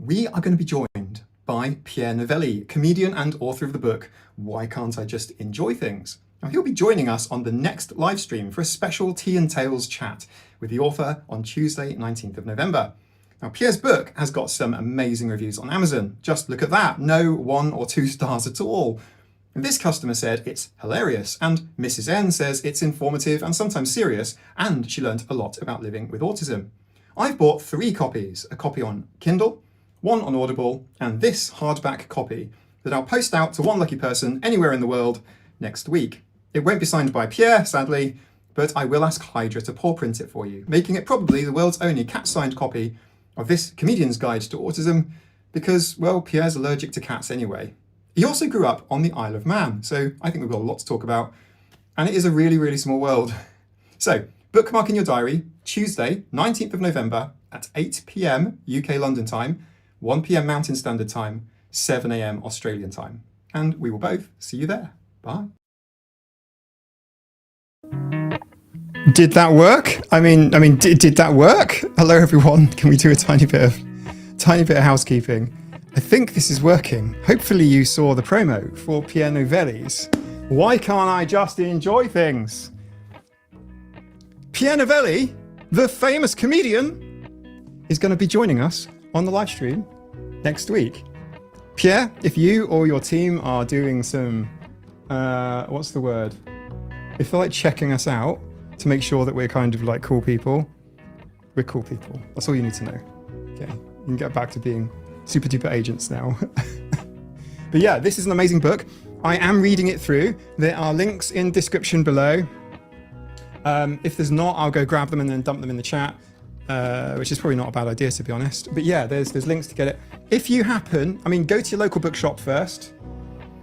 we are going to be joined by Pierre Novellie, comedian and author of the book, Why Can't I Just Enjoy Things? Now, he'll be joining us on the next live stream for a special Tea and Tales chat with the author on Tuesday, 19th of November. Now, Pierre's book has got some amazing reviews on Amazon. Just look at that, no 1 or 2 stars at all. This customer said it's hilarious, and Mrs. N says it's informative and sometimes serious, and she learned a lot about living with autism. I've bought 3 copies, a copy on Kindle, 1 on Audible, and this hardback copy that I'll post out to one lucky person anywhere in the world next week. It won't be signed by Pierre, sadly, but I will ask Hydra to paw print it for you, making it probably the world's only cat-signed copy of this comedian's guide to autism, because, well, Pierre's allergic to cats anyway. He also grew up on the Isle of Man, so I think we've got a lot to talk about, and it is a really, really small world. So, bookmark in your diary, Tuesday, 19th of November at 8 PM UK London time, 1 PM Mountain Standard Time, 7 AM Australian time. And we will both see you there. Bye. Did that work? I mean, did that work? Hello everyone. Can we do a tiny bit of housekeeping? I think this is working. Hopefully you saw the promo for Pierre Novellie's Why Can't I Just Enjoy Things? Pierre Novellie, the famous comedian, is going to be joining us on the live stream next week. Pierre, if you or your team are doing some, what's the word? If they're like checking us out to make sure that we're kind of like cool people, we're cool people. That's all you need to know. Okay, you can get back to being super duper agents now. But yeah, this is an amazing book. I am reading it through. There are links in description below. If there's not, I'll go grab them and then dump them in the chat, which is probably not a bad idea, to be honest. But yeah, there's links to get it. If you happen, go to your local bookshop first.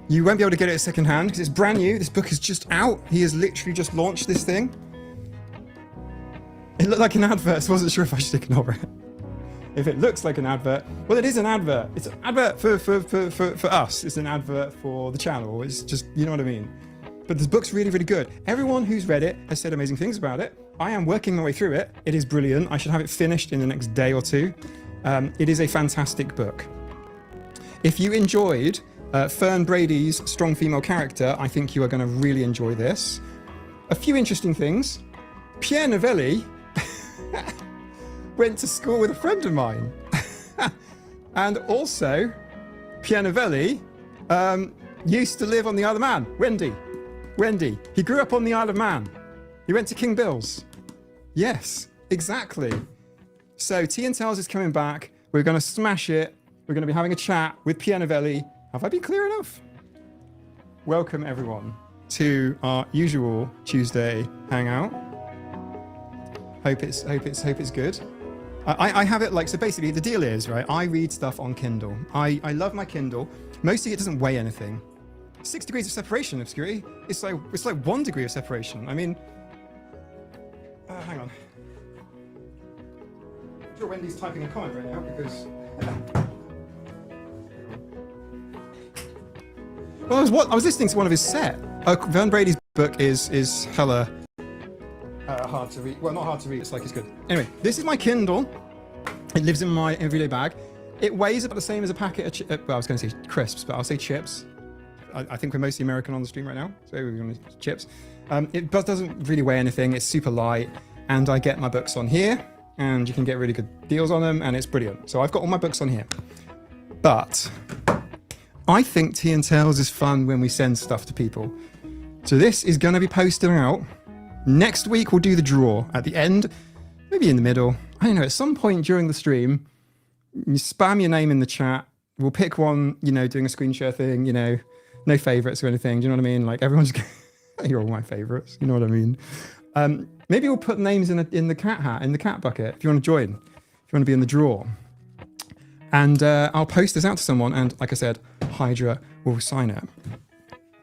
You won't be able to get it secondhand because it's brand new. This book is just out. He has literally just launched this thing. It looked like an advert, so I wasn't sure if I should ignore it. If it looks like an advert, well, it is an advert. It's an advert for us. It's an advert for the channel. It's just, you know what I mean? But this book's really, really good. Everyone who's read it has said amazing things about it. I am working my way through it. It is brilliant. I should have it finished in the next day or 2. It is a fantastic book. If you enjoyed Fern Brady's strong female character, I think you are going to really enjoy this. A few interesting things. Pierre Novellie went to school with a friend of mine. And also, Pierre Novellie used to live on the Isle of Man. Wendy. He grew up on the Isle of Man. He went to King Bill's. Yes, exactly. So Tea and Tales is coming back. We're going to smash it. We're going to be having a chat with Pierre Novellie. Have I been clear enough? Welcome everyone to our usual Tuesday hangout. Hope it's good. I have it like, so basically the deal is, right, I read stuff on Kindle. I love my Kindle. Mostly it doesn't weigh anything. 6 degrees of separation, obscurity. It's like 1 degree of separation. Hang on. I'm sure Wendy's typing a comment right now because. Well, I was listening to one of his set. Fern Brady's book is hella hard to read. Well, not hard to read. It's like it's good. Anyway, this is my Kindle. It lives in my everyday bag. It weighs about the same as a packet of well, I was going to say crisps, but I'll say chips. I think we're mostly American on the stream right now, so we're going to chips. It doesn't really weigh anything. It's super light, and I get my books on here, and you can get really good deals on them, and it's brilliant. So I've got all my books on here. But I think Tea and Tales is fun when we send stuff to people. So this is going to be posted out. Next week we'll do the draw at the end, maybe in the middle. I don't know, at some point during the stream, you spam your name in the chat. We'll pick one, doing a screen share thing, no favorites or anything. Do you know what I mean? Like everyone's, you're all my favorites. You know what I mean? Maybe we'll put names in the cat bucket if you want to join, if you want to be in the draw. And I'll post this out to someone, and like I said, Hydra will sign it.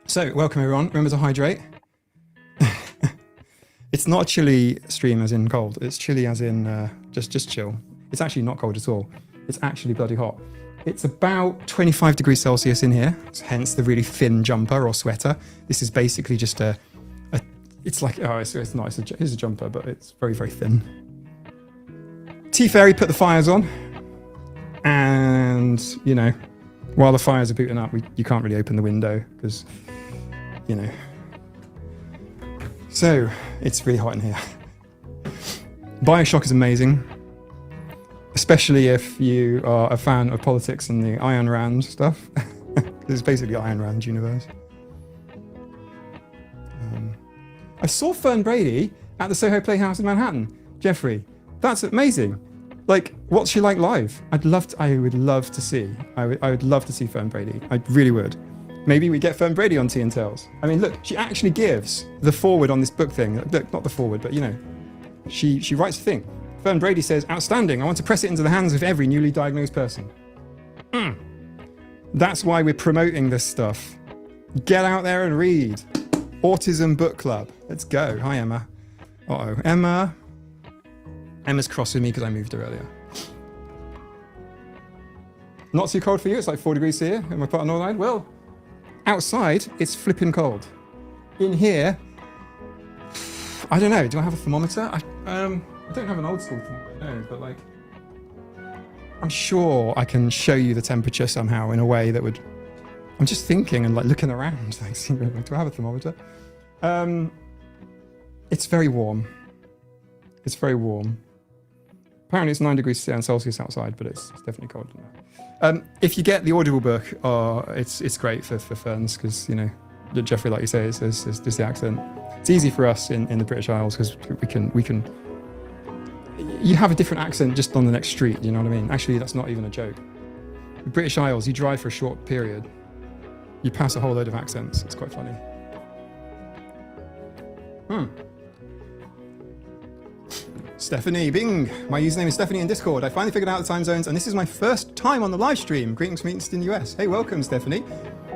So welcome everyone. Remember to hydrate. It's not a chilly stream as in cold. It's chilly as in just chill. It's actually not cold at all. It's actually bloody hot. It's about 25 degrees Celsius in here, hence the really thin jumper or sweater. This is basically just it's like, it's not, it's a jumper, but it's very, very thin. Tea Fairy put the fires on. And and, you know, while the fires are booting up, you can't really open the window because, you know. So, it's really hot in here. Bioshock is amazing, especially if you are a fan of politics and the Ayn Rand stuff. It's basically Ayn Rand universe. I saw Fern Brady at the Soho Playhouse in Manhattan. Jeffrey, that's amazing. Like, what's she like live? I would love to see Fern Brady. I really would. Maybe we get Fern Brady on Tea and Tales. I mean, look, she actually gives the foreword on this book thing. Look, not the foreword, but you know, she writes a thing. Fern Brady says, outstanding, I want to press it into the hands of every newly diagnosed person. That's why we're promoting this stuff. Get out there and read. Autism Book Club. Let's go. Hi, Emma. Uh-oh. Emma's cross with me because I moved her earlier. Not too cold for you? It's like 4 degrees here in my part of Northern Ireland. Well, outside, it's flipping cold. In here, I don't know. Do I have a thermometer? I don't have an old school thermometer, no, but like, I'm sure I can show you the temperature somehow in a way that would. I'm just thinking and like looking around. Like, do I have a thermometer? It's very warm. It's very warm. Apparently it's 9 degrees Celsius outside, but it's definitely cold. If you get the Audible book, it's great for ferns because, you know, Jeffrey, like you say, is the accent. It's easy for us in the British Isles because we can. You have a different accent just on the next street. You know what I mean? Actually, that's not even a joke. The British Isles, you drive for a short period, you pass a whole load of accents. It's quite funny. Stephanie, bing! My username is Stephanie in Discord. I finally figured out the time zones, and this is my first time on the live stream. Greetings from Eastern US. Hey, welcome, Stephanie.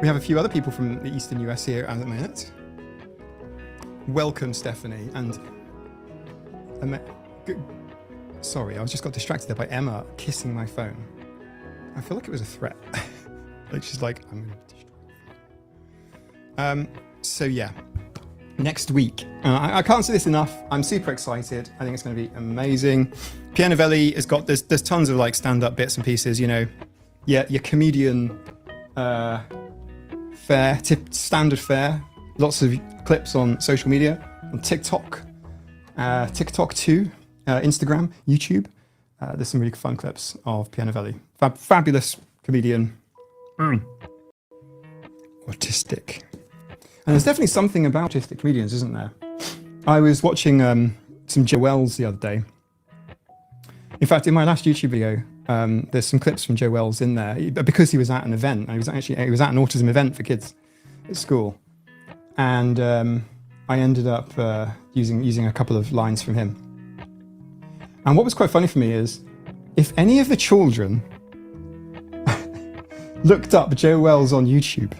We have a few other people from the Eastern US here at the minute. Welcome, Stephanie. And sorry, I just got distracted there by Emma kissing my phone. I feel like it was a threat. Like she's like, I'm going to destroy. So yeah. Next week. I can't say this enough. I'm super excited. I think it's going to be amazing. Pierre Novellie has got there's tons of like stand-up bits and pieces, you know. Yeah, your comedian standard fare. Lots of clips on social media, on TikTok, TikTok too, Instagram, YouTube. There's some really fun clips of Pierre Novellie. Fabulous comedian. Autistic. And there's definitely something about autistic comedians, isn't there? I was watching some Joe Wells the other day. In fact, in my last YouTube video, there's some clips from Joe Wells in there because he was at an event. He was at an autism event for kids at school, and I ended up using a couple of lines from him. And what was quite funny for me is, if any of the children looked up Joe Wells on YouTube,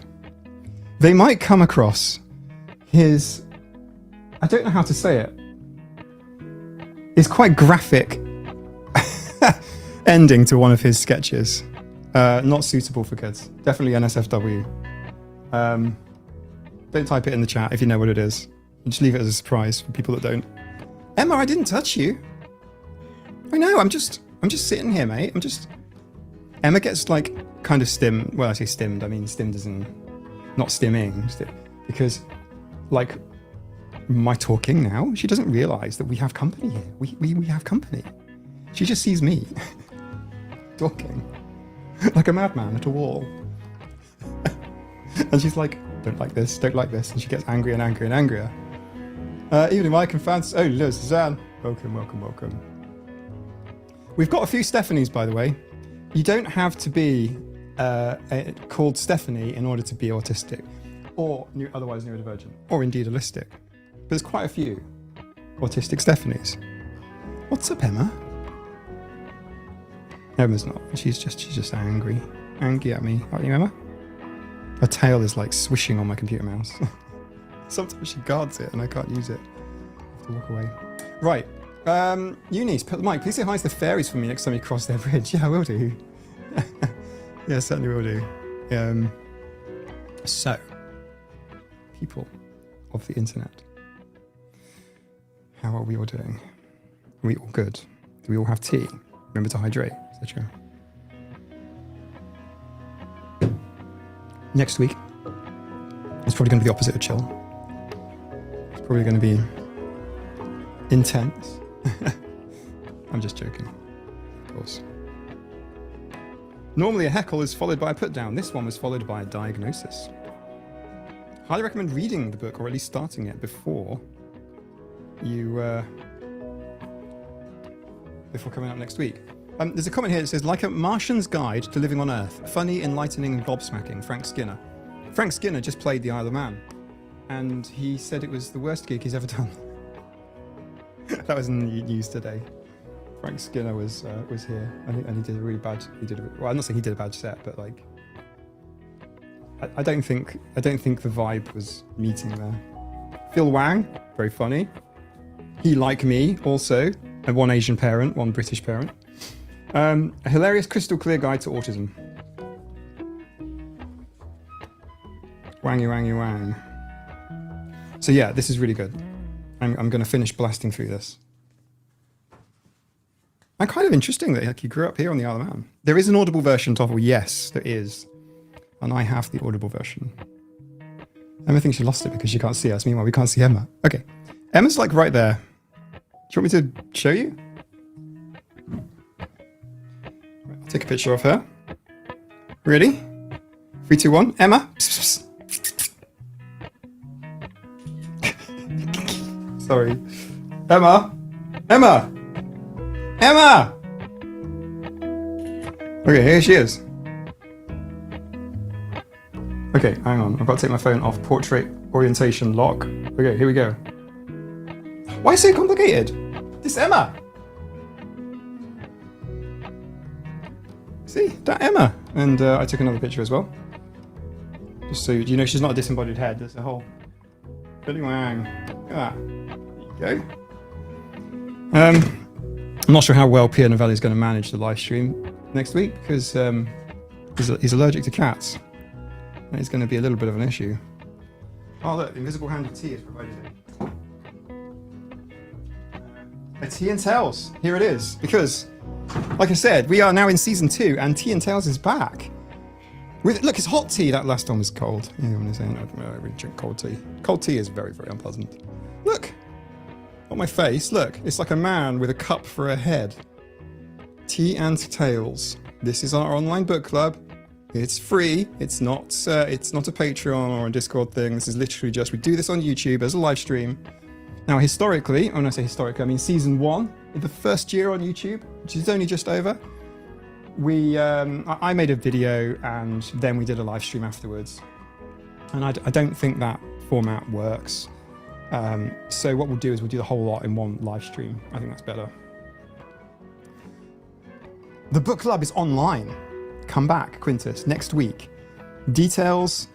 they might come across his, I don't know how to say it, his quite graphic ending to one of his sketches. Not suitable for kids. Definitely NSFW. Don't type it in the chat if you know what it is. Just leave it as a surprise for people that don't. Emma, I didn't touch you. I know, I'm just sitting here, mate. Emma gets like kind of stimmed. Well, I say stimmed, I mean stimmed as in not stimming, because like my talking now, she doesn't realise that we have company here. We have company. She just sees me talking like a madman at a wall. And she's like, don't like this, and she gets angrier and angrier and angrier. Evening, Mike and fans. Oh, hello, Suzanne. Welcome. We've got a few Stephanies, by the way. You don't have to be called Stephanie in order to be autistic, or otherwise neurodivergent, or indeed holistic. But there's quite a few autistic Stephanies. What's up, Emma? Emma's not. She's just angry at me. Aren't you, Emma? Her tail is like swishing on my computer mouse. Sometimes she guards it and I can't use it. I have to walk away. Right. Eunice, Mike, please say hi to the fairies for me next time you cross their bridge. Yeah, I will do. Yeah, certainly will do. So, people of the internet, how are we all doing? Are we all good? Do we all have tea? Remember to hydrate, etc. Next week, it's probably going to be the opposite of chill. It's probably going to be intense. I'm just joking, of course. Normally a heckle is followed by a put down. This one was followed by a diagnosis. Highly recommend reading the book, or at least starting it before you before coming out next week. There's a comment here that says, like a Martian's Guide to Living on Earth, funny, enlightening, and gobsmacking, Frank Skinner. Frank Skinner just played the Isle of Man, and he said it was the worst gig he's ever done. That was in the news today. Frank Skinner was here, and he did a really bad. Well, I'm not saying he did a bad set, but like, I don't think the vibe was meeting there. Phil Wang, very funny. He, like me, also, and one Asian parent, one British parent. A hilarious, crystal clear guide to autism. Wangy, wangy, wang. So yeah, this is really good. I'm going to finish blasting through this. And kind of interesting that like, you grew up here on the Isle of Man. There is an audible version, Toffel. Yes, there is. And I have the audible version. Emma thinks she lost it because she can't see us. Meanwhile, we can't see Emma. Okay. Emma's like right there. Do you want me to show you? I'll take a picture of her. Ready? 3, 2, 1. Emma. Sorry. Emma. Emma. Emma. Okay, here she is. Okay, hang on. I've got to take my phone off portrait orientation lock. Okay, here we go. Why so complicated? This Emma. See, that Emma. And I took another picture as well. Just so you know she's not a disembodied head. There's a whole Billy Wang. Look at that. There you go. I'm not sure how well Pierre Novellie is going to manage the live stream next week because he's allergic to cats. And it's going to be a little bit of an issue. Oh look, the invisible hand of tea is provided here. A Tea and Tales. Here it is. Because, like I said, we are now in season 2 and Tea and Tales is back. Look, it's hot tea. That last one was cold. Yeah, I'm saying I really drink cold tea. Cold tea is very, very unpleasant. Look. On my face, look. It's like a man with a cup for a head. Tea and Tales. This is our online book club. It's free. It's not a Patreon or a Discord thing. This is literally just, we do this on YouTube as a live stream. Now, historically, when I say historically, I mean season 1, the first year on YouTube, which is only just over. I made a video and then we did a live stream afterwards. And I don't think that format works. So what we'll do is we'll do the whole lot in one live stream. I think that's better. The book club is online. Come back, Quintus, next week. Details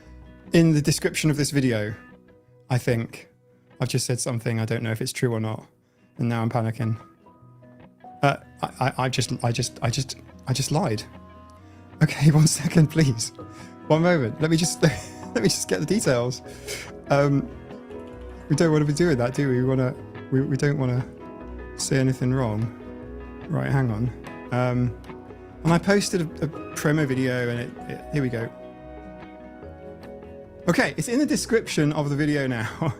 in the description of this video. I think I've just said something. I don't know if it's true or not, and now I'm panicking. I just lied. Okay, 1 second, please. 1 moment. Let me just get the details. We don't want to be doing that, do we? We don't want to say anything wrong. Right, hang on. And I posted a promo video and here we go. Okay, it's in the description of the video now.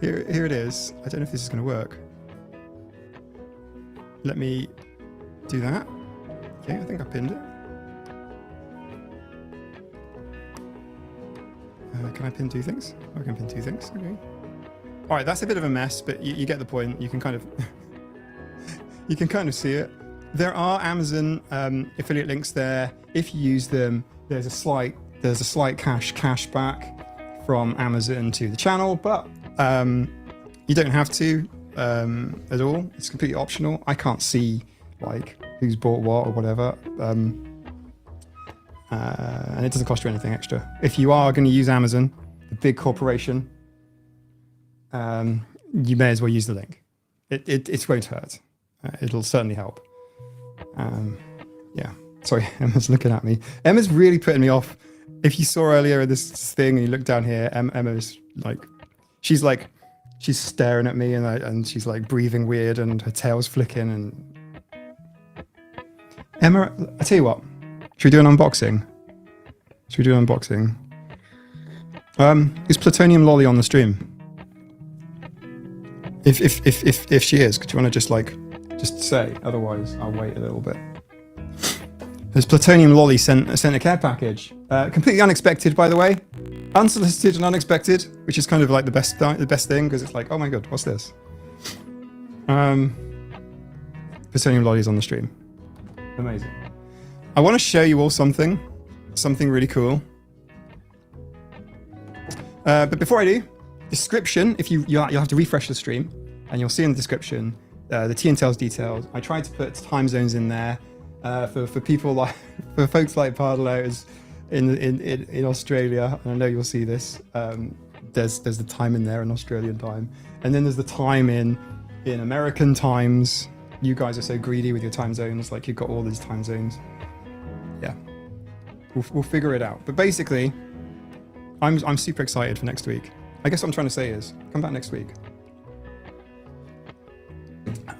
Here it is. I don't know if this is going to work. Let me do that. Okay, I think I pinned it. Can I pin 2 things? I can pin 2 things, okay. All right, that's a bit of a mess, but you get the point. You can kind of, you can kind of see it. There are Amazon affiliate links there. If you use them, there's a slight cash back from Amazon to the channel, but you don't have to at all. It's completely optional. I can't see like who's bought what or whatever, and it doesn't cost you anything extra. If you are going to use Amazon, the big corporation, you may as well use the link. It won't hurt. It'll certainly help. Yeah, sorry, Emma's looking at me. Emma's really putting me off. If you saw earlier this thing and you look down here, Emma's like, she's staring at me and she's like breathing weird and her tail's flicking and Emma, I tell you what, should we do an unboxing? Should we do an unboxing? Is Plutonium Lolly on the stream? If she is, could you want to just say? Otherwise, I'll wait a little bit. There's Plutonium Lolly sent a care package. Completely unexpected, by the way. Unsolicited and unexpected, which is kind of like the best thing, because it's like, oh my god, what's this? Plutonium Lolly's on the stream. Amazing. I want to show you all something really cool. But before I do, description, you'll have to refresh the stream, and you'll see in the description the Tea and Tales details. I tried to put time zones in there for people like, for folks like Pardelos in Australia, and I know you'll see this. There's the time in there in Australian time, and then there's the time in American times. You guys are so greedy with your time zones, like you've got all these time zones. Yeah, we'll figure it out. But basically, I'm super excited for next week. I guess what I'm trying to say is, come back next week.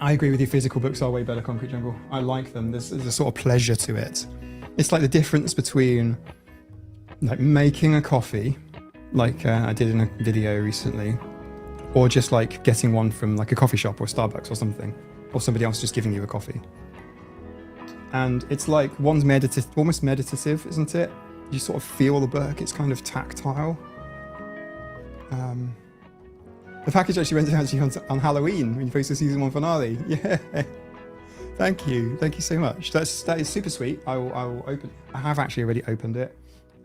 I agree with you, physical books are way better, Concrete Jungle. I like them. There's a sort of pleasure to it. It's like the difference between like making a coffee, like I did in a video recently, or just like getting one from like a coffee shop or Starbucks or something, or somebody else just giving you a coffee. And it's like one's almost meditative, isn't it? You sort of feel the book, it's kind of tactile. The package actually went out on Halloween when you posted the season 1 finale. Yeah, thank you so much. That is super sweet. I will open. I have actually already opened it,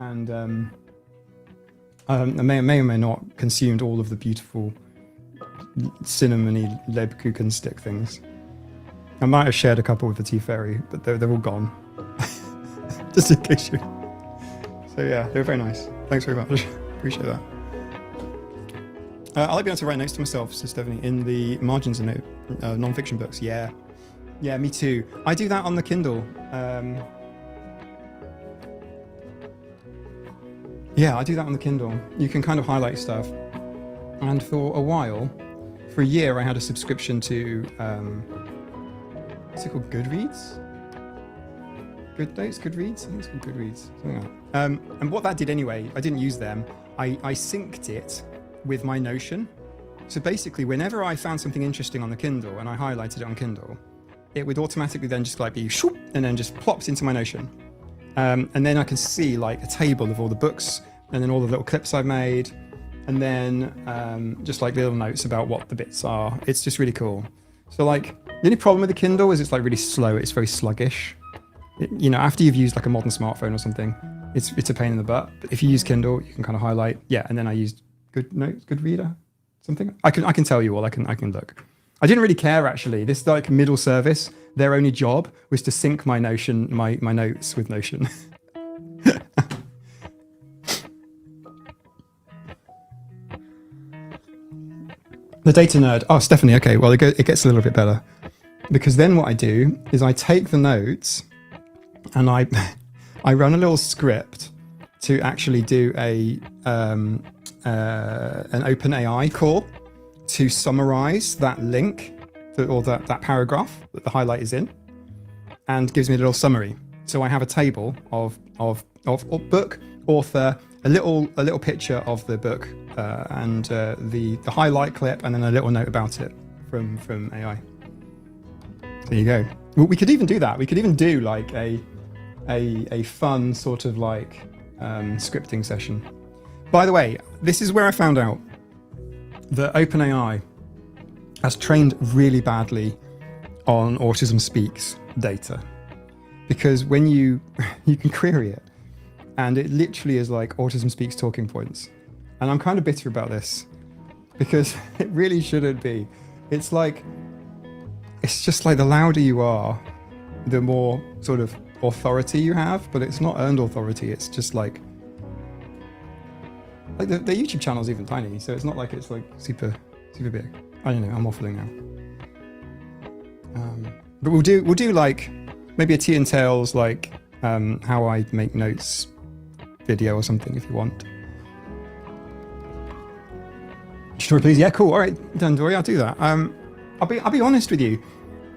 and I may or may not consumed all of the beautiful cinnamony Lebkuchen stick things. I might have shared a couple with the Tea Fairy, but they're all gone. Just in case you. So yeah, they were very nice. Thanks very much. Appreciate that. I like being able to write notes to myself, says Stephanie, in the margins of non-fiction books. Yeah, me too. I do that on the Kindle. Yeah, I do that on the Kindle. You can kind of highlight stuff. And for a while, for a year, I had a subscription to, what's it called? Goodreads? Goodreads? I think it's called Goodreads. Something like that. And what that did anyway, I didn't use them. I synced it with my Notion. So basically, whenever I found something interesting on the Kindle and I highlighted it on Kindle, it would automatically then just like be shoop, and then just plops into my Notion. And then I can see like a table of all the books and then all the little clips I've made, and then just like little notes about what the bits are. It's just really cool. So like the only problem with the Kindle is it's like really slow. It's very sluggish. After you've used like a modern smartphone or something, it's a pain in the butt. But if you use Kindle, you can kind of highlight. Yeah, and then I used Goodreader, something. I can tell you all. I can look. I didn't really care actually. This like middle service, their only job was to sync my Notion, my notes with Notion. The data nerd. Oh, Stephanie. Okay, well it gets a little bit better, because then what I do is I take the notes and I run a little script to actually do an OpenAI call to summarize that link or that paragraph that the highlight is in, and gives me a little summary. So I have a table of book, author, a little picture of the book, and the highlight clip, and then a little note about it from AI. There you go. Well, we could even do that. We could even do like a fun sort of like scripting session. By the way, this is where I found out that OpenAI has trained really badly on Autism Speaks data, because when you can query it, and it literally is like Autism Speaks talking points. And I'm kind of bitter about this, because it really shouldn't be. It's just like the louder you are, the more sort of authority you have, but it's not earned authority. It's just like the YouTube channel is even tiny, so it's not like it's like super big. I don't know, I'm waffling now. But we'll do like maybe a Tea and Tales, like how I make notes video or something if you want. Sure, please. Yeah, cool. All right, Dandori, I'll do that. I'll be honest with you.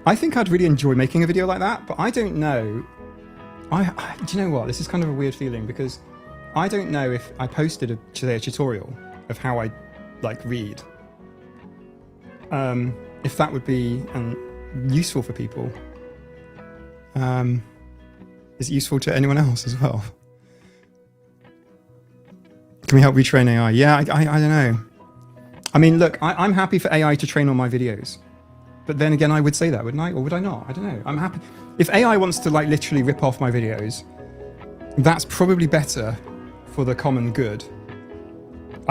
I think I'd really enjoy making a video like that, but I don't know. Do you know what? This is kind of a weird feeling, because I don't know if I posted a tutorial of how I like read. If that would be useful for people. Is it useful to anyone else as well? Can we help retrain AI? Yeah, I don't know. I mean, look, I'm happy for AI to train on my videos. But then again, I would say that, wouldn't I? Or would I not? I don't know. I'm happy. If AI wants to like literally rip off my videos, that's probably better for the common good.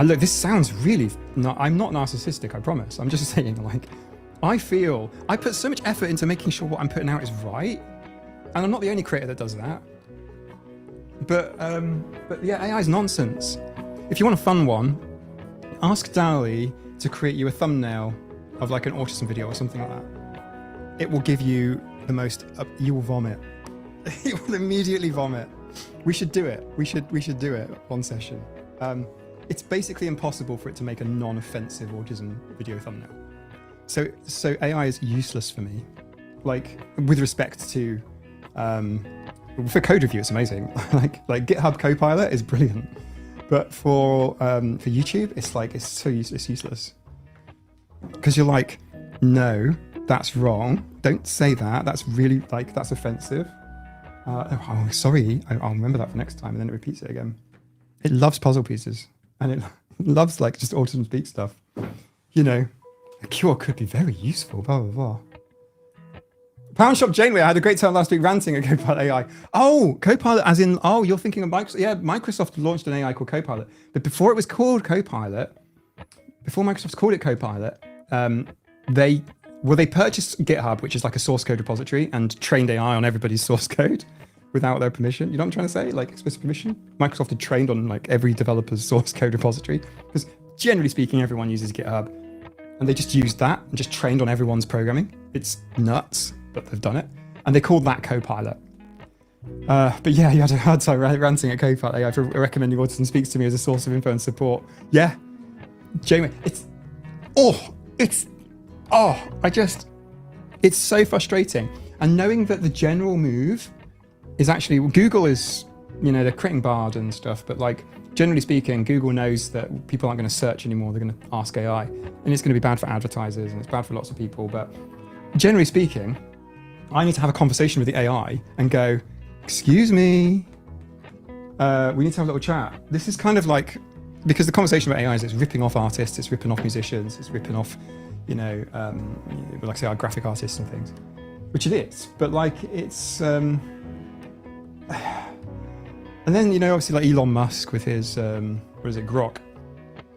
Look, this sounds really I'm not narcissistic, I promise. I'm just saying, like, I feel I put so much effort into making sure what I'm putting out is right. And I'm not the only creator that does that. But yeah, AI is nonsense. If you want a fun one, ask Novellie to create you a thumbnail of like an autism video or something like that. It will give you the most, you will vomit. You will immediately vomit. We should do it. We should do it one session. It's basically impossible for it to make a non-offensive autism video thumbnail. So AI is useless for me. Like, with respect to, for code review, it's amazing. like GitHub Copilot is brilliant. But for YouTube, it's so useless. Because you're like, no, that's wrong. Don't say that. That's really, like, that's offensive. Oh, sorry. I'll remember that for next time. And then it repeats it again. It loves puzzle pieces. And it loves, like, just Autism Speak stuff. You know, a cure could be very useful, blah, blah, blah. Pound Shop Janeway, I had a great time last week ranting at Copilot AI. Oh, Copilot as in, oh, you're thinking of Microsoft. Yeah, Microsoft launched an AI called Copilot. But before it was called Copilot, before Microsoft called it Copilot, they purchased GitHub, which is like a source code repository, and trained AI on everybody's source code without their permission. You know what I'm trying to say? Like explicit permission. Microsoft had trained on like every developer's source code repository, because generally speaking, everyone uses GitHub. And they just used that and just trained on everyone's programming. It's nuts, but they've done it. And they called that Copilot. But yeah, you had a hard time ranting at Copilot AI for recommending Autism Speaks to me as a source of info and support. Yeah. Jamie, it's so frustrating. And knowing that the general move is actually, Google is, you know, they're creating Bard and stuff, but like, generally speaking, Google knows that people aren't going to search anymore. They're going to ask AI, and it's going to be bad for advertisers and it's bad for lots of people. But generally speaking, I need to have a conversation with the AI and go, excuse me, we need to have a little chat. This is kind of like, because the conversation about AI is it's ripping off artists, it's ripping off musicians, it's ripping off, you know, like say our graphic artists and things, which it is. But like it's, and then, you know, obviously like Elon Musk with his, what is it, Grok,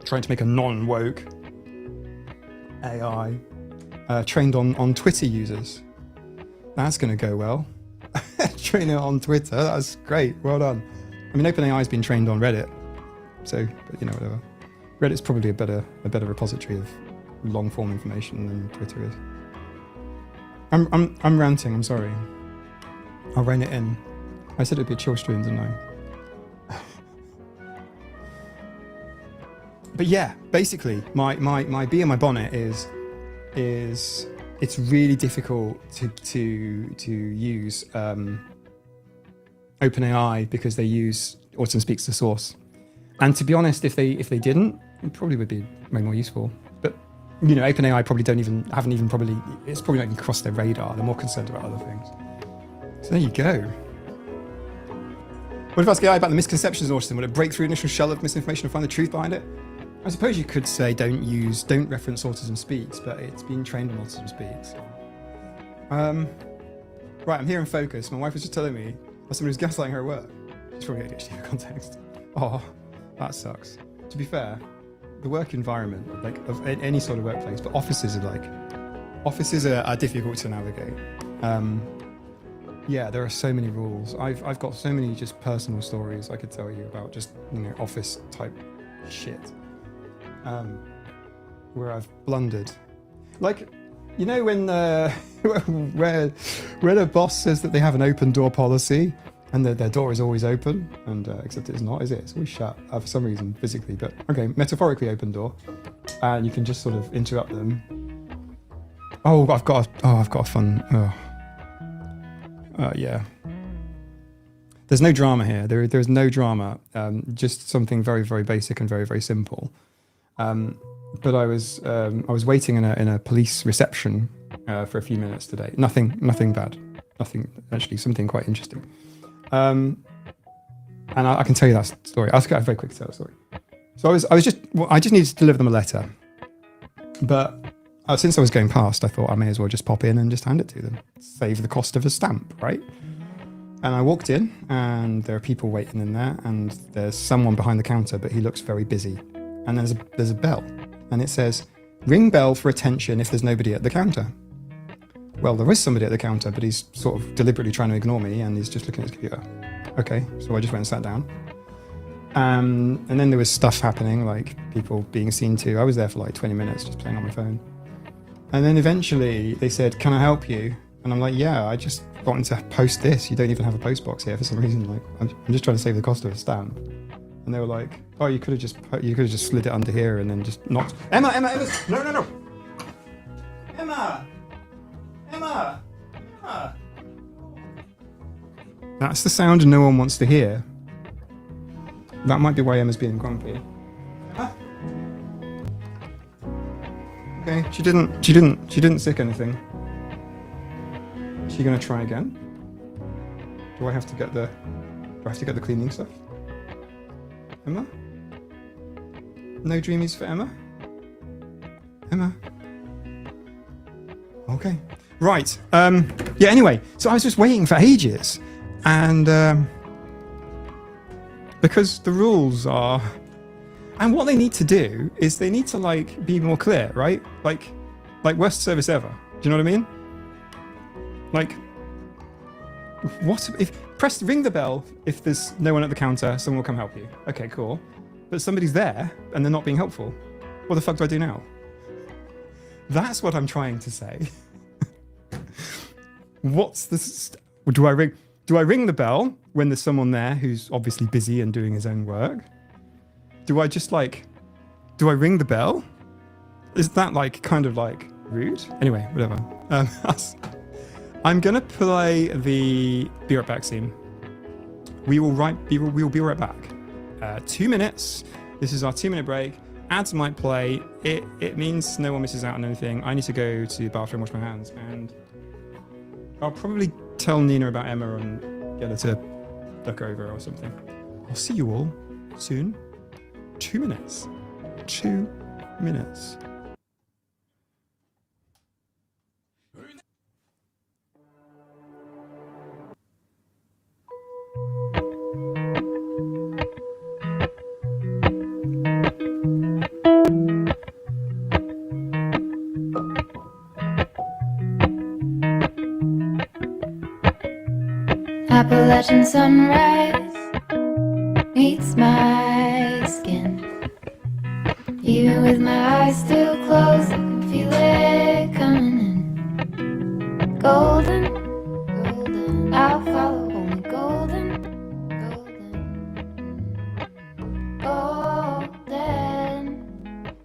trying to make a non-woke AI trained on Twitter users. That's going to go well. Train it on Twitter, that's great, well done. I mean, OpenAI has been trained on Reddit, so, but you know, whatever. Reddit's probably a better repository of long-form information than Twitter is. I'm ranting, I'm sorry. I'll rein it in. I said it'd be a chill stream, didn't I? But yeah, basically, my bee in my bonnet is it's really difficult to use OpenAI because they use Autism Speaks to source. And to be honest, if they didn't, it probably would be way more useful. But you know, OpenAI probably it's probably not even crossed their radar. They're more concerned about other things. So there you go. What if I ask AI about the misconceptions in autism? Will it break through initial shell of misinformation and find the truth behind it? I suppose you could say don't reference Autism Speaks, but it's been trained on Autism Speaks. Right, I'm here in focus. My wife was just telling me about somebody who's gaslighting her at work. She's probably ADHD for context. Oh, that sucks. To be fair, the work environment, like of any sort of workplace, but offices are difficult to navigate. Yeah, there are so many rules. I've got so many just personal stories I could tell you about just, you know, office type shit. Where I've blundered. Like, you know, when where a boss says that they have an open door policy and their door is always open, and except it's not, is it? It's always shut for some reason physically, but okay, metaphorically open door, and you can just sort of interrupt them. I've got a fun. Yeah. there's no drama here. There's no drama. Just something very, very basic and very, very simple. But I was waiting in a police reception for a few minutes today. Nothing bad. Nothing, actually, something quite interesting. And I can tell you that story. I'll very quick tell the story. So I just needed to deliver them a letter. But since I was going past, I thought I may as well just pop in and just hand it to them. Save the cost of a stamp, right? And I walked in, and there are people waiting in there, and there's someone behind the counter, but he looks very busy. And there's a bell, and it says, "Ring bell for attention if there's nobody at the counter." Well, there is somebody at the counter, but he's sort of deliberately trying to ignore me, and he's just looking at his computer. Okay, so I just went and sat down. And then there was stuff happening, like people being seen to. I was there for like 20 minutes just playing on my phone. And then eventually they said, "Can I help you?" And I'm like, "Yeah, I just wanted to post this. You don't even have a post box here for some reason. Like, I'm just trying to save the cost of a stamp." And they were like, "Oh, you could have just slid it under here and then just not." Emma, no. Emma. That's the sound no one wants to hear. That might be why Emma's being grumpy. Emma? Okay, she didn't sick anything. Is she gonna try again? Do I have to get the cleaning stuff? Emma? No dreamies for Emma? Emma? Okay. Right. Yeah, anyway, so I was just waiting for ages. And because the rules are, and what they need to do is they need to like be more clear, right? Like worst service ever. Do you know what I mean? Like, what if ring the bell if there's no one at the counter, someone will come help you. Okay, cool. But somebody's there and they're not being helpful. What the fuck do I do now? That's what I'm trying to say. What's the do I ring the bell when there's someone there who's obviously busy and doing his own work? Do I ring the bell? Is that like kind of like rude? Anyway, whatever. I'm gonna play the be right back scene. We will be right back. 2 minutes. This is our 2-minute break. Ads might play. It means no one misses out on anything. I need to go to the bathroom, wash my hands, and I'll probably tell Nina about Emma and get her to look over or something. I'll see you all soon. 2 minutes. 2 minutes. Appalachian sunrise meets my skin. Even with my eyes still closed, I can feel it coming in. Golden, golden, I'll follow only golden, golden, golden,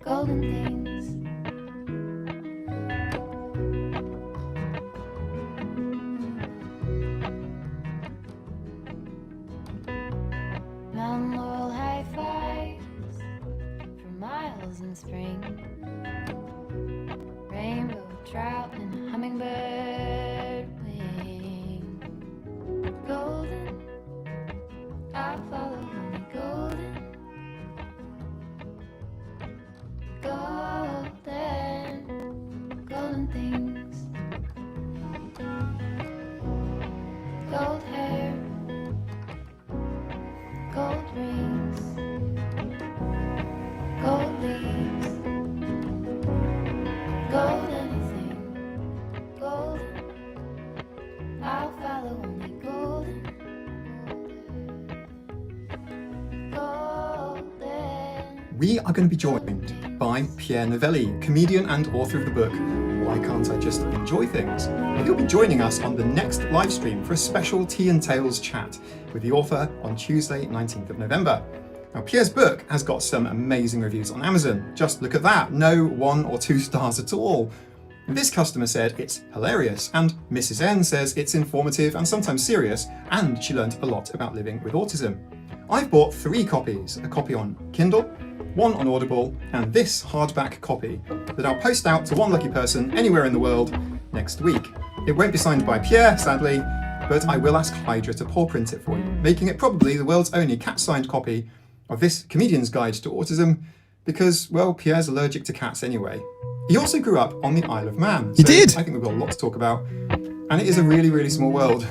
golden things. Mountain laurel high fives for miles in spring. Rainbow trout and hummingbird wing. Golden, I follow only golden, golden, golden things. Gold hair, gold rings, gold leaves, gold anything, golden, I'll follow only golden, golden. We are going to be joined by Pierre Novellie, comedian and author of the book Why Can't I Just Enjoy Things? And he'll be joining us on the next live stream for a special Tea and Tales chat with the author on Tuesday, 19th of November. Now, Pierre's book has got some amazing reviews on Amazon. Just look at that. No 1 or 2 stars at all. This customer said it's hilarious, and Mrs. N says it's informative and sometimes serious, and she learned a lot about living with autism. I've bought 3 copies, a copy on Kindle, 1 on Audible, and this hardback copy that I'll post out to one lucky person anywhere in the world next week. It won't be signed by Pierre, sadly, but I will ask Hydra to paw print it for you, making it probably the world's only cat-signed copy of this comedian's guide to autism, because, well, Pierre's allergic to cats anyway. He also grew up on the Isle of Man. He did! I think we've got a lot to talk about, and it is a really, really small world.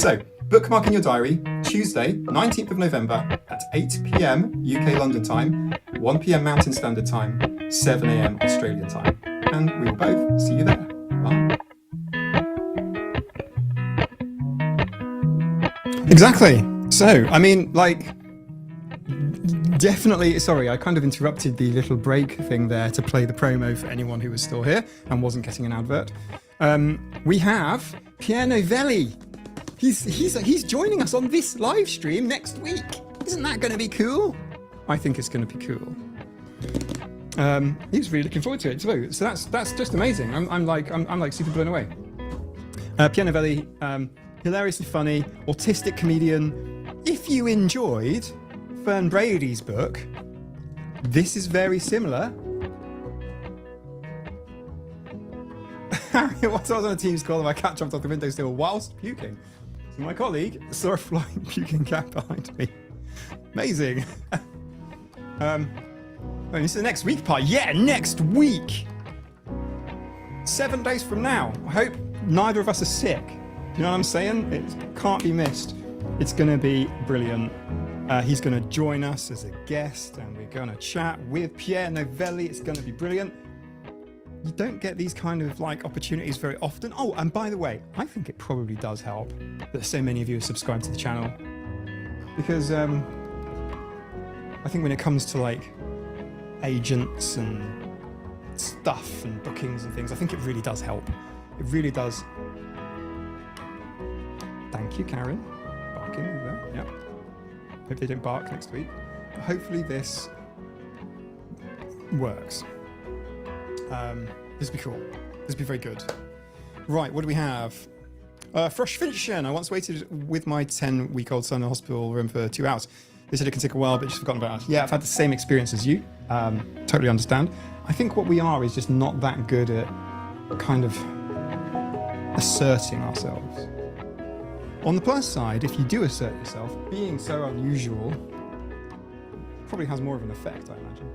So, bookmark in your diary, Tuesday, 19th of November at 8 p.m. UK London time, 1 p.m. Mountain Standard Time, 7 a.m. Australian time. And we will both see you there. Bye. Exactly. So, I mean, like, definitely, sorry, I kind of interrupted the little break thing there to play the promo for anyone who was still here and wasn't getting an advert. We have Pierre Novellie. He's joining us on this live stream next week. Isn't that going to be cool? I think it's going to be cool. He's really looking forward to it. So that's just amazing. I'm like super blown away. Pierre Novellie, hilariously funny, autistic comedian. If you enjoyed Fern Brady's book, this is very similar. Harry, once I was on a Teams call and my cat jumped off the windowsill whilst puking. So my colleague saw a flying puking cat behind me. Amazing. This is the next week part. Yeah, next week. 7 days from now. I hope neither of us are sick. Do you know what I'm saying? It can't be missed. It's going to be brilliant. He's going to join us as a guest and we're going to chat with Pierre Novellie. It's going to be brilliant. You don't get these kind of like opportunities very often. Oh, and by the way, I think it probably does help that so many of you are subscribed to the channel, because I think when it comes to like agents and stuff and bookings and things, I think it really does help. It really does. Thank you, Karen. Barking over there. Yeah. Hope they don't bark next week. But hopefully this works. This would be cool. This would be very good. Right, what do we have? Frosh Finchen. I once waited with my 10-week-old son in a hospital room for 2 hours. They said it can take a while, but just forgotten about it. Yeah, I've had the same experience as you. Totally understand. I think what we are is just not that good at kind of asserting ourselves. On the plus side, if you do assert yourself, being so unusual probably has more of an effect, I imagine.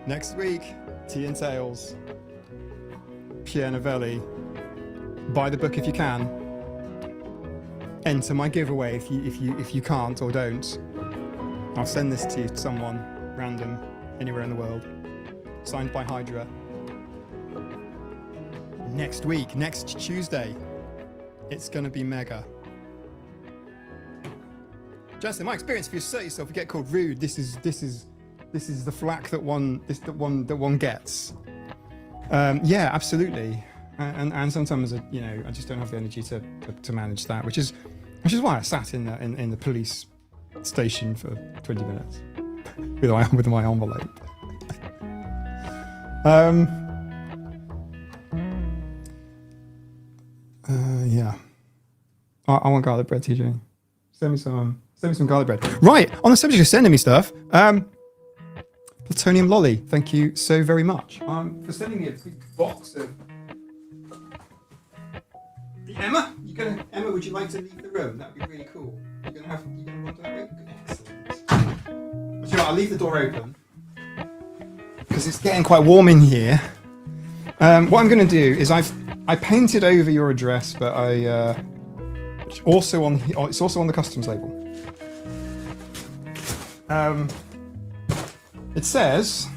Next week, Tea and Tales, Pierre Novellie. Buy the book if you can. Enter my giveaway if you can't or don't. I'll send this to someone random anywhere in the world. Signed by Hydra. Next week, next Tuesday, it's gonna be mega. Justin, my experience: if you assert yourself, you get called rude. This is the flack that one gets. Yeah, absolutely. And sometimes I just don't have the energy to manage that, which is why I sat in the police station for 20 minutes with my envelope. Yeah. I want garlic bread, TJ. Send me some garlic bread. Right, on the subject of sending me stuff, Plutonium Lolly, thank you so very much for sending me a big box of... Emma, would you like to leave the room? That would be really cool. You're gonna run to that way? Excellent. But you know, I'll leave the door open because it's getting quite warm in here. What I'm going to do is I painted over your address, but it's also on the customs label. It says,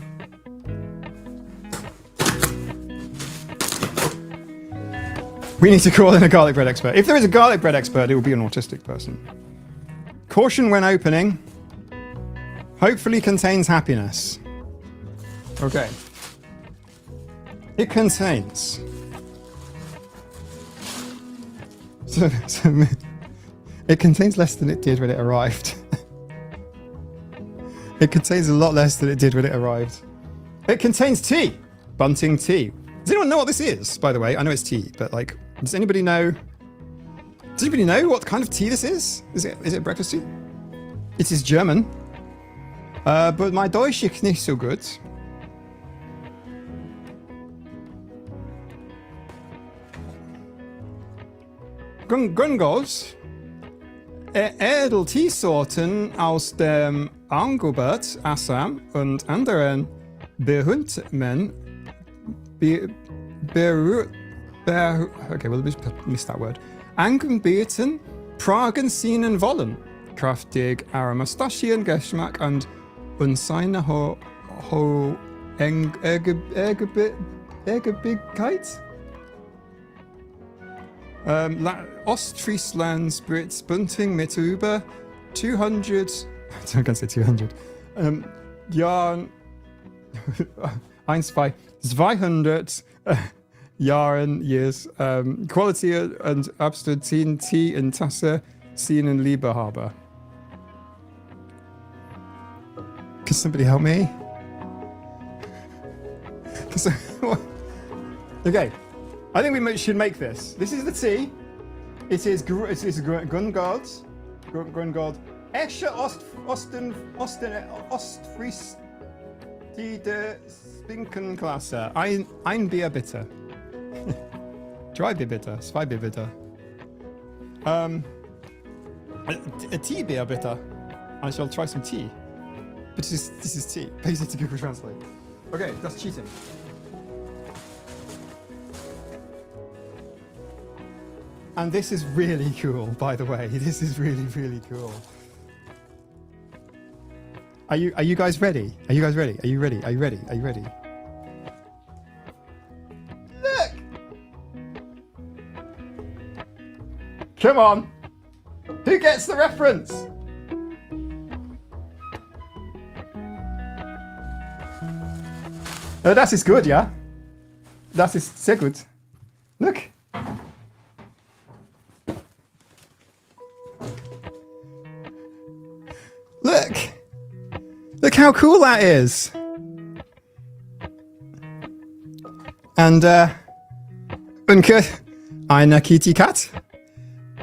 we need to call in a garlic bread expert. If there is a garlic bread expert, it will be an autistic person. Caution when opening. Hopefully contains happiness. Okay. It contains... So it contains less than it did when it arrived. It contains a lot less than it did when it arrived. It contains tea. Bunting tea. Does anyone know what this is, by the way? I know it's tea, but like, does anybody know? Does anybody know what kind of tea this is? Is it breakfast tea? It is German. But my Deutsch is nicht so good. Grüngolds. Edelteesorten aus dem Angebot, Assam und anderen Berühmten okay, well, missed that word. Angeboten Pragen ziehen wollen. Kraftig Aromatischen Geschmack und seine Ergiebigkeit. Ostfrieslands Brits Bunting mit über 200, I can't say 200, Jahren, 200 Jahren, years, Quality and absolute Tea in Tasse, Seen and Liebe habe. Can somebody help me? Okay. I think we should make this. This is the tea. It is Grungard. Esche Ostfries die de Spinkenklasse. Ein Bier bitte. Drei Bier bitte. Zwei Bier bitte. A tea beer bitte. I shall try some tea. But this is tea. Paste it to Google Translate. Okay, that's cheating. And this is really cool, by the way. This is really, really cool. Are you guys ready? Are you guys ready? Are you ready? Are you ready? Are you ready? Look! Come on! Who gets the reference? Oh, das ist gut, ja? Das ist sehr gut. Look! Look how cool that is. And Unke, eine Kitty Cat.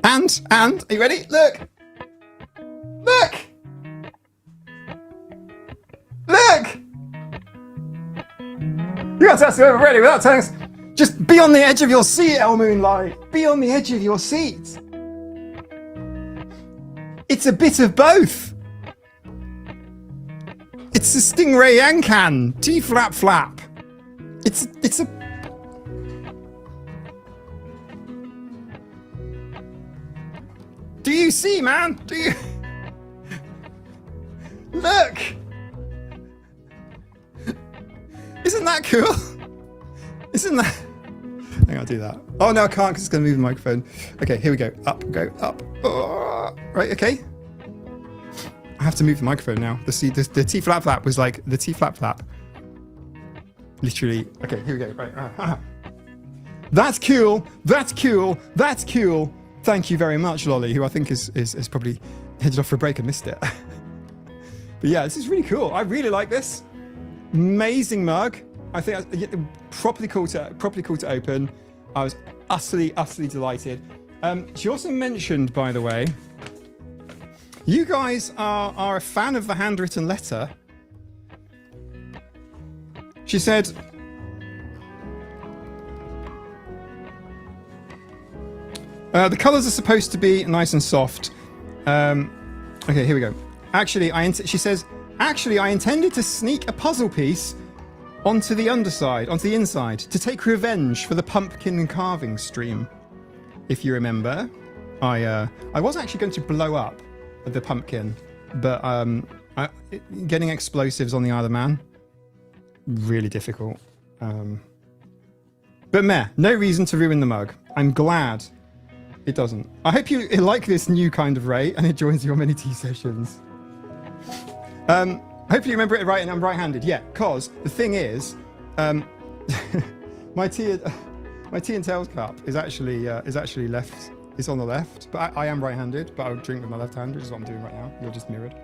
And, are you ready? Look! Look! Look! You got to test it over ready without telling us. Just be on the edge of your seat, El Moonlight. Be on the edge of your seat. It's a bit of both. It's a Stingray Yankan. T flap flap. It's a. Do you see, man? Do you? Look. Isn't that cool? Isn't that? Hang on, I'll do that. Oh no, I can't because it's going to move the microphone. Okay, here we go. Up, go up. Oh, right, okay. I have to move the microphone now. The T flap flap was like the T flap flap. Literally. Okay, here we go. Right. That's cool. That's cool. That's cool. Thank you very much, Lolly, who I think is probably headed off for a break and missed it. But yeah, this is really cool. I really like this. Amazing mug. I think properly cool to open. I was utterly delighted. She also mentioned, by the way, you guys are a fan of the handwritten letter. She said, the colours are supposed to be nice and soft. Okay, here we go. Actually, she says, actually, I intended to sneak a puzzle piece onto the inside, to take revenge for the pumpkin carving stream. If you remember, I was actually going to blow up the pumpkin, but getting explosives on the Isle of Man, really difficult. But meh, no reason to ruin the mug. I'm glad it doesn't. I hope you like this new kind of Ray and it joins your many tea sessions. Hopefully you remember it right, and I'm right-handed. Yeah, cause the thing is, my tea and tails cup is actually left. It's on the left, but I am right-handed. But I would drink with my left hand, which is what I'm doing right now. You're just mirrored.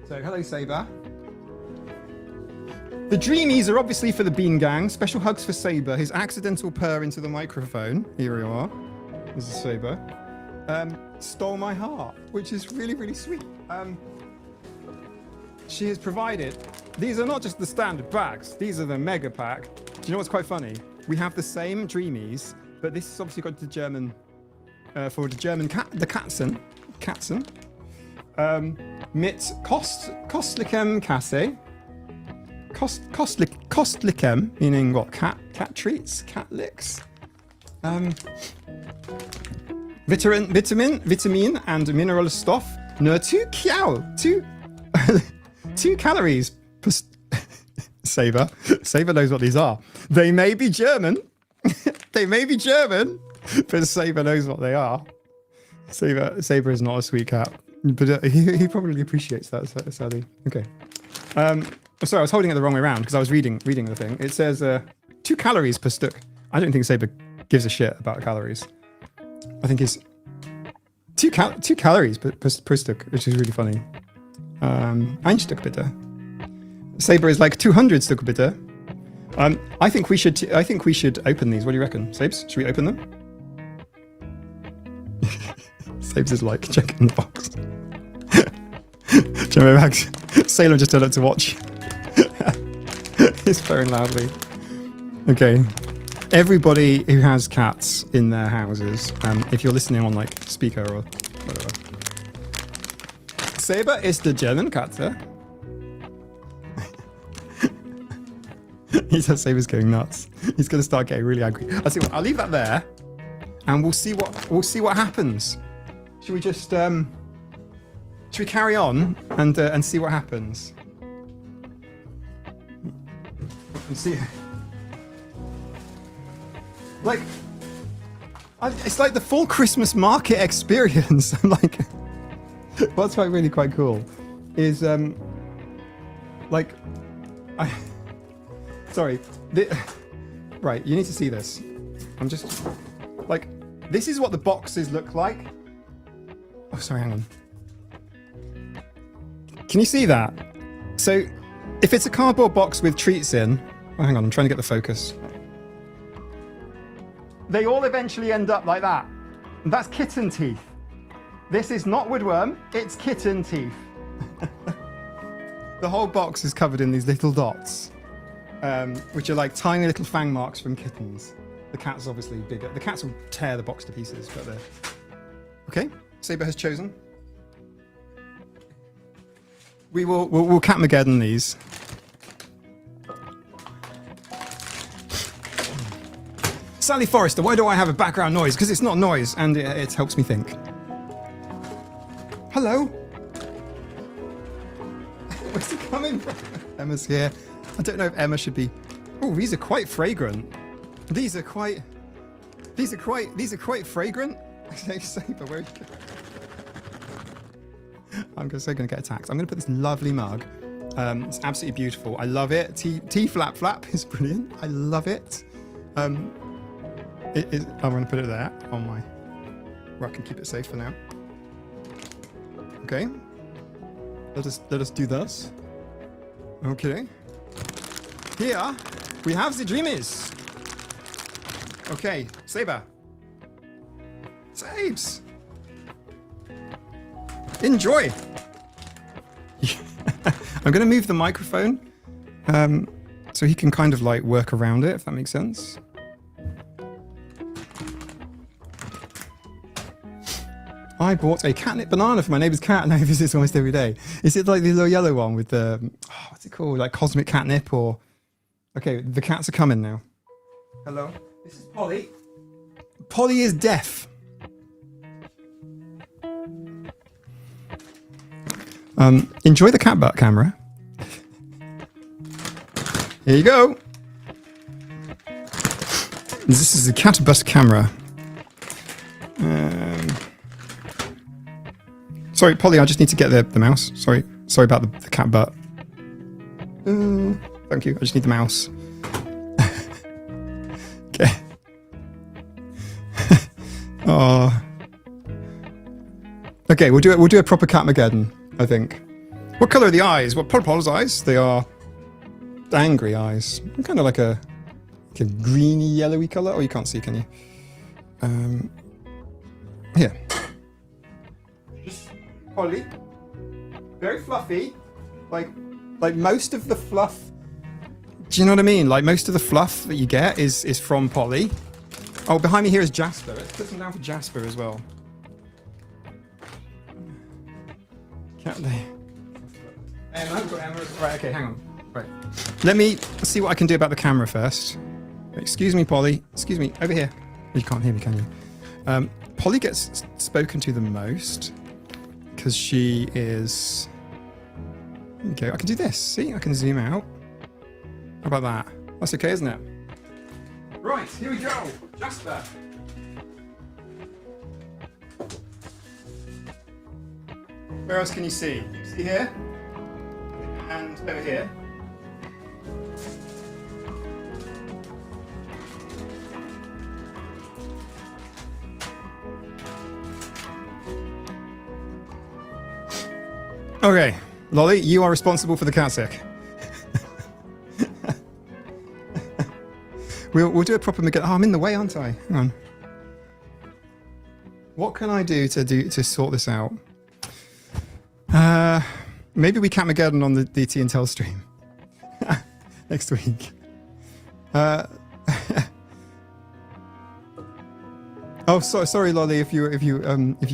So, hello, Saber. The dreamies are obviously for the Bean Gang. Special hugs for Saber. His accidental purr into the microphone. Here you are. This is Saber. Stole my heart, which is really, really sweet. She has provided. These are not just the standard packs. These are the mega pack. Do you know what's quite funny? We have the same dreamies, but this has obviously got the German, for the German cat, the Katzen. Mit Kostlichem Kasse. Kostlichem, meaning what? Cat treats? Cat licks? Vitamin and mineral stuff. No, 2 calories per Saber. Saber knows what these are. They may be German. They may be German, but Saber knows what they are. Saber is not a sweet cat, but he probably appreciates that, sadly. Okay. Sorry, I was holding it the wrong way around because I was reading the thing. It says 2 calories per stick. I don't think Saber gives a shit about calories. I think it's 2 calories per stick, which is really funny. Ein Stück bitte. Saber is like 200 Stück bitte. I think we should open these. What do you reckon, Sabes? Should we open them? Sabes is like checking the box. Jeremy Max, Salem just turned up to watch. He's purring loudly. Okay. Everybody who has cats in their houses, if you're listening on like speaker or whatever. Saber is the German Katze. He says Saber's going nuts. He's going to start getting really angry. I'll leave that there, and we'll see what happens. Should we just should we carry on and see what happens? And see. Like, it's like the full Christmas market experience. I'm like, what's really quite cool is right, you need to see this. I'm just like, this is what the boxes look like. Oh, sorry, hang on. Can you see that? So, if it's a cardboard box with treats in, oh, hang on, I'm trying to get the focus. They all eventually end up like that. And that's kitten teeth. This is not woodworm, it's kitten teeth. The whole box is covered in these little dots, which are like tiny little fang marks from kittens. The cat's obviously bigger. The cats will tear the box to pieces, but they're... Okay, Saber has chosen. We'll Catmageddon these. Sally Forrester, why do I have a background noise? Because it's not noise, and it helps me think. Hello? Where's it coming from? Emma's here. I don't know if Emma should be... Oh, these are quite fragrant. These are quite fragrant. Saber, where are you going? I'm so going to get attacked. I'm going to put this lovely mug. It's absolutely beautiful. I love it. T flap flap is brilliant. I love it. I'm going to put it there on my... where I can keep it safe for now. Okay. Let us do this. Okay. Here we have the dreamies. Okay, Saber. Sabes. Enjoy. I'm going to move the microphone so he can kind of like work around it, if that makes sense. I bought a catnip banana for my neighbour's cat and I visit almost every day. Is it like the little yellow one with the, what's it called? Like cosmic catnip or... Okay, the cats are coming now. Hello, this is Polly. Polly is deaf. Enjoy the cat butt camera. Here you go. This is the cat butt camera. Sorry, Polly, I just need to get the mouse. Sorry about the cat butt. Thank you, I just need the mouse. Okay. Oh. Okay, we'll do a proper Catmageddon, I think. What colour are the eyes? Well, Pol's eyes, they are angry eyes. Kind of like a greeny, yellowy colour. Oh, you can't see, can you? Here. Polly. Very fluffy. Like most of the fluff. Do you know what I mean? Like most of the fluff that you get is from Polly. Oh, behind me here is Jasper. Let's put some down for Jasper as well. Can't they? I've got Emma. Right, okay, hang on. Right. Let me see what I can do about the camera first. Excuse me, Polly. Excuse me, over here. You can't hear me, can you? Polly gets spoken to the most because she is... Okay, I can do this. See, I can zoom out. How about that? That's okay, isn't it? Right, here we go. Jasper. Where else can you see? See here? And over here. Okay, Lolly, you are responsible for the cat sick. We'll do a proper Mageddon. Oh, I'm in the way, aren't I? Hang on. What can I do to sort this out? Maybe we cat Mageddon on the DT and Tell stream next week. Oh, sorry, Lolly, if you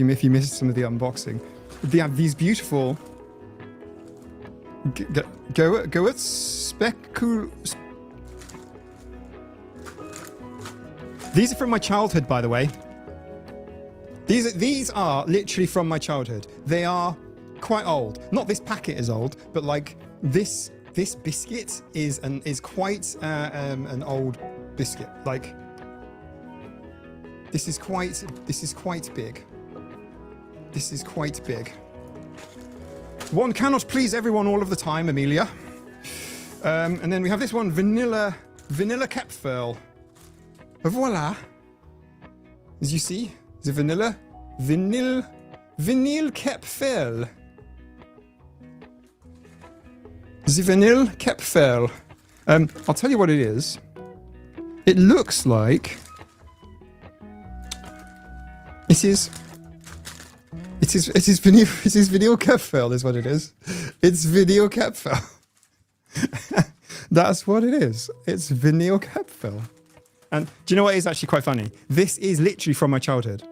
missed some of the unboxing. They have these beautiful. Go at specul. These are from my childhood, by the way. These are literally from my childhood. They are quite old. Not this packet is old, but like this biscuit is quite an old biscuit. Like this is quite big. This is quite big. One cannot please everyone all of the time, Amelia. And then we have this one, vanilla Kepferl. Voila. As you see, the vinyl Kepferl. The vinyl Kepferl. I'll tell you what it is. It looks like it is video Kepferl is what it is. It's video Kepferl. That's what it is. It's video Kepferl. And do you know what is actually quite funny? This is literally from my childhood.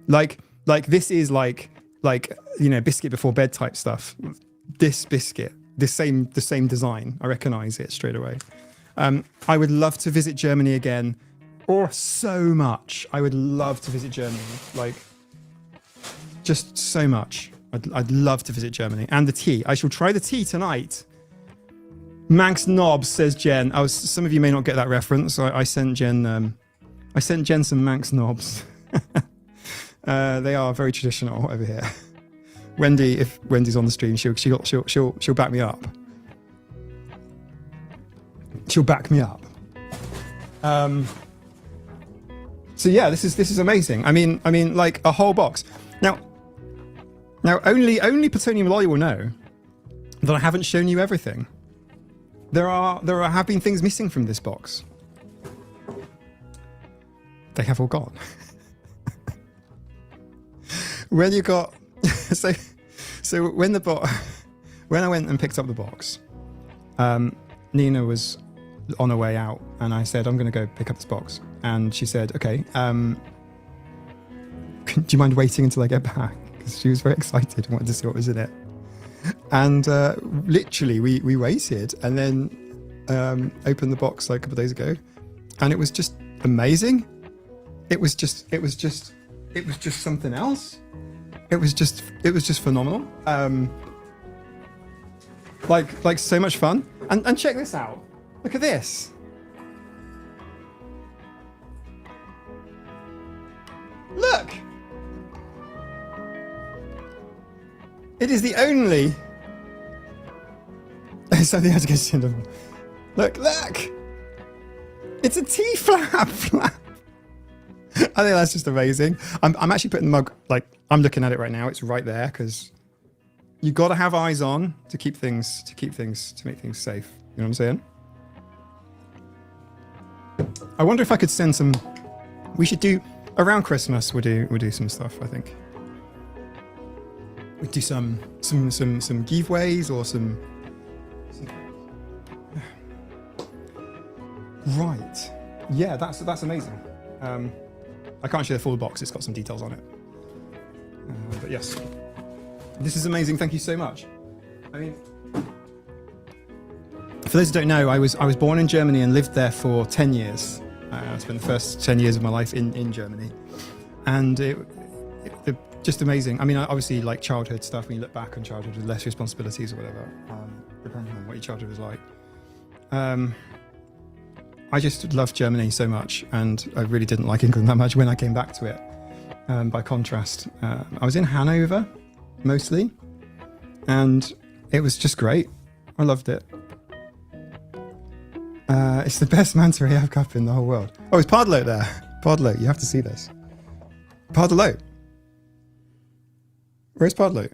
Like this is like biscuit before bed type stuff. This biscuit, the same design. I recognize it straight away. I would love to visit Germany again. Or so much. I would love to visit Germany. Like just so much. I'd love to visit Germany. And the tea. I shall try the tea tonight. Manx Knobs, says Jen. Some of you may not get that reference. I sent Jen some Manx Knobs. They are very traditional over here. Wendy, if Wendy's on the stream, she'll back me up. She'll back me up. So yeah, this is amazing. I mean, like a whole box. Now only Plutonium Lolly will know that I haven't shown you everything. There have been things missing from this box. They have all gone. When you got so when I went and picked up the box, Nina was on her way out, and I said, I'm going to go pick up this box, and she said, okay, do you mind waiting until I get back? Because she was very excited and wanted to see what was in it. And literally we waited, and then opened the box like a couple of days ago, and it was just amazing. It was just something else. It was just phenomenal. Like so much fun. And check this out. Look at this. Look. It is the only something else to get into. Look. It's a T-flap. I think that's just amazing. I'm actually putting the mug, like, I'm looking at it right now. It's right there because You got to have eyes on to make things safe. You know what I'm saying? I wonder if I could send some. We should do around Christmas. We'll do some stuff. I think we do some giveaways or some. Right. Yeah, that's amazing. I can't show the full box. It's got some details on it. But yes, this is amazing. Thank you so much. I mean, for those who don't know, I was born in Germany and lived there for 10 years. I spent the first 10 years of my life in Germany, and it just amazing. I mean, obviously, like childhood stuff. When you look back on childhood with less responsibilities or whatever, depending on what your childhood was like. I just loved Germany so much, and I really didn't like England that much when I came back to it. By contrast, I was in Hanover mostly, and it was just great. I loved it. It's the best manta ray I've got in the whole world. Oh, it's Pardlo there. Pardlo, you have to see this. Pardlo. Where's Pardlo?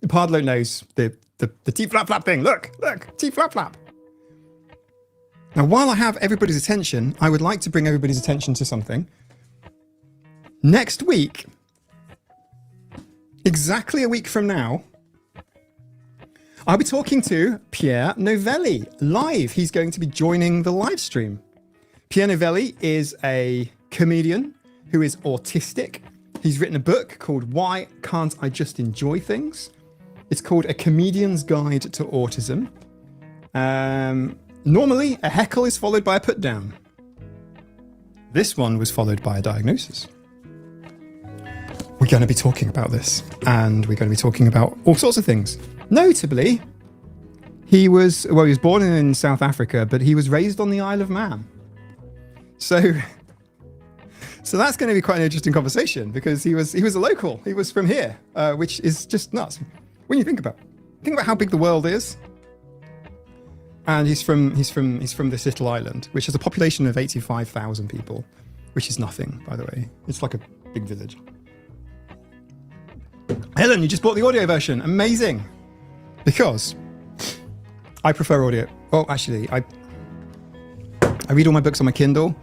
Pardlo knows the T flap flap thing. Look, T flap flap. Now, while I have everybody's attention, I would like to bring everybody's attention to something. Next week, exactly a week from now, I'll be talking to Pierre Novellie live. He's going to be joining the live stream. Pierre Novellie is a comedian who is autistic. He's written a book called Why Can't I Just Enjoy Things? It's called A Comedian's Guide to Autism. Normally, a heckle is followed by a put down. This one was followed by a diagnosis. We're going to be talking about this, and we're going to be talking about all sorts of things. Notably, he was born in South Africa, but he was raised on the Isle of Man. So that's going to be quite an interesting conversation, because he was a local. He was from here, which is just nuts. When you think about how big the world is. And he's from this little island, which has a population of 85,000 people, which is nothing, by the way. It's like a big village. Helen, you just bought the audio version. Amazing. Because I prefer audio. Well, actually, I read all my books on my Kindle.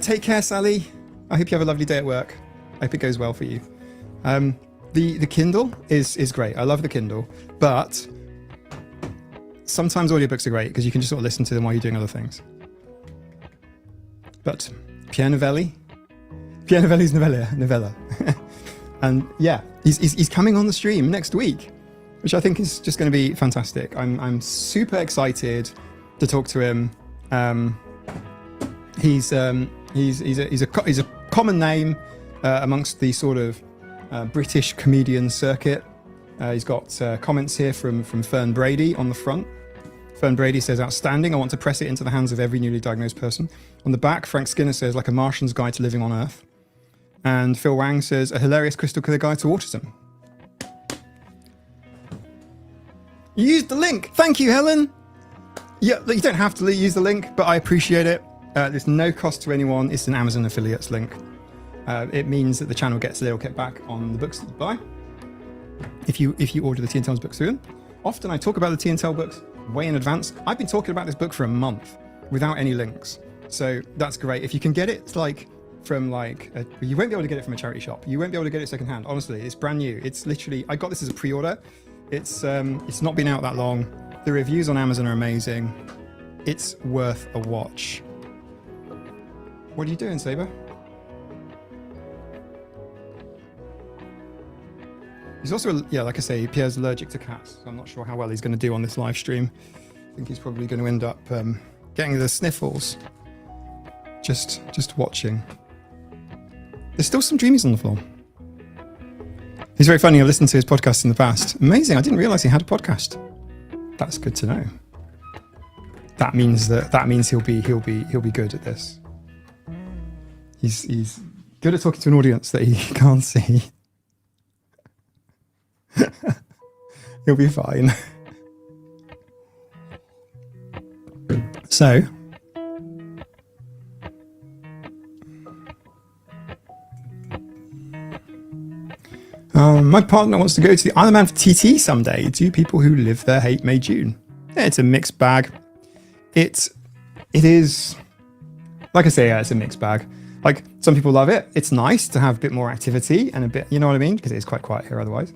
Take care, Sally. I hope you have a lovely day at work. I hope it goes well for you. The Kindle is great. I love the Kindle, but sometimes audiobooks are great because you can just sort of listen to them while you're doing other things. But Pierre Novellie's novella. And yeah, he's coming on the stream next week, which I think is just going to be fantastic. I'm super excited to talk to him. He's a common name amongst the sort of British comedian circuit. He's got comments here from Fern Brady on the front. Fern Brady says, outstanding. I want to press it into the hands of every newly diagnosed person. On the back, Frank Skinner says, like a Martian's guide to living on Earth. And Phil Wang says, a hilarious crystal clear guide to autism. You used the link. Thank you, Helen. Yeah, you don't have to use the link, but I appreciate it. There's no cost to anyone. It's an Amazon affiliates link. It means that the channel gets a little kickback on the books that you buy. If you order the Tea and Tales books through them. Often I talk about the Tea and Tale books way in advance. I've been talking about this book for a month without any links. So that's great. If you can get it from you won't be able to get it from a charity shop. You won't be able to get it secondhand. Honestly, it's brand new. It's literally, I got this as a pre-order. It's not been out that long. The reviews on Amazon are amazing. It's worth a watch. What are you doing, Saber? He's also, like I say, Pierre's allergic to cats. So I'm not sure how well he's going to do on this live stream. I think he's probably going to end up getting the sniffles. Just watching. There's still some dreamies on the floor. He's very funny. I've listened to his podcast in the past. Amazing. I didn't realize he had a podcast. That's good to know. That means he'll be good at this. He's good at talking to an audience that he can't see. He'll be fine. So, My partner wants to go to the Isle of Man for TT someday. Do people who live there hate May, June? Yeah, it's a mixed bag. It is, like I say, yeah, it's a mixed bag. Like, some people love it. It's nice to have a bit more activity and a bit, you know what I mean? Because it is quite quiet here otherwise.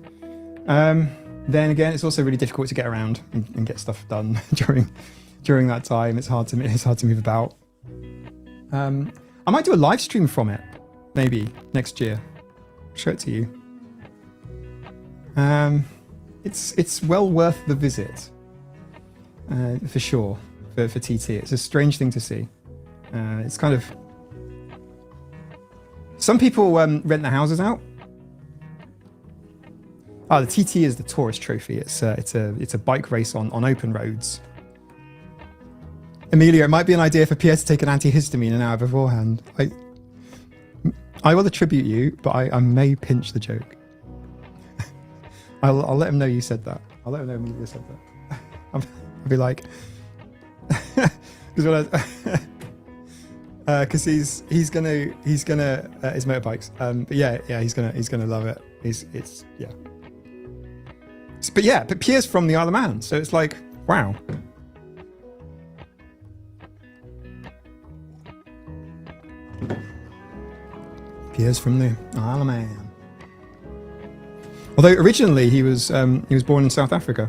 Then again, it's also really difficult to get around and get stuff done during that time. It's hard to move about. I might do a live stream from it, maybe next year. Show it to you. It's well worth the visit, for sure. For TT, it's a strange thing to see. It's kind of, some people rent their houses out. Oh, the TT is the tourist trophy. It's a bike race on open roads. Amelia, it might be an idea for Pierre to take an antihistamine an hour beforehand. I will attribute you, but I may pinch the joke. I'll let him know you said that. I'll let him know Amelia said that. I'll be like, because he's gonna his motorbikes. But yeah, he's gonna love it. But Pierre's from the Isle of Man, so it's like, wow. Pierre's from the Isle of Man. Although originally he was born in South Africa.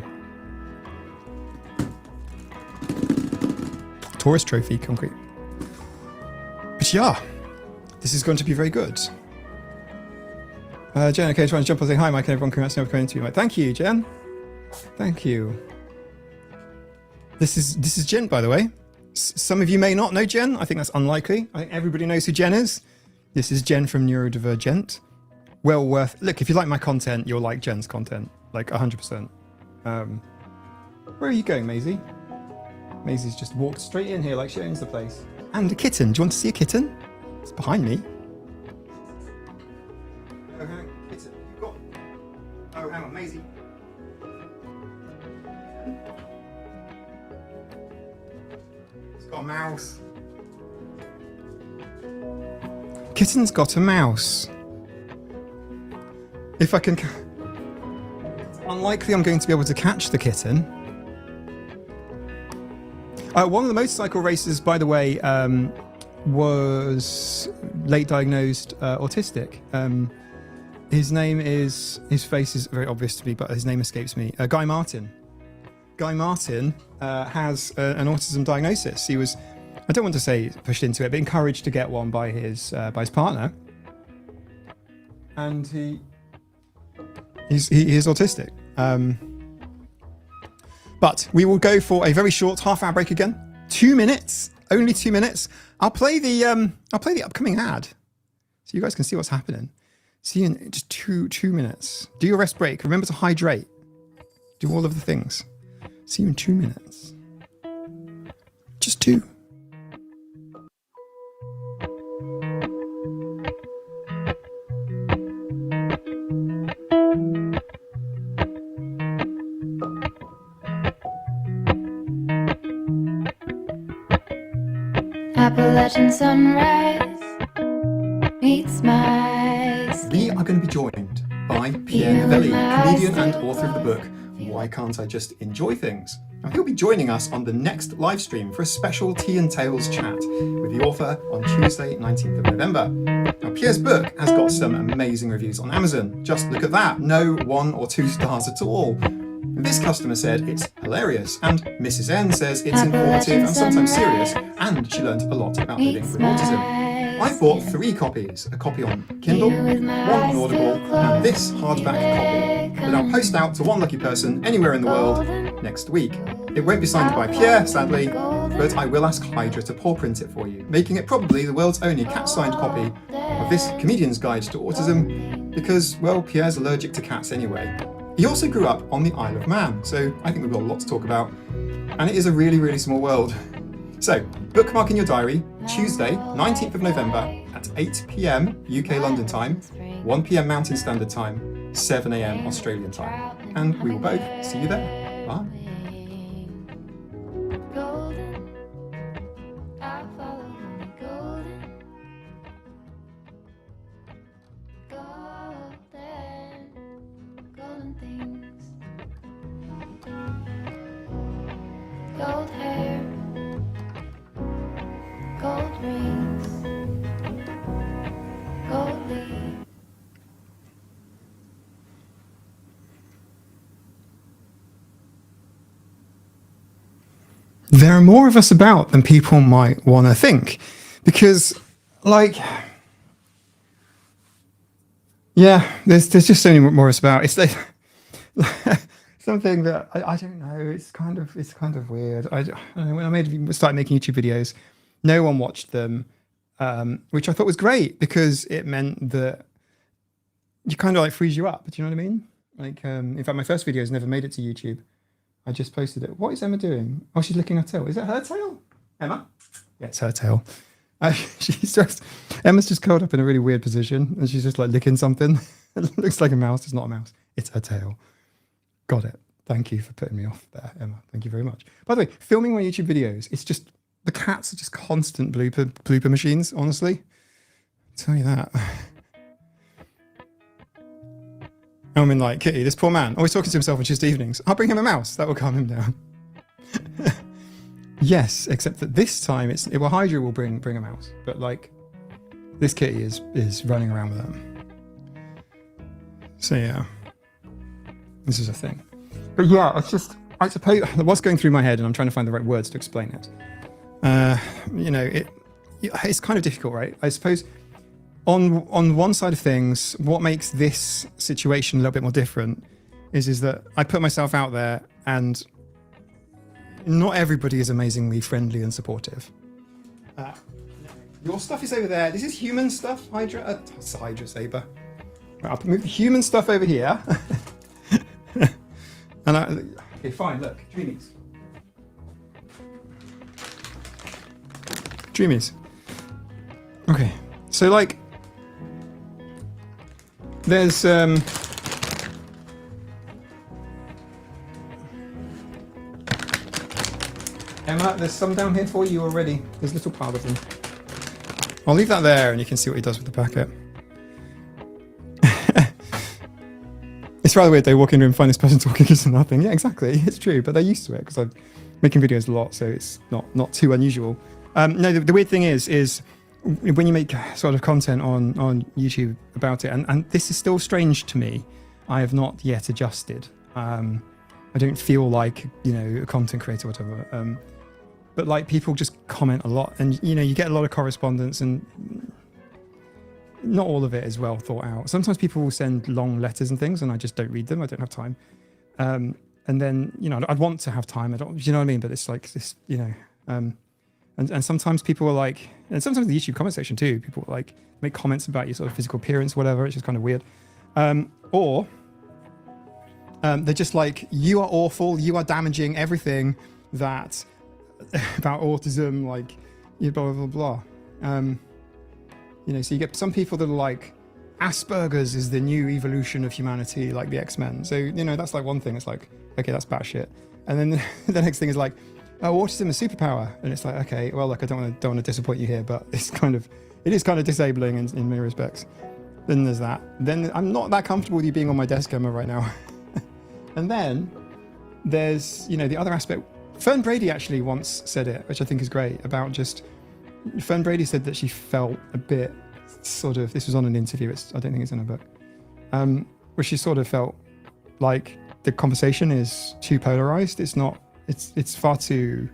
Tourist trophy, concrete. But yeah, this is going to be very good. Jen, okay, trying to jump on and say hi, Mike, and everyone congrats on coming to you. Thank you, Jen. Thank you. This is Jen, by the way. Some of you may not know Jen. I think that's unlikely. I think everybody knows who Jen is. This is Jen from Neurodivergent. Well worth... Look, if you like my content, you'll like Jen's content. Like, 100%. Where are you going, Maisie? Maisie's just walked straight in here like she owns the place. And a kitten. Do you want to see a kitten? It's behind me. Oh, hang on. Kitten. You've got... Oh, hang on, Maisie. It's got a mouse. Kitten's got a mouse. If I can... It's unlikely I'm going to be able to catch the kitten. One of the motorcycle racers, by the way, was late diagnosed autistic. His name is... His face is very obvious to me, but his name escapes me. Guy Martin. Guy Martin has an autism diagnosis. He was... I don't want to say pushed into it, but encouraged to get one by his partner. And he is autistic. But we will go for a very short half-hour break again. 2 minutes, only 2 minutes. I'll play the upcoming ad, so you guys can see what's happening. See you in just two minutes. Do your rest break. Remember to hydrate. Do all of the things. See you in 2 minutes. Just 2. Appalachian sunrise meets my skin. We are going to be joined by Pierre Novellie, comedian and author of the book Why Can't I Just Enjoy Things? Now, he'll be joining us on the next live stream for a special Tea and Tales chat with the author on Tuesday, 19th of November. Now, Pierre's book has got some amazing reviews on Amazon. Just look at that. No 1 or 2 stars at all. This customer said it's hilarious, and Mrs. N says it's informative and sometimes serious, and she learned a lot about living with autism. I bought 3 copies, a copy on Kindle, 1 on Audible, and this hardback copy that I'll post out to 1 lucky person anywhere in the world next week. It won't be signed by Pierre, sadly, but I will ask Hydra to paw print it for you, making it probably the world's only cat-signed copy of this comedian's guide to autism, because, well, Pierre's allergic to cats anyway. He also grew up on the Isle of Man, so I think we've got a lot to talk about. And it is a really, really small world. So, bookmark in your diary, Tuesday, 19th of November at 8 p.m. UK London time, 1 p.m. Mountain Standard Time, 7 a.m. Australian time. And we will both see you there. Bye. Golden, I follow only golden. Golden. things. Gold hair, gold rings, gold leaves. There are more of us about than people might want to think, because, like, yeah, there's just so many more of us about. It's like something that I don't know. It's kind of weird. I don't know, when I started making YouTube videos, no one watched them, which I thought was great because it meant that you kind of like frees you up. Do you know what I mean? Like, in fact, my first videos never made it to YouTube. I just posted it. What is Emma doing? Oh, she's licking her tail. Is that her tail? Emma? Yeah, it's her tail. Emma's just curled up in a really weird position and she's just like licking something. It looks like a mouse. It's not a mouse. It's her tail. Got it. Thank you for putting me off there, Emma. Thank you very much. By the way, filming my YouTube videos, it's just, the cats are just constant blooper machines, honestly. I'll tell you that. I mean, like, Kitty, this poor man, always talking to himself on Tuesday evenings. I'll bring him a mouse. That will calm him down. Yes, except that this time Hydra will bring a mouse, but like this kitty is running around with them. So yeah, this is a thing. But yeah, it's just, I suppose what's going through my head, and I'm trying to find the right words to explain it. You know, it's kind of difficult, right? I suppose on one side of things, what makes this situation a little bit more different is that I put myself out there and not everybody is amazingly friendly and supportive. Your stuff is over there. This is human stuff, Hydra. It's a Hydra saber. Right, I'll move the human stuff over here. And okay, fine. Look, Dreamies. Dreamies. Okay, so like, there's Emma, there's some down here for you already. There's a little pile of them. I'll leave that there and you can see what he does with the packet. It's rather weird, they walk in the room and find this person talking just nothing. Yeah, exactly, it's true, but they're used to it because I'm making videos a lot, so it's not too unusual. No, the weird thing is when you make sort of content on YouTube about it, and this is still strange to me, I have not yet adjusted. I don't feel like, you know, a content creator or whatever. But like, people just comment a lot, and you know, you get a lot of correspondence, and not all of it is well thought out. Sometimes people will send long letters and things, and I just don't read them. I don't have time. And then, you know, I'd want to have time. You know what I mean? But it's like this, you know. And sometimes people are like, and sometimes the YouTube comment section too, people like make comments about your sort of physical appearance, whatever. It's just kind of weird. Or they're just like, you are awful. You are damaging everything that about autism, like, you blah, blah, blah, blah. You know, so you get some people that are like, Asperger's is the new evolution of humanity, like the X-Men. So, you know, that's like one thing. It's like, okay, that's batshit. And then the next thing is like, oh, autism is a superpower. And it's like, okay, well, look, I don't want to disappoint you here, but it is kind of disabling in many respects. Then there's that. Then I'm not that comfortable with you being on my desk, Emma, right now. And then there's, you know, the other aspect. Fern Brady actually once said it, which I think is great, about just, Fern Brady said that she felt a bit sort of, this was on an interview, I don't think it's in a book, where she sort of felt like the conversation is too polarized. It's far too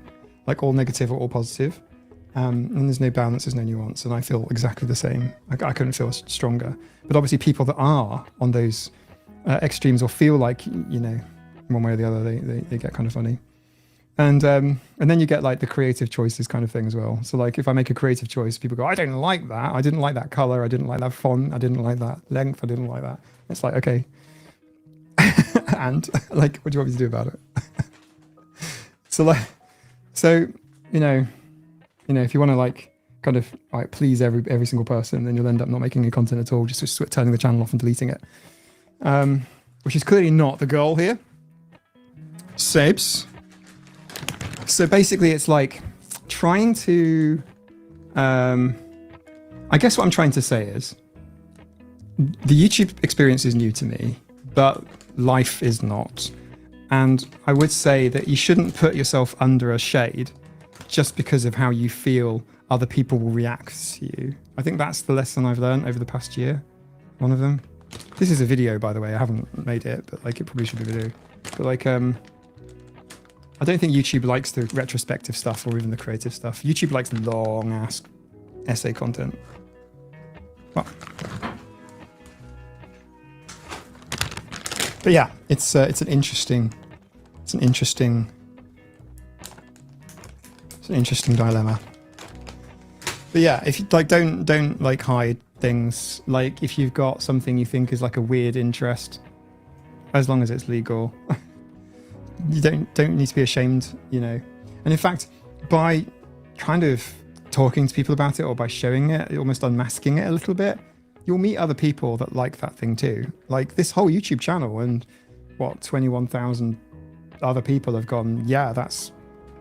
like all negative or all positive. And there's no balance, there's no nuance. And I feel exactly the same. I couldn't feel stronger. But obviously people that are on those extremes or feel like, you know, one way or the other, they get kind of funny. And then you get like the creative choices kind of thing as well. So like if I make a creative choice, people go, I don't like that. I didn't like that color. I didn't like that font. I didn't like that length. I didn't like that. It's like, okay. And like, what do you want me to do about it? So, you know, if you want to like kind of like please every single person, then you'll end up not making any content at all, just turning the channel off and deleting it. Which is clearly not the goal here. Sabes. So basically it's like trying to, I guess what I'm trying to say is the YouTube experience is new to me, but life is not. And I would say that you shouldn't put yourself under a shade just because of how you feel other people will react to you. I think that's the lesson I've learned over the past year. One of them. This is a video, by the way. I haven't made it, but like it probably should be a video. But like, I don't think YouTube likes the retrospective stuff or even the creative stuff. YouTube likes the long ass essay content. Well, but yeah, it's an interesting dilemma. But yeah, if you like, don't like hide things. Like if you've got something you think is like a weird interest, as long as it's legal, you don't need to be ashamed, you know. And in fact, by kind of talking to people about it or by showing it, almost unmasking it a little bit, you'll meet other people that like that thing too. Like this whole YouTube channel and what 21,000 other people have gone, yeah, that's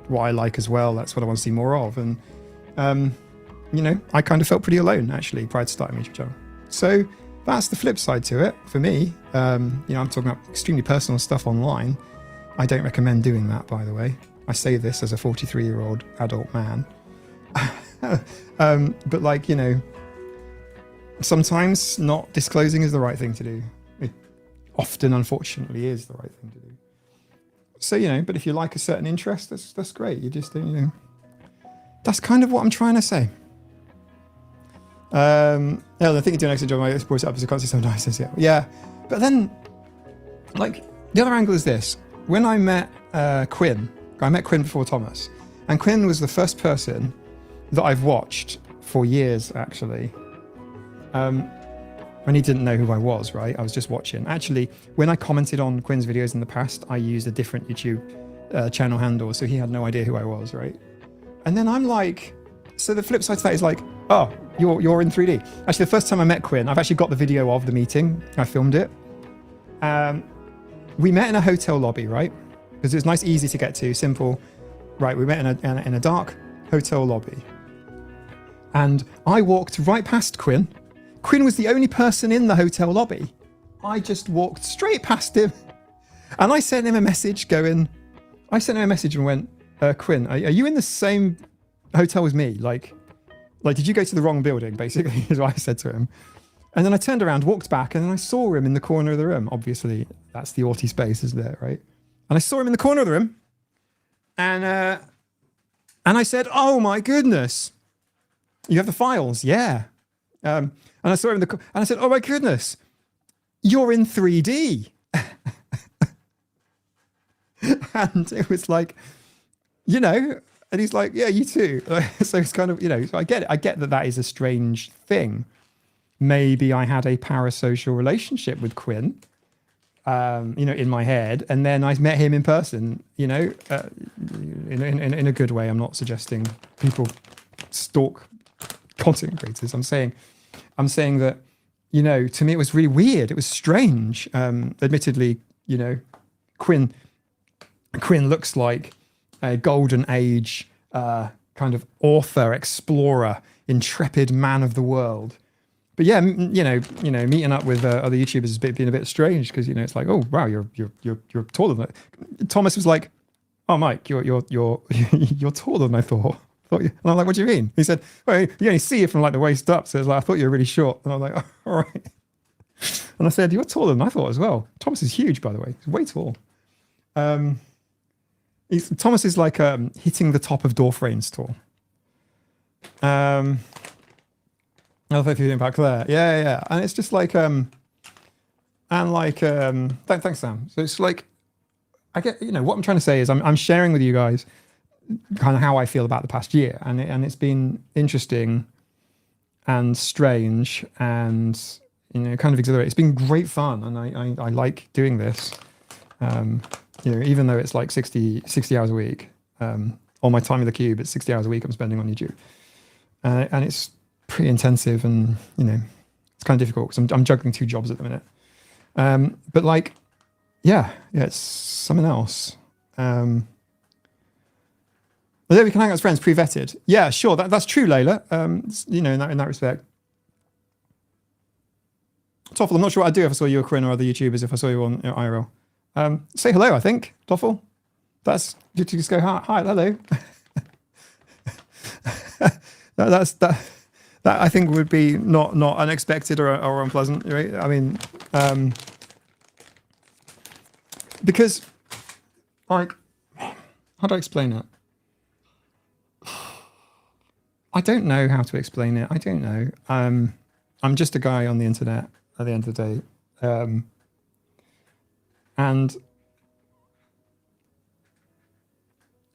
what I like as well. That's what I want to see more of. And you know, I kind of felt pretty alone actually prior to starting my YouTube channel. So that's the flip side to it for me. You know, I'm talking about extremely personal stuff online. I don't recommend doing that, by the way. I say this as a 43-year-old adult man. But like, you know, sometimes not disclosing is the right thing to do. It often, unfortunately, is the right thing to do. So, you know, but if you like a certain interest, that's great. You just, you know, that's kind of what I'm trying to say. Yeah, I think you're doing an excellent job. I brought it up as a concept so nice. Yeah. But then, like, the other angle is this. When I met Quinn, I met Quinn before Thomas, and Quinn was the first person that I've watched for years, actually. When he didn't know who I was, right? I was just watching. Actually, when I commented on Quinn's videos in the past, I used a different YouTube channel handle, so he had no idea who I was, right? And then I'm like, so the flip side to that is like, oh, you're in 3D. Actually, the first time I met Quinn, I've actually got the video of the meeting. I filmed it. We met in a hotel lobby, right? Because it was nice, easy to get to, simple. Right, we met in a dark hotel lobby. And I walked right past Quinn. Quinn was the only person in the hotel lobby. I just walked straight past him. And I sent him a message and went, Quinn, are you in the same hotel as me? Like, did you go to the wrong building, basically, is what I said to him. And then I turned around, walked back, and then I saw him in the corner of the room. Obviously, that's the Auti space, isn't it, right? And I saw him in the corner of the room. And I said, oh my goodness, you have the files? Yeah. And I saw him and I said, oh my goodness, you're in 3D. And it was like, you know, and he's like, yeah, you too. So it's kind of, you know, so I get it. I get that is a strange thing. Maybe I had a parasocial relationship with Quinn, you know, in my head. And then I met him in person, you know, in a good way. I'm not suggesting people stalk content creators. I'm saying that, you know, to me it was really weird. It was strange. Admittedly, you know, Quinn looks like a golden age kind of author, explorer, intrepid man of the world. But yeah, you know, meeting up with other YouTubers has been a bit strange because, you know, it's like, oh wow, you're taller than that. Thomas was like, oh Mike, you're taller than I thought. And I'm like, what do you mean? He said, well, you only see it from like the waist up. So it's like, I thought you were really short. And I was like, oh, all right. And I said, you're taller than I thought as well. Thomas is huge, by the way. He's way tall. Thomas is like hitting the top of door frames tall. I don't know if you're doing back there. Yeah. And it's just like, thanks, Sam. So it's like, I get, you know, what I'm trying to say is I'm sharing with you guys kind of how I feel about the past year, and it's been interesting and strange and, you know, kind of exhilarating. It's been great fun, and I like doing this. You know, even though it's like 60 hours a week, all my time in the cube, it's 60 hours a week I'm spending on YouTube, and it's pretty intensive, and, you know, it's kind of difficult because I'm juggling 2 jobs at the minute. But like, yeah, it's something else. Well, we can hang out as friends, pre-vetted. Yeah, sure, that's true, Layla. You know, in that respect. Toffel, I'm not sure what I'd do if I saw you or Corinne or other YouTubers if I saw you on IRL. Say hello, I think, Toffel. That's, you just go, hi, hello. that I think would be not unexpected or unpleasant, right? I mean, because, like, how do I explain it? I don't know how to explain it. I don't know. I'm just a guy on the internet at the end of the day. And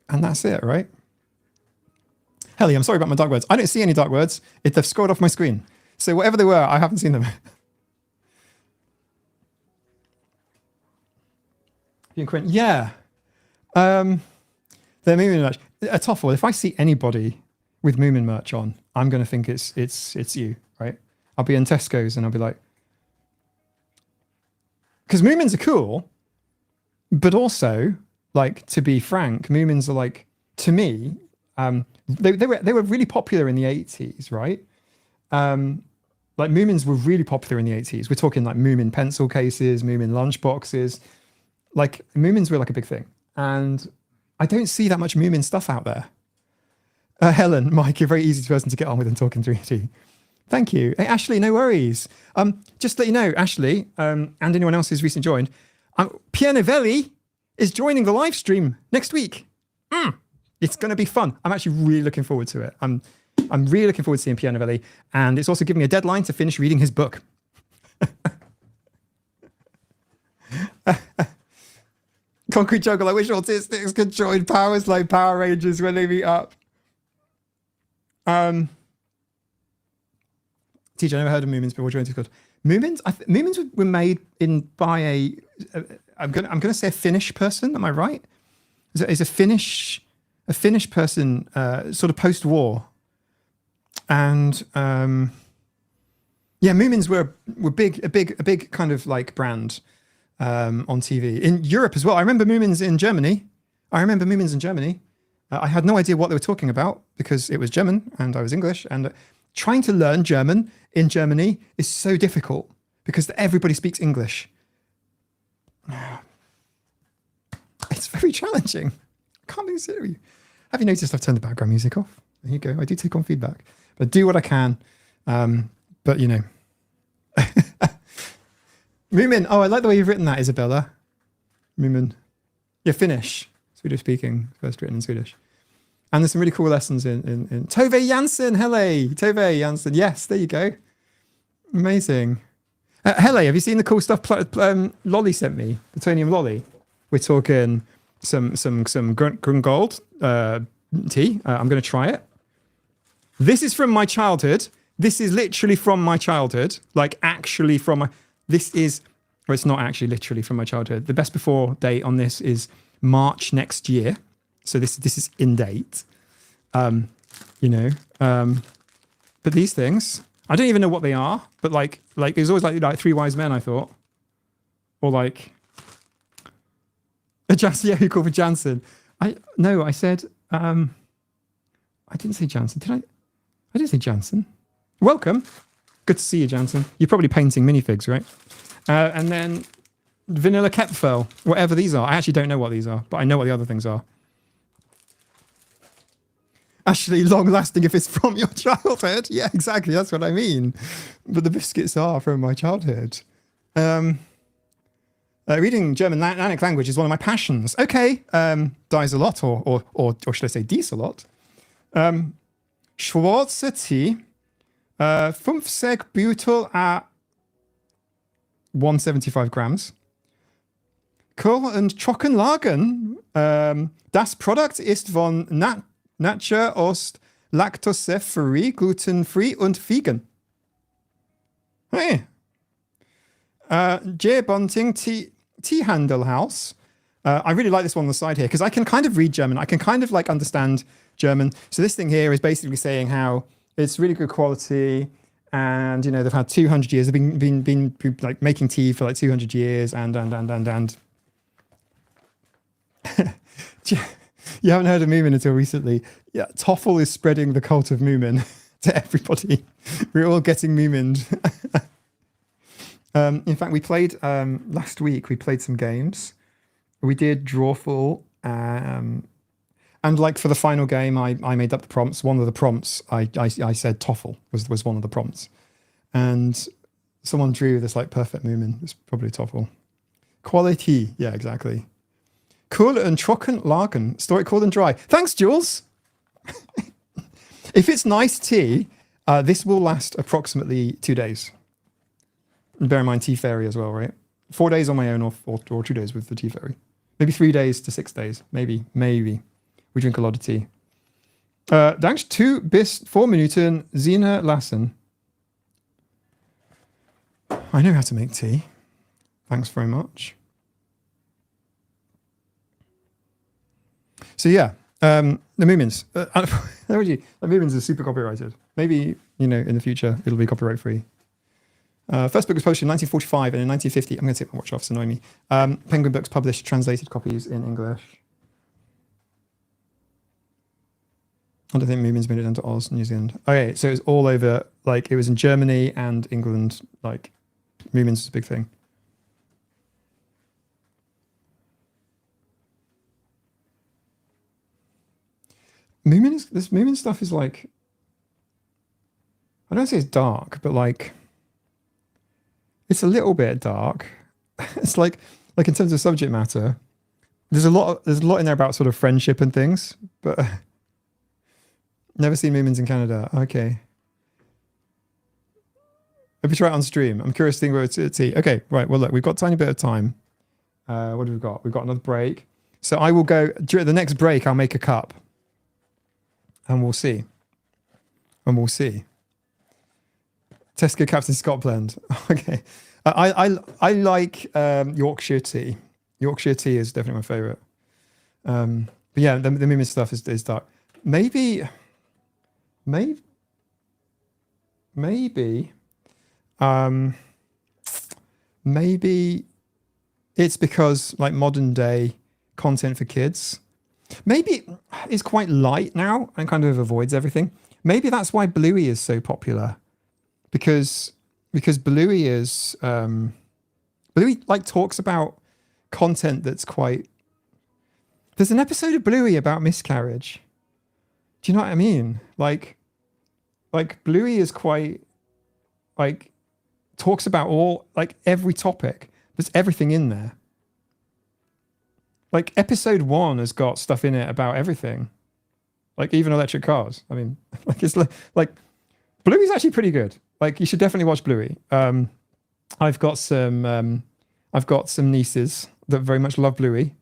that's it, right? Helly, I'm sorry about my dark words. I don't see any dark words. They've scrolled off my screen. So whatever they were, I haven't seen them. Yeah. They're Moomin merch. A Toffel, if I see anybody with Moomin merch on, I'm going to think it's you, right? I'll be in Tesco's and I'll be like, because Moomins are cool, but also, like, to be frank, Moomins are like, to me, they were really popular in the 80s, right? Like Moomins were really popular in the 80s. We're talking like Moomin pencil cases, Moomin lunch boxes. Like Moomins were like a big thing. And I don't see that much Moomin stuff out there. Helen, Mike, you're a very easy person to get on with and talk in 3D. Thank you. Hey, Ashley, no worries. Just to let you know, Ashley, and anyone else who's recently joined, Pierre Novellie is joining the live stream next week. It's going to be fun. I'm actually really looking forward to it. I'm really looking forward to seeing Pierre Novellie, and it's also giving me a deadline to finish reading his book. Concrete Jungle, I wish Autistics could join powers like Power Rangers when they meet up. TJ, I never heard of Moomins before joining Discord. Moomins? Moomins were made by I'm gonna say a Finnish person. Am I right? Is a Finnish person, sort of post-war, and yeah, Moomins were a big kind of like brand on TV in Europe as well. I remember Moomins in Germany. I had no idea what they were talking about because it was German and I was English, and trying to learn German in Germany is so difficult because everybody speaks English. It's very challenging. I can't be serious. Have you noticed I've turned the background music off? There you go. I do take on feedback, but I do what I can. But you know, Moomin. Oh, I like the way you've written that, Isabella. Moomin. You're Finnish. Swedish speaking, first written in Swedish. And there's some really cool lessons in Tove Jansson. Hello, Tove Jansson. Yes, there you go. Amazing. Hello, have you seen the cool stuff Lolly sent me? Plutonium Lolly. We're talking some Grungold tea. I'm going to try it. This is from my childhood. This is literally from my childhood. Like actually from my... This is... Well, it's not actually literally from my childhood. The best before date on this is March next year. So this is in date. You know. But these things... I don't even know what they are. But like there's always like Three Wise Men, I thought. Or like... Yeah, who called for Jansen? I said I didn't say Jansen, did I? I didn't say Jansen. Welcome. Good to see you, Jansen. You're probably painting minifigs, right? And then Vanilla Kepfel, whatever these are. I actually don't know what these are, but I know what the other things are. Actually, long lasting if it's from your childhood. Yeah, exactly. That's what I mean. But the biscuits are from my childhood. Reading German Atlantic language is one of my passions. Okay, dies a lot, or should I say dies a lot. Schwarze Tee, 50 Butyl at 175 grams. Kohl und Trockenlagen. Das Produkt ist von Nature Ost, Lactose-free, gluten-free und vegan. Hey. J. Bunting Tea Handle House. I really like this one on the side here because I can kind of read German. I can kind of like understand German. So this thing here is basically saying how it's really good quality, and you know they've had 200 years. They've been like making tea for like 200 years, and. You haven't heard of Moomin until recently. Yeah, Toffel is spreading the cult of Moomin to everybody. We're all getting Moomined. In fact, we played last week. We played some games. We did Drawful, and like for the final game, I made up the prompts. One of the prompts I said TOEFL was one of the prompts, and someone drew this like perfect Moomin. It's probably TOEFL. Quality, yeah, exactly. Cool and trocken lagen. Store it cool and dry. Thanks, Jules. If it's nice tea, this will last approximately 2 days. And bear in mind tea fairy as well, right? 4 days on my own or 2 days with the tea fairy. Maybe 3 days to 6 days. Maybe. We drink a lot of tea. Dank 2 bis 4 minuten Zina lassen. I know how to make tea. Thanks very much. So yeah, the Moomins. The Moomins are super copyrighted. Maybe, in the future, it'll be copyright free. First book was published in 1945 and in 1950. I'm going to take my watch off, it's annoying me. Penguin Books published translated copies in English. I don't think Moomins made it down to Oz, New Zealand. Okay, so it was all over, like, it was in Germany and England, like, Moomins is a big thing. This Moomin stuff is like, I don't say it's dark, but like, it's a little bit dark. It's like in terms of subject matter, there's a lot in there about sort of friendship and things, but never seen Moomins in Canada. Okay. If you try it on stream, I'm curious to think about tea. Okay, right. Well, look, we've got a tiny bit of time. What have we got? We've got another break. So I will go, during the next break, I'll make a cup. And we'll see. Tesco Captain Scotland. Okay. I like Yorkshire tea. Yorkshire tea is definitely my favourite. But yeah, the Moomin stuff is dark. Maybe it's because like modern day content for kids. Maybe it's quite light now and kind of avoids everything. Maybe that's why Bluey is so popular, because Bluey is Bluey like talks about content that's quite. There's an episode of Bluey about miscarriage. Do you know what I mean? Like Bluey is quite like talks about all like every topic. There's everything in there. Like episode 1 has got stuff in it about everything, like even electric cars. I mean, like it's like Bluey's actually pretty good. Like you should definitely watch Bluey. I've got some nieces that very much love Bluey,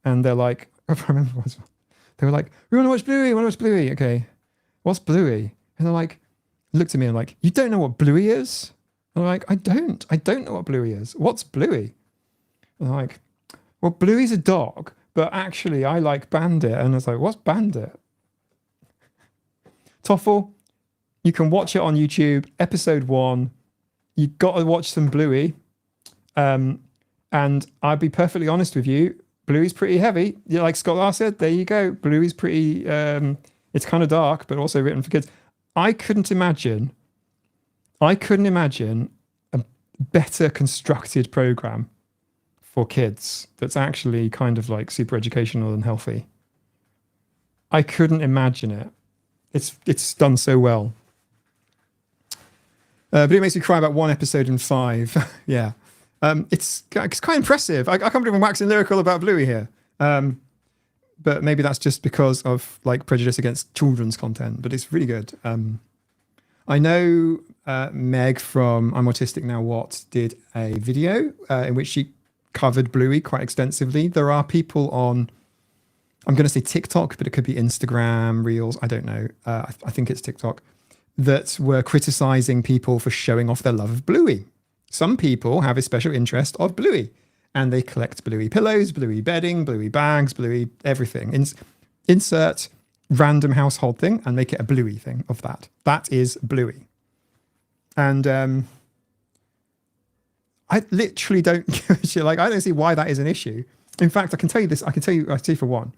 and they're like, I remember once they were like, "We want to watch Bluey. We want to watch Bluey." Okay, what's Bluey? And they're like, looked at me and like, "You don't know what Bluey is?" And I'm like, I don't know what Bluey is. What's Bluey? And they're like, well, Bluey's a dog, but actually I like Bandit. And I was like, what's Bandit? TOEFL, you can watch it on YouTube, episode 1. You've got to watch some Bluey. And I'd be perfectly honest with you, Bluey's pretty heavy. Yeah, like Scott Larr said, there you go. Bluey's pretty, it's kind of dark, but also written for kids. I couldn't imagine a better constructed program for kids that's actually kind of like super educational and healthy. I couldn't imagine it. It's done so well. But it makes me cry about 1 episode in 5. Yeah. It's quite impressive. I can't believe I'm waxing lyrical about Bluey here. But maybe that's just because of like prejudice against children's content, but it's really good. I know Meg from I'm Autistic Now What did a video in which she covered Bluey quite extensively. There are people on, I'm going to say TikTok, but it could be Instagram, Reels, I don't know. I think it's TikTok, that were criticizing people for showing off their love of Bluey. Some people have a special interest of Bluey, and they collect Bluey pillows, Bluey bedding, Bluey bags, Bluey everything. Insert random household thing and make it a Bluey thing of that. That is Bluey. And I literally don't give a shit. Like, I don't see why that is an issue. In fact, I can tell you for one,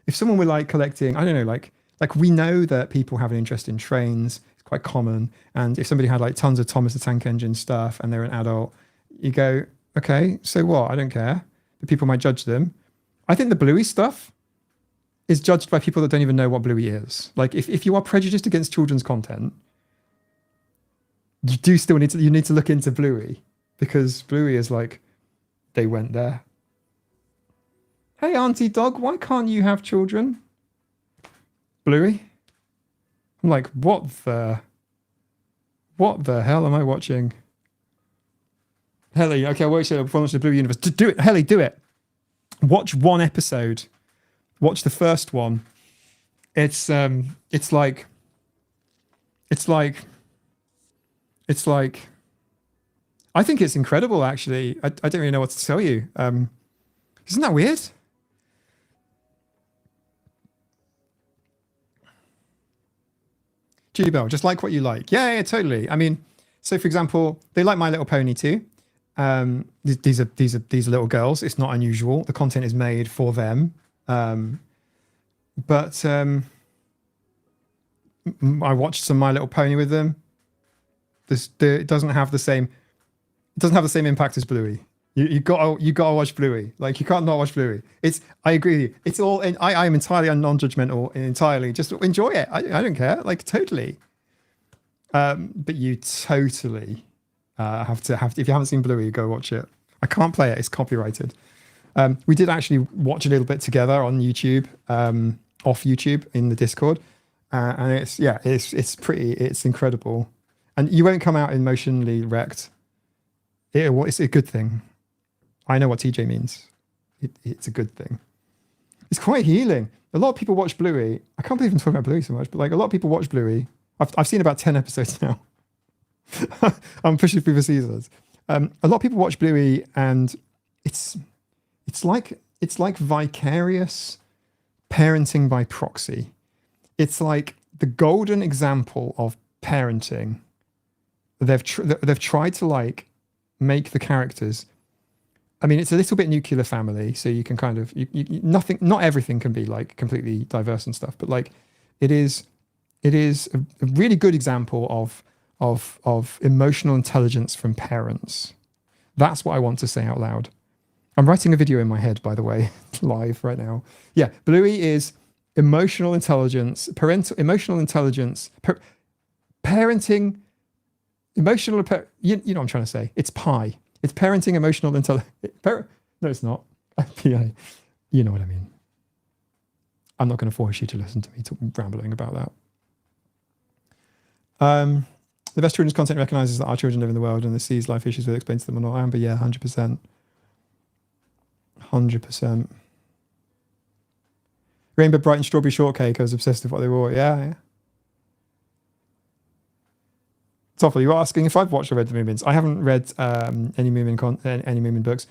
if someone were like collecting, I don't know, like we know that people have an interest in trains. It's quite common. And if somebody had like tons of Thomas the Tank Engine stuff and they're an adult you go, okay, so what? I don't care. But people might judge them. I think the Bluey stuff is judged by people that don't even know what Bluey is. Like if you are prejudiced against children's content, you do still need to look into Bluey, because Bluey is like, they went there. Hey, Auntie Dog, why can't you have children? Bluey? I'm like, what the hell am I watching? Helly, okay, I watched the performance of the Blue Universe. Do it, Helly, do it. Watch one episode. Watch the first one. It's like I think it's incredible, actually. I don't really know what to tell you. Isn't that weird? Judy Bell, just like what you like. Yeah, totally. I mean, so for example, they like My Little Pony too. These are little girls. It's not unusual. The content is made for them. But I watched some My Little Pony with them. It doesn't have the same impact as Bluey. You gotta watch Bluey. Like, you can't not watch Bluey. I agree with you. It's all. I am entirely non-judgmental. Entirely, just enjoy it. I don't care. Like, totally. But you totally have to. If you haven't seen Bluey, go watch it. I can't play it. It's copyrighted. We did actually watch a little bit together on YouTube, off YouTube in the Discord, and it's incredible. And you won't come out emotionally wrecked. It's a good thing. I know what TJ means. It's a good thing. It's quite healing. A lot of people watch Bluey. I can't believe I'm talking about Bluey so much, but like, a lot of people watch Bluey. I've seen about 10 episodes now. I'm pushing through the seasons. A lot of people watch Bluey, and it's like vicarious parenting by proxy. It's like the golden example of parenting. They've tried to like make the characters. I mean, it's a little bit nuclear family, so you can kind of not everything can be like completely diverse and stuff, but like it is a really good example of emotional intelligence from parents. That's what I want to say out loud. I'm writing a video in my head, by the way, live right now. Yeah, Bluey is emotional intelligence, emotional intelligence, parenting. Emotional, you know what I'm trying to say. It's pie. It's parenting emotional intelligence. No, it's not. Yeah, you know what I mean. I'm not going to force you to listen to me rambling about that. The best children's content recognizes that our children live in the world and sees life issues will explain to them or not. Amber, yeah, 100%. 100%. Rainbow Bright and Strawberry Shortcake. I was obsessed with what they wore. Yeah. Toffel, you're asking if I've watched or read the Moomins. I haven't read any Moomin books,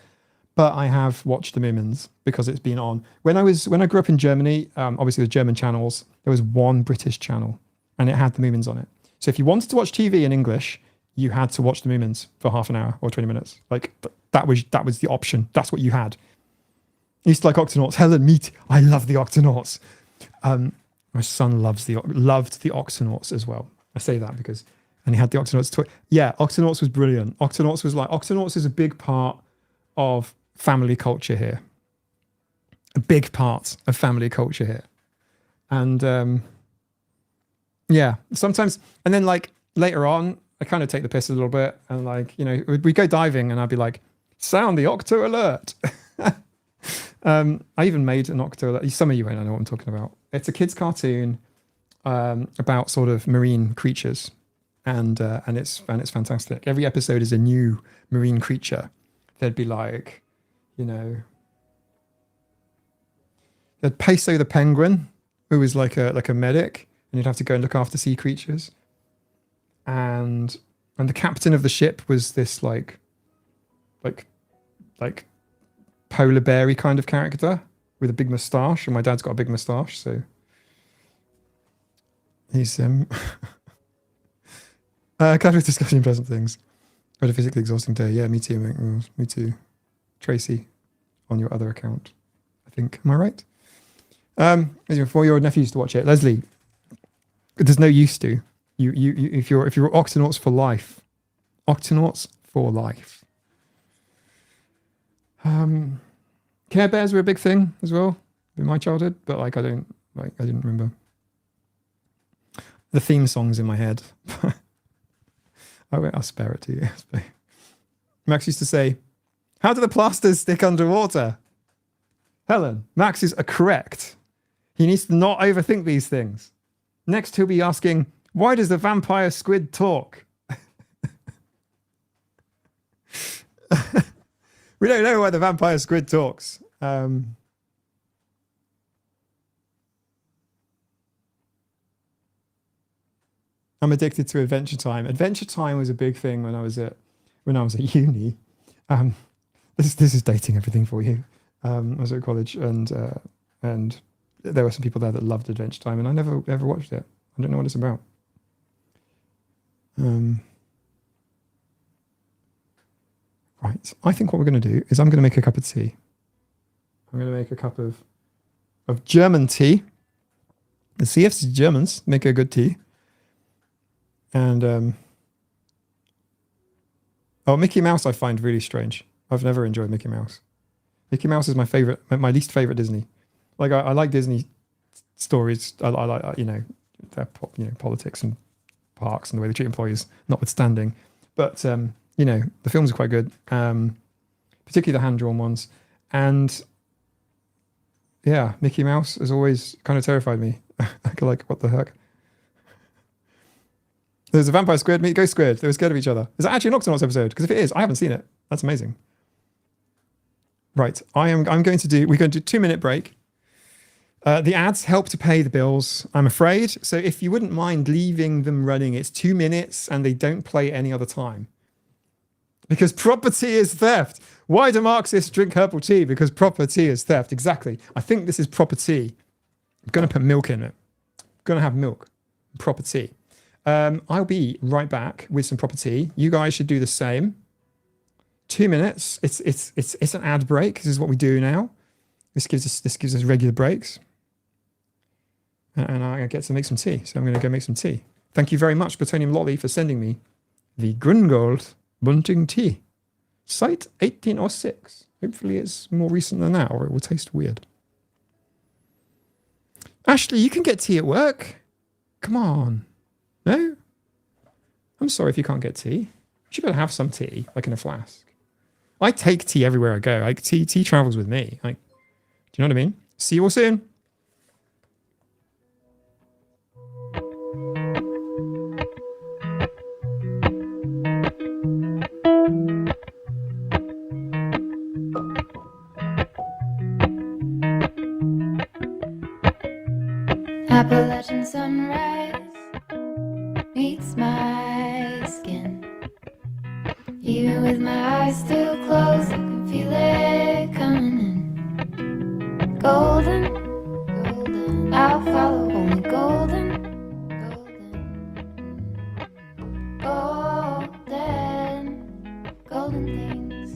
but I have watched the Moomins because it's been on. When I grew up in Germany, obviously the German channels, there was one British channel and it had the Moomins on it. So if you wanted to watch TV in English, you had to watch the Moomins for half an hour or 20 minutes. Like that was the option. That's what you had. I used to like Octonauts. Helen, meet. I love the Octonauts. My son loved the Octonauts as well. I say that because. And he had the Octonauts toy. Yeah, Octonauts was brilliant. Octonauts is a big part of family culture here. A big part of family culture here. And yeah, sometimes, and then like later on, I kind of take the piss a little bit and like, you know, we go diving and I'd be like, sound the Octo alert. I even made an Octo alert. Some of you won't know what I'm talking about. It's a kid's cartoon about sort of marine creatures. And it's fantastic. Every episode is a new marine creature. There'd be like, you know, there'd Peso the penguin, who was like a medic, and you'd have to go and look after sea creatures. And the captain of the ship was this like polar bear-y kind of character with a big moustache, and my dad's got a big moustache, so he's casual discussion, pleasant things. Had a physically exhausting day. Yeah, me too. Me too. Tracy, on your other account, I think. Am I right? Your 4-year-old nephew used to watch it. Leslie, there's no used to. If you're Octonauts for life. Octonauts for life. Care Bears were a big thing as well in my childhood, but like I didn't remember the theme songs in my head. I'll spare it to you. Max used to say, "How do the plasters stick underwater?" Helen, Max is correct. He needs to not overthink these things. Next, he'll be asking, "Why does the vampire squid talk?" We don't know why the vampire squid talks. I'm addicted to Adventure Time. Adventure Time was a big thing when I was at uni. This is dating everything for you. I was at college, and there were some people there that loved Adventure Time, and I never ever watched it. I don't know what it's about. Right. I think what we're going to do is I'm going to make a cup of tea. I'm going to make a cup of German tea. The CF's Germans make a good tea. And Mickey Mouse I find really strange. I've never enjoyed Mickey Mouse. Mickey Mouse is my least favorite Disney. Like I like Disney stories. I like their politics and parks and the way they treat employees, notwithstanding. But the films are quite good, particularly the hand-drawn ones. And yeah, Mickey Mouse has always kind of terrified me. like, what the heck? There's a vampire squid, meet ghost squid. They were scared of each other. Is that actually an Octonauts episode? Because if it is, I haven't seen it. That's amazing. Right, we're going to do a 2-minute break. The ads help to pay the bills, I'm afraid. So if you wouldn't mind leaving them running, it's 2 minutes and they don't play any other time. Because property is theft. Why do Marxists drink herbal tea? Because property is theft. Exactly. I think this is proper tea. I'm going to put milk in it. I'm going to have milk. Proper tea. I'll be right back with some proper tea. You guys should do the same. 2 minutes. It's an ad break. This is what we do now. This gives us regular breaks. And I get to make some tea. So I'm going to go make some tea. Thank you very much, Plutonium Lolly, for sending me the Grüngold Bunting tea. Site 1806. Hopefully it's more recent than that, or it will taste weird. Ashley, you can get tea at work. Come on. No? I'm sorry if you can't get tea. You should better have some tea, like in a flask. I take tea everywhere I go. Like tea travels with me. Like, do you know what I mean? See you all soon. Appalachian sunrise meets my skin. Even with my eyes still closed, I can feel it coming in. Golden, golden, I'll follow only golden, golden, golden, golden things.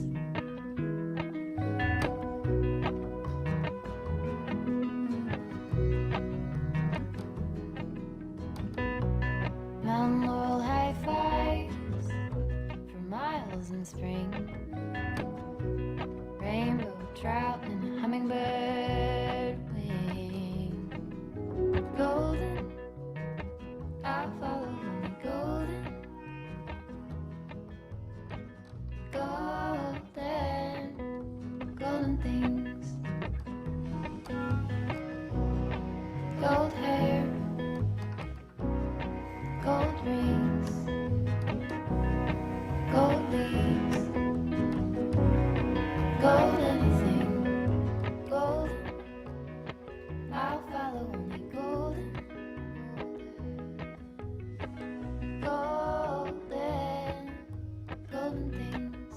Mountain laurel high fives for miles in spring. Rainbow trout and a hummingbird wing. Golden, I'll follow only golden, golden, golden things. Gold hair, gold rings, gold leaves, gold anything, golden, I'll follow only golden, golden, golden things.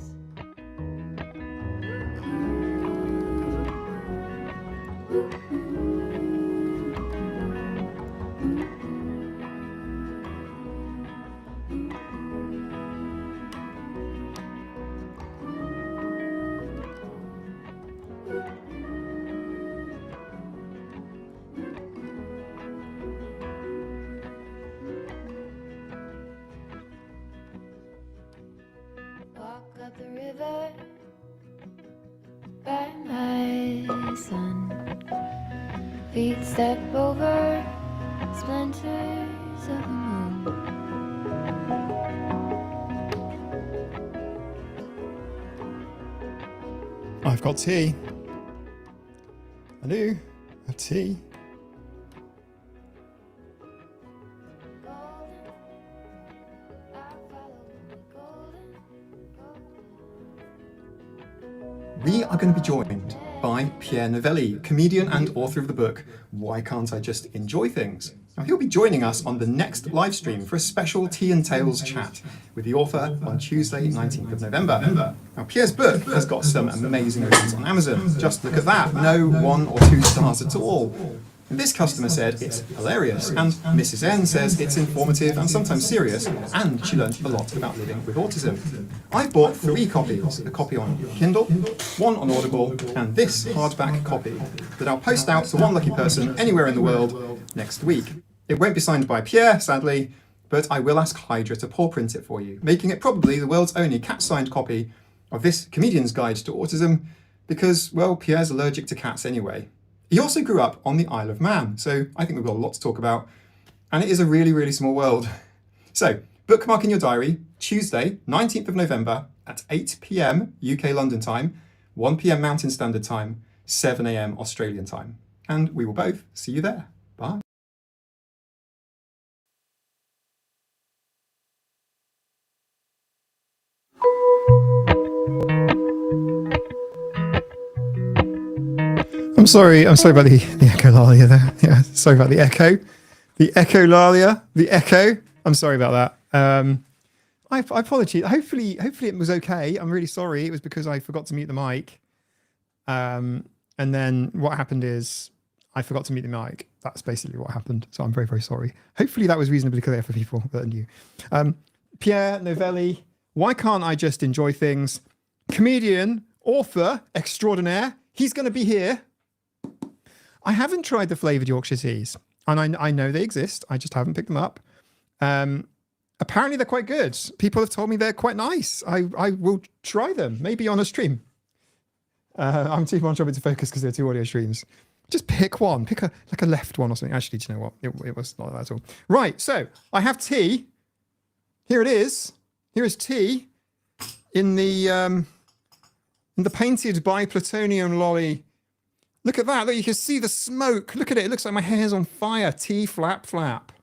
Walk up the river, by my son. Feet step over splinters of the moon. I've got tea. I do. I have tea. We are going to be joined by Pierre Novellie, comedian and author of the book, Why Can't I Just Enjoy Things? Now, he'll be joining us on the next live stream for a special Tea and Tales chat with the author on Tuesday, 19th of November. Now, Pierre's book has got some amazing reviews on Amazon. Just look at that, no 1 or 2 stars at all. This customer said it's hilarious, and Mrs. N says it's informative and sometimes serious, and she learned a lot about living with autism. I bought 3 copies, a copy on Kindle, 1 on Audible, and this hardback copy that I'll post out to one lucky person anywhere in the world next week. It won't be signed by Pierre, sadly, but I will ask Hydra to paw print it for you, making it probably the world's only cat-signed copy of this comedian's guide to autism, because, well, Pierre's allergic to cats anyway. He also grew up on the Isle of Man, so I think we've got a lot to talk about, and it is a really, really small world. So, bookmark in your diary, Tuesday, 19th of November at 8 p.m. UK London time, 1 p.m. Mountain Standard Time, 7 a.m. Australian time. And we will both see you there. Bye. I'm sorry about the echolalia there. Yeah, sorry about the echo. The echolalia, the echo. I'm sorry about that. I apologize. Hopefully it was okay. I'm really sorry. It was because I forgot to mute the mic. And then what happened is I forgot to mute the mic. That's basically what happened. So I'm very, very sorry. Hopefully that was reasonably clear for people that are new. Pierre Novellie, Why Can't I Just Enjoy Things? Comedian, author extraordinaire. He's going to be here. I haven't tried the flavoured Yorkshire teas, and I know they exist. I just haven't picked them up. Apparently, they're quite good. People have told me they're quite nice. I will try them, maybe on a stream. I'm too much of it to focus because they're 2 audio streams. Just pick one. Pick a left one or something. Actually, do you know what? It was not that at all. Right, so I have tea. Here it is. Here is tea in the painted by plutonium lolly. Look at that. Look, you can see the smoke. Look at it. It looks like my hair's on fire. Tea flap flap.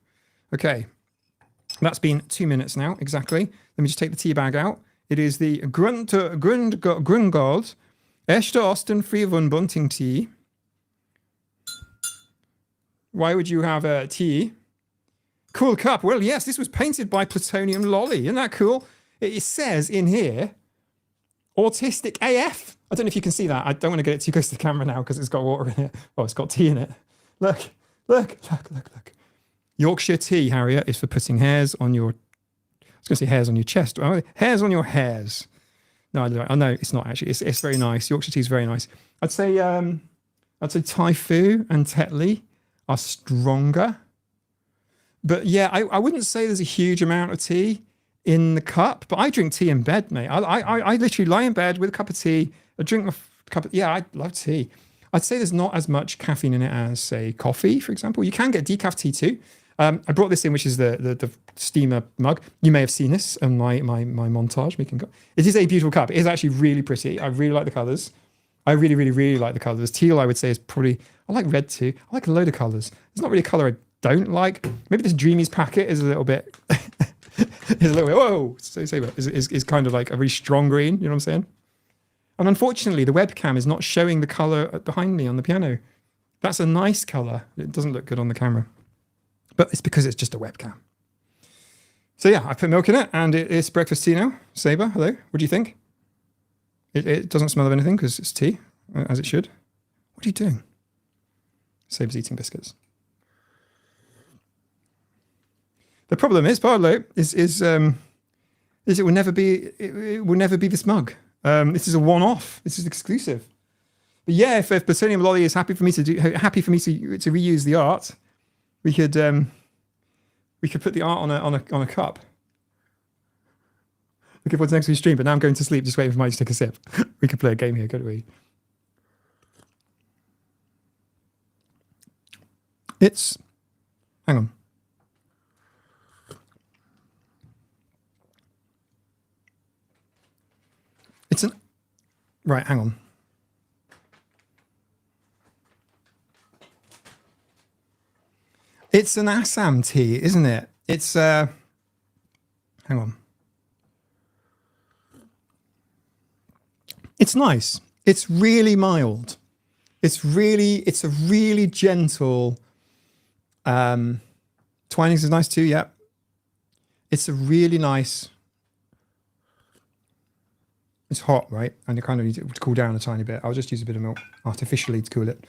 Okay. That's been 2 minutes now, exactly. Let me just take the tea bag out. It is the Grundgod Echte Osten Free von Bunting tea. Why would you have a tea? Cool cup. Well, yes, this was painted by plutonium lolly. Isn't that cool? It says in here, Autistic AF. I don't know if you can see that. I don't want to get it too close to the camera now because it's got water in it. Oh, it's got tea in it. Look. Yorkshire tea, Harriet, is for putting hairs on your... I was going to say hairs on your chest. Oh, hairs on your hairs. No, no, it's not actually. It's very nice. Yorkshire tea is very nice. I'd say Tai Fu and Tetley are stronger. But yeah, I wouldn't say there's a huge amount of tea in the cup, but I drink tea in bed, mate. I literally lie in bed with a cup of tea. I drink a cup of... Yeah, I love tea. I'd say there's not as much caffeine in it as, say, coffee, for example. You can get decaf tea too. I brought this in, which is the steamer mug. You may have seen this in my montage. It is a beautiful cup. It is actually really pretty. I really like the colours. I really, really, really like the colours. Teal, I would say, is probably... I like red too. I like a load of colours. There's not really a colour I don't like. Maybe this Dreamies packet is a little bit... is a little bit... Whoa! Is kind of like a really strong green. You know what I'm saying? And unfortunately, the webcam is not showing the colour behind me on the piano. That's a nice colour. It doesn't look good on the camera. But it's because it's just a webcam. So yeah, I put milk in it, and it's breakfast tea now. Saber, hello. What do you think? It doesn't smell of anything because it's tea, as it should. What are you doing? Saber's eating biscuits. The problem is, Barlow, is it will never be this mug. This is a one-off. This is exclusive. But yeah, if Plutonium Lolly is happy for me to reuse the art, we could put the art on a cup. Looking forward to next week's stream, but now I'm going to sleep, just waiting for Mike to take a sip. We could play a game here, couldn't we? It's, hang on. It's an, right, hang on. It's an Assam tea, isn't it? It's, hang on. It's nice. It's really mild. It's a really gentle, Twinings is nice too, yeah. It's a really nice, it's hot, right? And you kind of need it to cool down a tiny bit. I'll just use a bit of milk artificially to cool it.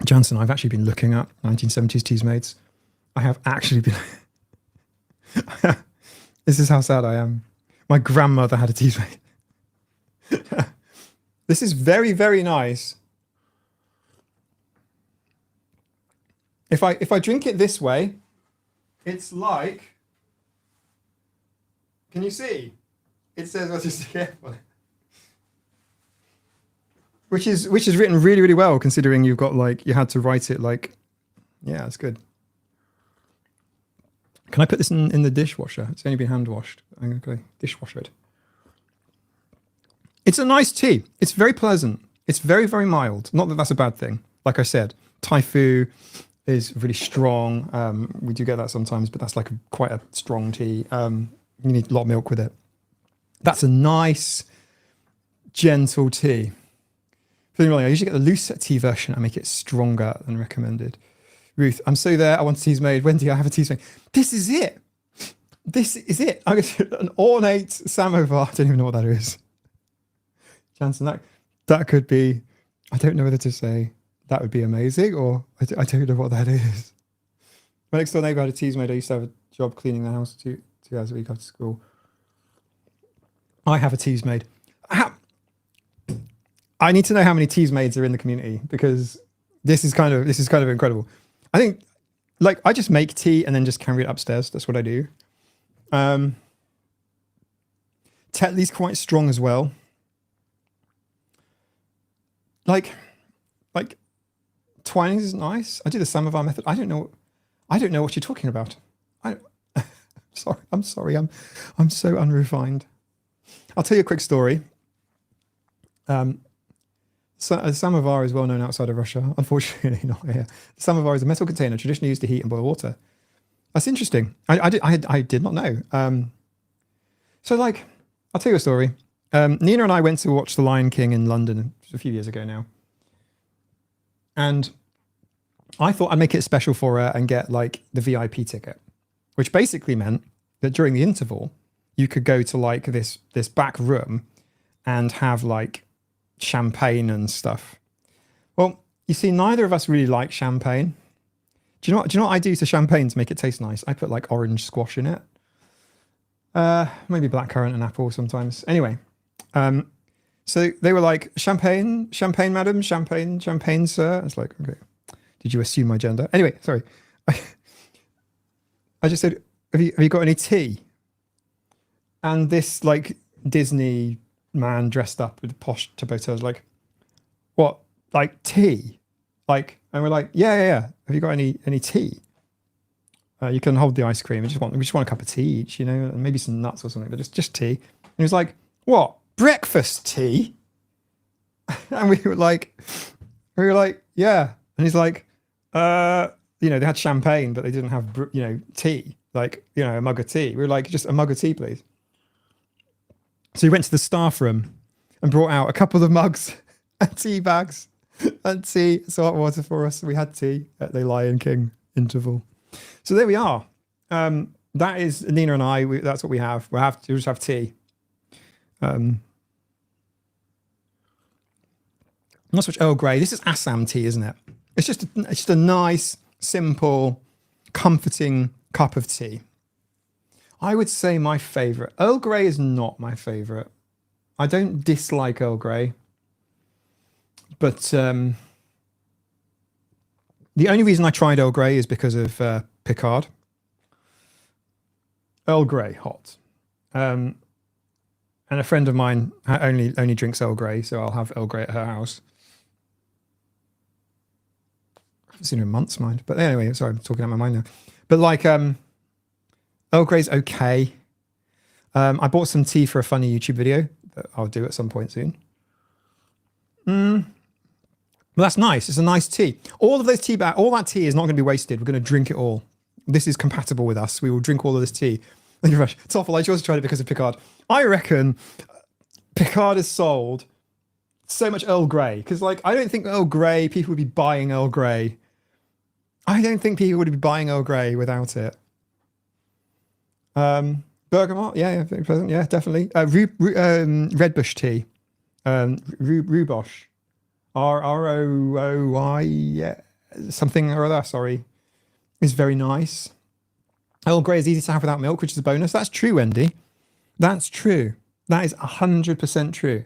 Jansen, I've actually been looking at 1970s Teasmades. I have actually been, this is how sad I am. My grandmother had a Teasmade. This is very, very nice. If I drink it this way, it's like, can you see? It says Autistic, which is written really, really well, considering you've got like, you had to write it like, yeah, it's good. Can I put this in the dishwasher? It's only been hand washed. I'm going to dishwasher it. It's a nice tea. It's very pleasant. It's very, very mild. Not that that's a bad thing. Like I said, Thai Fu is really strong. We do get that sometimes, but that's like quite a strong tea. You need a lot of milk with it. That's a nice, gentle tea. Feeling wrong, I usually get the loose tea version. I make it stronger than recommended. Ruth, I'm so there. I want a teas made. Wendy, I have a teas made. This is it. This is it. I get an ornate samovar. I don't even know what that is. Jansen, that could be, I don't know whether to say that would be amazing or I don't know what that is. My next door neighbour had a teas made. I used to have a job cleaning the house 2 hours a week after school. I have a teas made. I need to know how many teas maids are in the community because this is kind of incredible. I think like I just make tea and then just carry it upstairs. That's what I do. Tetley's quite strong as well. Like Twinings is nice. I do the samovar method. I don't know what you're talking about. I'm sorry. I'm so unrefined. I'll tell you a quick story. So a samovar is well known outside of Russia. Unfortunately, not here. The samovar is a metal container traditionally used to heat and boil water. That's interesting. I did not know. So like, I'll tell you a story. Nina and I went to watch The Lion King in London a few years ago now. And I thought I'd make it special for her and get like the VIP ticket, which basically meant that during the interval, you could go to like this back room and have like champagne and stuff. Well, you see, neither of us really like champagne. Do you know what I do to champagne to make it taste nice? I put like orange squash in it. Maybe blackcurrant and apple sometimes. Anyway, so they were like, champagne, madam, champagne, sir. I was like, okay. Did you assume my gender? Anyway, sorry. I just said, have you got any tea? And this like Disney man dressed up with a posh tabota was like, what? Like tea? Like, and we're like, yeah. Have you got any tea? You can hold the ice cream. We just want a cup of tea each, you know, and maybe some nuts or something, but just tea. And he was like, what? Breakfast tea? And we were like, yeah. And he's like, they had champagne, but they didn't have, tea, like, a mug of tea. We were like, just a mug of tea, please. So he went to the staff room and brought out a couple of mugs and tea bags and tea, hot water for us. We had tea at the Lion King interval. So there we are. That is Nina and I. That's what we have. We'll just have tea. Not so much Earl Grey. This is Assam tea, isn't it? It's just a nice, simple, comforting cup of tea. I would say my favorite. Earl Grey is not my favorite. I don't dislike Earl Grey. But the only reason I tried Earl Grey is because of Picard. Earl Grey, hot. And a friend of mine only drinks Earl Grey, so I'll have Earl Grey at her house. seen in months, mind. But anyway, sorry, I'm talking out my mind now. But like, Earl Grey's okay. I bought some tea for a funny YouTube video that I'll do at some point soon. Well, that's nice. It's a nice tea. All of those tea all that tea is not going to be wasted. We're going to drink it all. This is compatible with us. We will drink all of this tea. Thank you very much. Toffel, I chose to try it because of Picard. I reckon Picard is sold so much Earl Grey. Because, like, I don't think Earl Grey, people would be buying Earl Grey. I don't think people would be buying Earl Grey without it. Bergamot, yeah, very pleasant. Yeah, definitely. Redbush tea. Roobosh. ROOI, yeah, something or other, sorry, is very nice. Earl Grey is easy to have without milk, which is a bonus. That's true, Wendy. That's true. That is 100% true.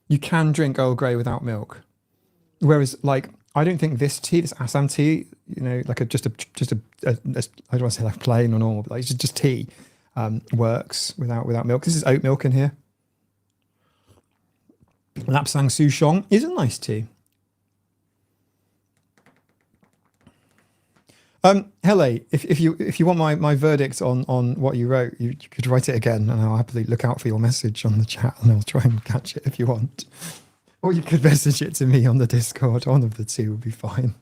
You can drink Earl Grey without milk. Whereas, like, I don't think this tea, this Assam tea, you know, like just a I don't want to say like plain or normal, but like just tea, works without milk. This is oat milk in here. Lapsang Souchong is a nice tea. Hele, if you want my verdict on what you wrote, you could write it again, and I'll happily look out for your message on the chat, and I'll try and catch it if you want. Or you could message it to me on the Discord. One of the two would be fine.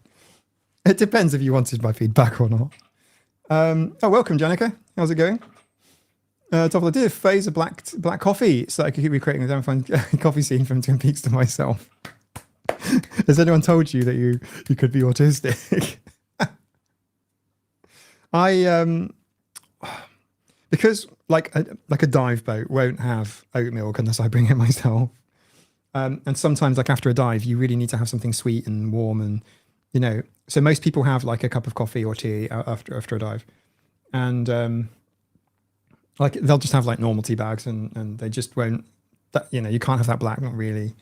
It depends if you wanted my feedback or not. Welcome, Janica. How's it going? Top of the did phase of black coffee so that I could keep recreating the damn fun coffee scene from Twin Peaks to myself. Has anyone told you that you could be autistic? Because like a dive boat won't have oat milk unless I bring it myself. And sometimes, like after a dive, you really need to have something sweet and warm, and you know. So most people have like a cup of coffee or tea after a dive, and like they'll just have like normal tea bags, and they just won't. You know, you can't have that black, not really.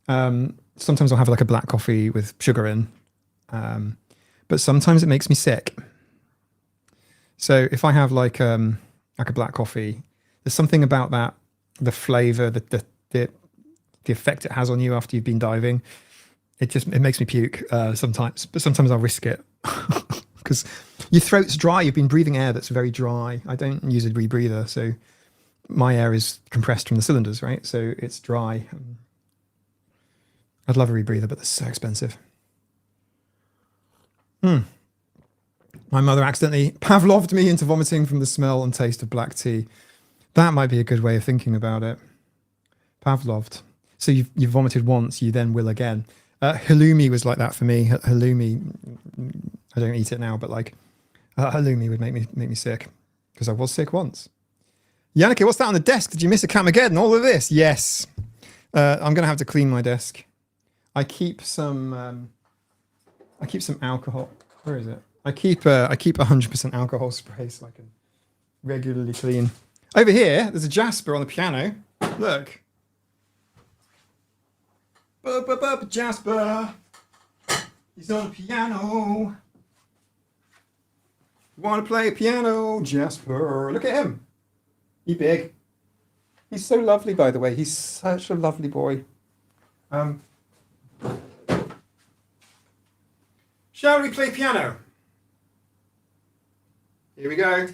Sometimes I'll have like a black coffee with sugar in, but sometimes it makes me sick. So if I have like a black coffee, there's something about that, the flavor, the effect it has on you after you've been diving. It makes me puke sometimes, but sometimes I'll risk it because your throat's dry. You've been breathing air that's very dry. I don't use a rebreather, so my air is compressed from the cylinders, right? So it's dry. I'd love a rebreather, but they're so expensive. My mother accidentally Pavloved me into vomiting from the smell and taste of black tea. That might be a good way of thinking about it. Pavloved. So you've vomited once, you then will again. Halloumi was like that for me. Halloumi, I don't eat it now, but like halloumi would make me sick because I was sick once. Yannicke, what's that on the desk? Did you miss a Camageddon? All of this? Yes. I'm going to have to clean my desk. I keep some alcohol. Where is it? I keep 100% alcohol spray so I can regularly clean. Over here, there's a Jasper on the piano. Look. Jasper. He's on the piano. Want to play a piano, Jasper? Look at him. He's big. He's so lovely, by the way. He's such a lovely boy. Shall we play piano? Here we go.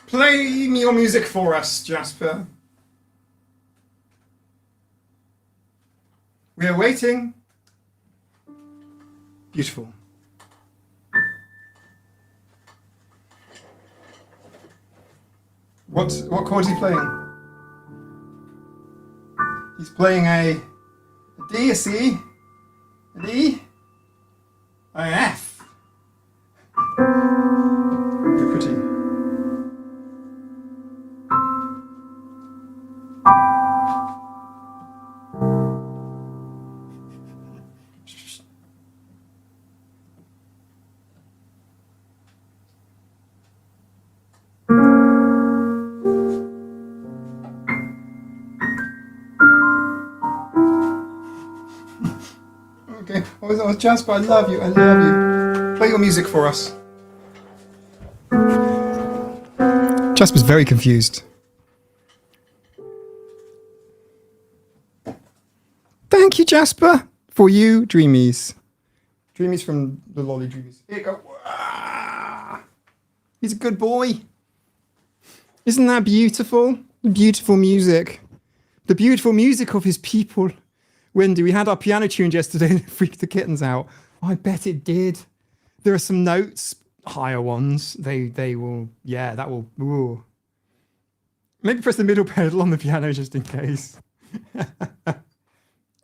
Play me your music for us, Jasper. We are waiting. Beautiful. What chord is he playing? He's playing a D, a C, an E, an F. Very pretty. Okay. Oh, Jasper, I love you. I love you. Play your music for us. Jasper's very confused. Thank you, Jasper. For you, Dreamies. Dreamies from the Lolly Dreamies. Here you go. Ah, he's a good boy. Isn't that beautiful? The beautiful music. The beautiful music of his people. Wendy, we had our piano tuned yesterday and it freaked the kittens out. I bet it did. There are some notes, higher ones. They will, yeah, that will, ooh. Maybe press the middle pedal on the piano just in case.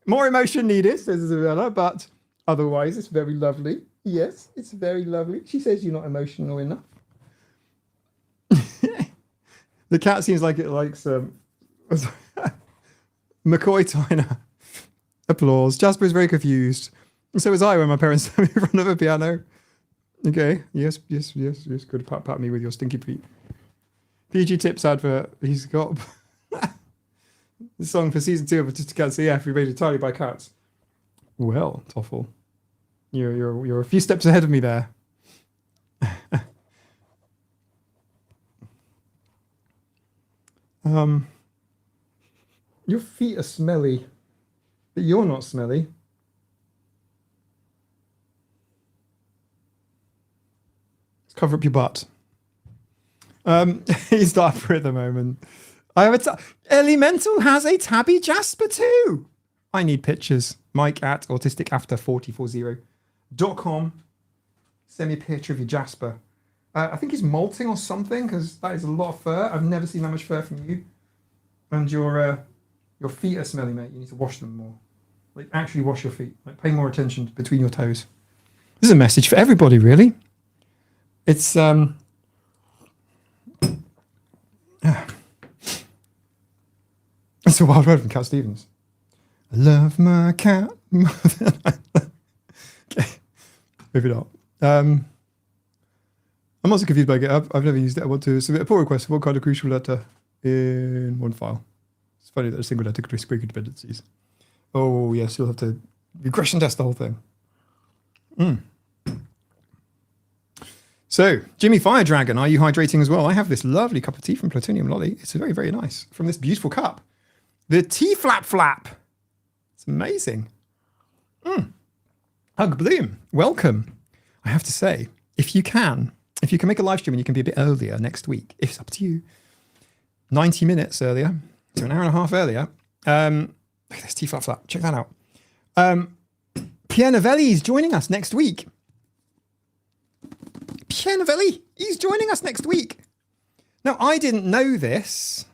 More emotion needed, says Isabella, but otherwise it's very lovely. Yes, it's very lovely. She says you're not emotional enough. The cat seems like it likes McCoy Tyner. Applause. Jasper is very confused. And so was I when my parents sat me in front of a piano. Okay. Yes. Good. Pat me with your stinky feet. PG Tips advert. He's got the song for season 2 of Autistic Cats AF remade entirely by cats. Well, Toffel, you're a few steps ahead of me there. Your feet are smelly, but you're not smelly. Let's cover up your butt. He's not for it at the moment. I have Elemental has a tabby Jasper too. I need pictures. Mike at autisticafter440.com. Send me a picture of your Jasper. I think he's molting or something because that is a lot of fur. I've never seen that much fur from you. And your feet are smelly, mate. You need to wash them more. Like actually wash your feet. Like pay more attention between your toes. This is a message for everybody, really. It's it's a wild word from Cat Stevens. I love my cat more than I love. Okay, maybe not. I'm also confused by GitHub. I've never used it. I want to submit a pull request for one kind of crucial letter in one file. It's funny that a single letter could risk breaking dependencies. Oh, yes, you'll have to regression test the whole thing. So, Jimmy Fire Dragon, are you hydrating as well? I have this lovely cup of tea from Plutonium Lolly. It's very, very nice. From this beautiful cup. The Tea Flap Flap. It's amazing. Hug Bloom, welcome. I have to say, if you can make a live stream and you can be a bit earlier next week, it's up to you. 90 minutes earlier, so an hour and a half earlier. Look at this Tea Flap Flap. Check that out. Pierre Novellie is joining us next week. Pierre Novellie, he's joining us next week. Now, I didn't know this.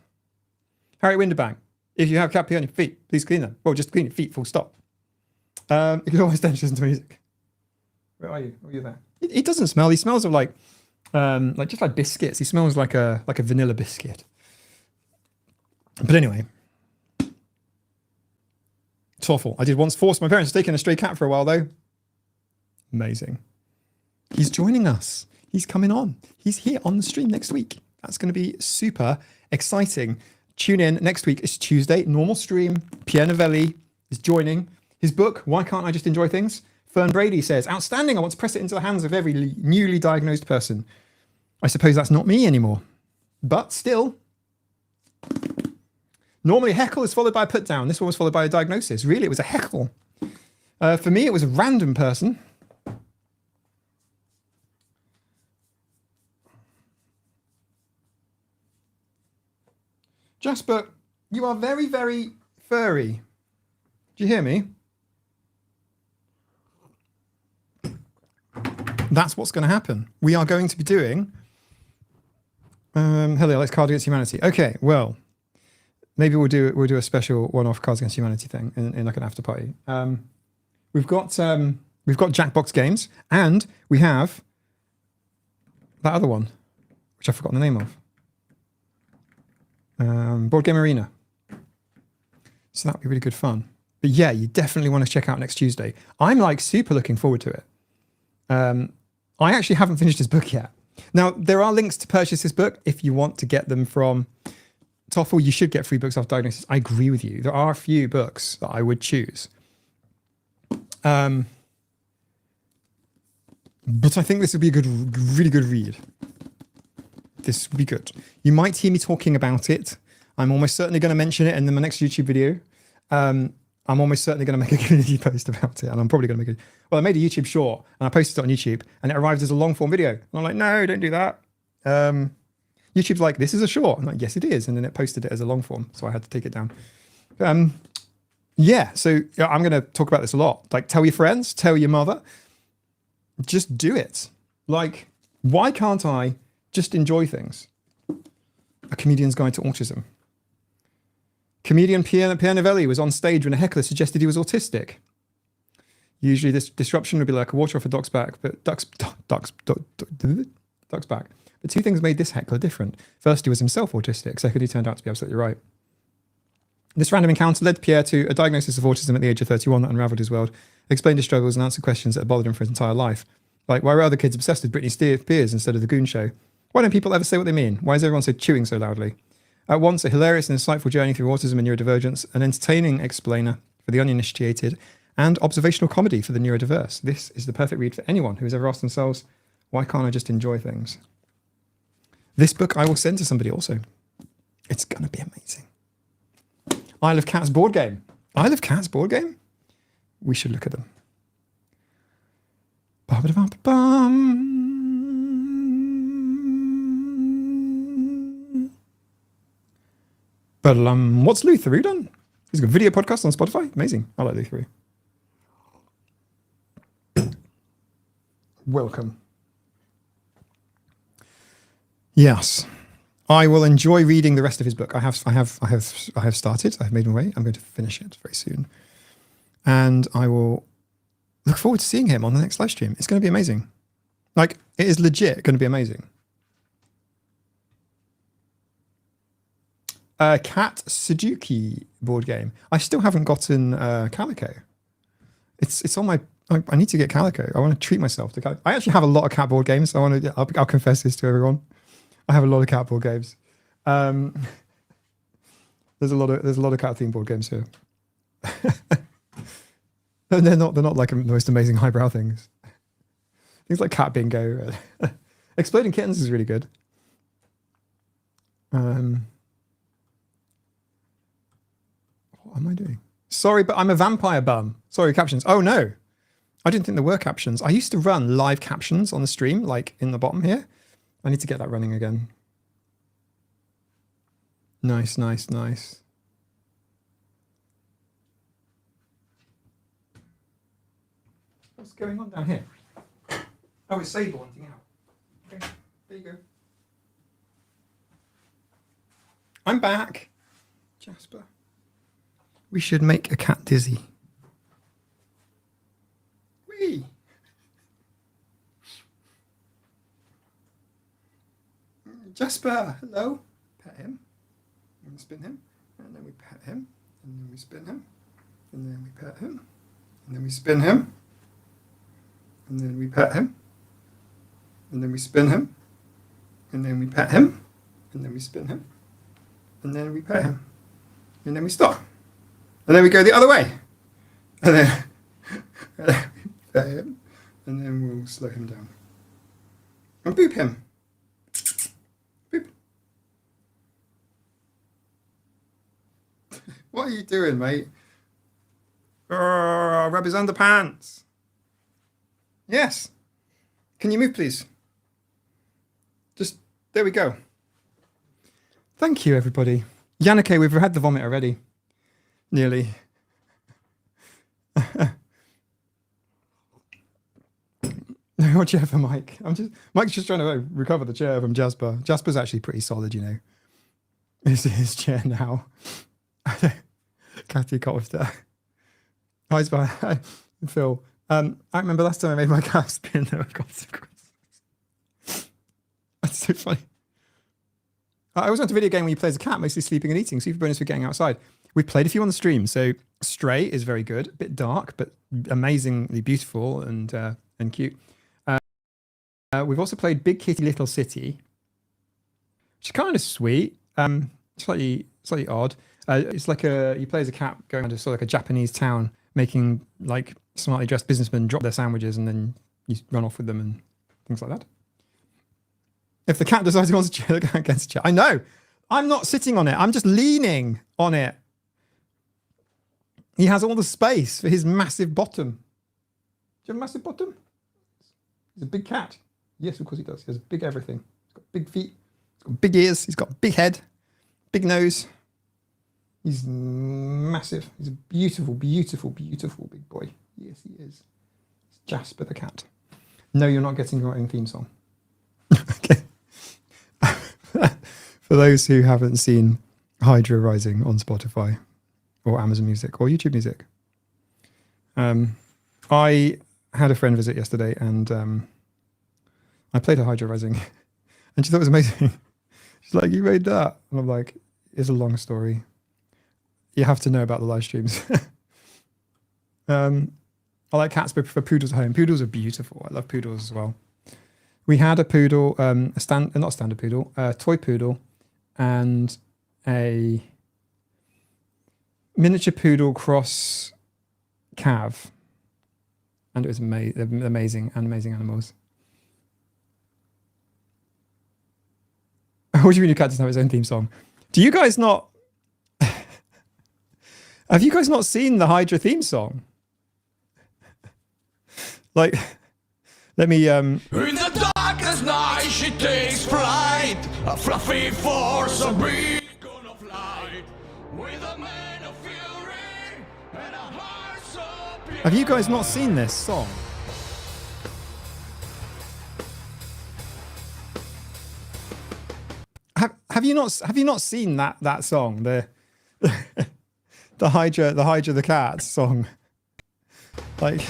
Harry Winterbank, if you have cat pee on your feet, please clean them. Well, just clean your feet, full stop. You can always listen to music. Where are you? Oh, you're there. He doesn't smell. He smells of like just like biscuits. He smells like a vanilla biscuit. But anyway, it's awful. I did once force my parents to take in a stray cat for a while, though. Amazing. He's joining us. He's coming on. He's here on the stream next week. That's going to be super exciting. Tune in next week. It's Tuesday, normal stream. Pierre Novellie is joining. His book, Why Can't I Just Enjoy Things? Fern Brady says, outstanding. I want to press it into the hands of every newly diagnosed person. I suppose that's not me anymore. But still. Normally a heckle is followed by a put down. This one was followed by a diagnosis. Really, it was a heckle. For me, it was a random person. Jasper, you are very, very furry. Do you hear me? That's what's going to happen. We are going to be doing Hello, Alex, Cards Against Humanity. Okay, well, maybe we'll do a special one-off Cards Against Humanity thing in like an after party. We've got Jackbox games, and we have that other one, which I've forgotten the name of. Board Game Arena. So that'd be really good fun. But yeah, you definitely want to check out next Tuesday. I'm like super looking forward to it. I actually haven't finished his book yet. Now, there are links to purchase this book if you want to get them from Toffel. You should get free books off Diagnosis. I agree with you. There are a few books that I would choose. But I think this would be a really good read. This would be good. You might hear me talking about it. I'm almost certainly going to mention it in my next YouTube video. I'm almost certainly going to make a community post about it, and I'm probably going to make it. Well, I made a YouTube short, and I posted it on YouTube, and it arrived as a long form video. And I'm like, no, don't do that. YouTube's like, this is a short. I'm like, yes, it is. And then it posted it as a long form, so I had to take it down. Yeah, so I'm going to talk about this a lot. Like, tell your friends, tell your mother, just do it. Like, why can't I just enjoy things? A Comedian's Guide to Autism. Comedian Pierre Novellie was on stage when a heckler suggested he was autistic. Usually this disruption would be like a water off a duck's back, but duck's back. But two things made this heckler different. First, he was himself autistic. Second, he turned out to be absolutely right. This random encounter led Pierre to a diagnosis of autism at the age of 31 that unraveled his world, explained his struggles and answered questions that had bothered him for his entire life. Like, why were other kids obsessed with Britney Spears instead of The Goon Show? Why don't people ever say what they mean? Why is everyone so chewing so loudly? At once a hilarious and insightful journey through autism and neurodivergence, an entertaining explainer for the uninitiated, and observational comedy for the neurodiverse. This is the perfect read for anyone who has ever asked themselves, why can't I just enjoy things? This book I will send to somebody also. It's going to be amazing. Isle of Cats board game. Isle of Cats board game? We should look at them. Ba-ba-da-bum-ba-bum. But what's Luther done? He's got a video podcast on Spotify. Amazing. I like Luther. Welcome. Yes, I will enjoy reading the rest of his book. I have started. I've made my way. I'm going to finish it very soon, and I will look forward to seeing him on the next live stream. It's going to be amazing. Like, it is legit going to be amazing. Cat Sudoku board game. I still haven't gotten Calico. It's on my. I need to get Calico. I want to treat myself to Calico. I actually have a lot of cat board games. So I'll confess this to everyone. I have a lot of cat board games. There's a lot of cat themed board games here. And they're not like the most amazing highbrow things. Things like Cat Bingo. Exploding Kittens is really good. What am I doing? Sorry, but I'm a vampire bum. Sorry, captions. Oh no, I didn't think there were captions. I used to run live captions on the stream, like in the bottom here. I need to get that running again. Nice, nice, nice. What's going on down here? Oh, it's Sable wanting out. Okay, there you go. I'm back. Jasper. We should make a cat dizzy. Whee! Jasper, hello. Pet him. And spin him. And then we pet him. And then we spin him. And then we pet him. And then we spin him. And then we pet him. And then we spin him. And then we pet him. And then we spin him. And then we pet him. And then we stop. And then we go the other way. And then we pet him. And then we'll slow him down. And boop him. Boop. What are you doing, mate? Rub his underpants. Yes. Can you move, please? Just, there we go. Thank you, everybody. Yannicke, we've had the vomit already. Nearly. What chair for Mike? Mike's just trying to recover the chair from Jasper. Jasper's actually pretty solid, you know. This is his chair now. Cathy Costa. Hi, Phil. I remember last time I made my cat spin, there were consequences. That's so funny. I always want a video game where you play as a cat, mostly sleeping and eating. Super bonus for getting outside. We played a few on the stream. So Stray is very good. A bit dark, but amazingly beautiful and cute. We've also played Big Kitty Little City, which is kind of sweet. Slightly odd. It's like you play as a cat going around to sort of like a Japanese town, making like smartly dressed businessmen drop their sandwiches and then you run off with them and things like that. If the cat decides he wants to chair against a chair, I know. I'm not sitting on it. I'm just leaning on it. He has all the space for his massive bottom. Do you have a massive bottom? He's a big cat. Yes, of course he does. He has big everything. He's got big feet. He's got big ears. He's got a big head, big nose. He's massive. He's a beautiful, beautiful, beautiful big boy. Yes, he is. It's Jasper the cat. No, you're not getting your own theme song. Okay. For those who haven't seen Hydra Rising on Spotify or Amazon Music or YouTube Music, I had a friend visit yesterday and I played her Hydra Rising and she thought it was amazing. She's like, you made that? And I'm like, it's a long story. You have to know about the live streams. I like cats, but prefer poodles at home. Poodles are beautiful. I love poodles as well. We had a poodle, not a standard poodle, a toy poodle, and a miniature poodle cross cav. And it was amazing animals. What do you mean your cat doesn't have its own theme song? Do you guys not... Have you guys not seen the Hydra theme song? Like, let me... In the darkest night she takes flight, a fluffy force, a beacon of light, with a man of fury and a heart so pure. Have you guys not seen this song? Have you not seen that song, the Hydra the cat song? Like,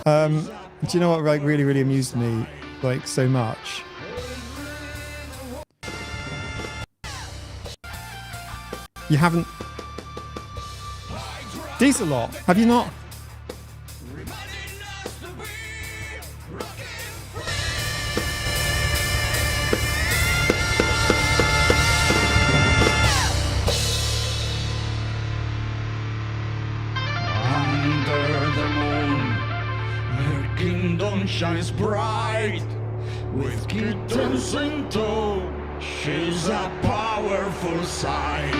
do you know what like really amused me like so much? You haven't. Diesel-Lot, have you not? Shines bright with kittens in tow. She's a powerful sight.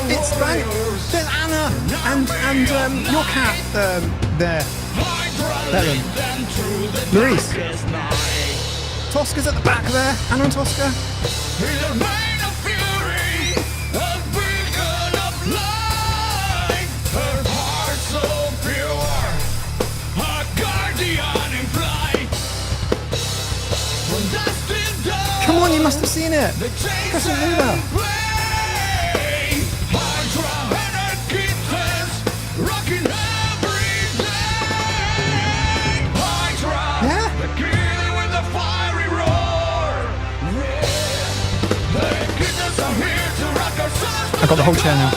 It's right. There's Anna and your cat there. Maurice. Tosca's at the back there. Anna and Tosca. Come on, you must have seen it. Press it over. Yeah? I got the whole chair now.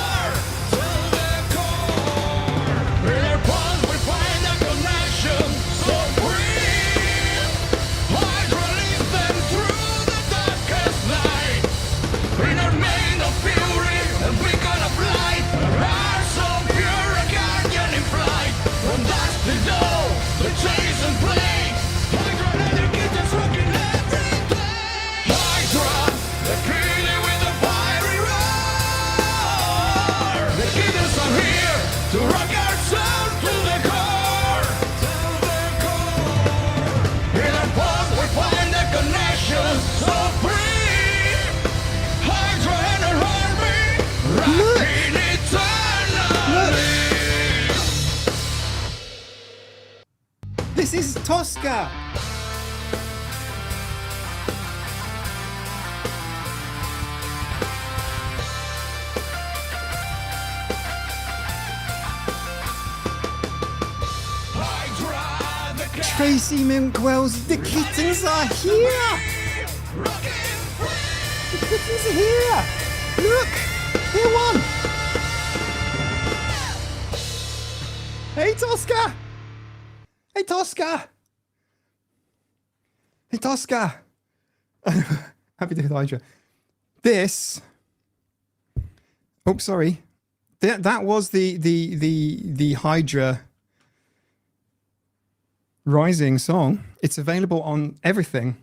This is Tosca. Tracy Minkwell's The Kittens Are Here. The kittens are here. Look, here one. Hey, Tosca. Hey, Tosca! Hey, Tosca! Happy to Hydra. This. Oh, sorry. That was the Hydra Rising song. It's available on everything.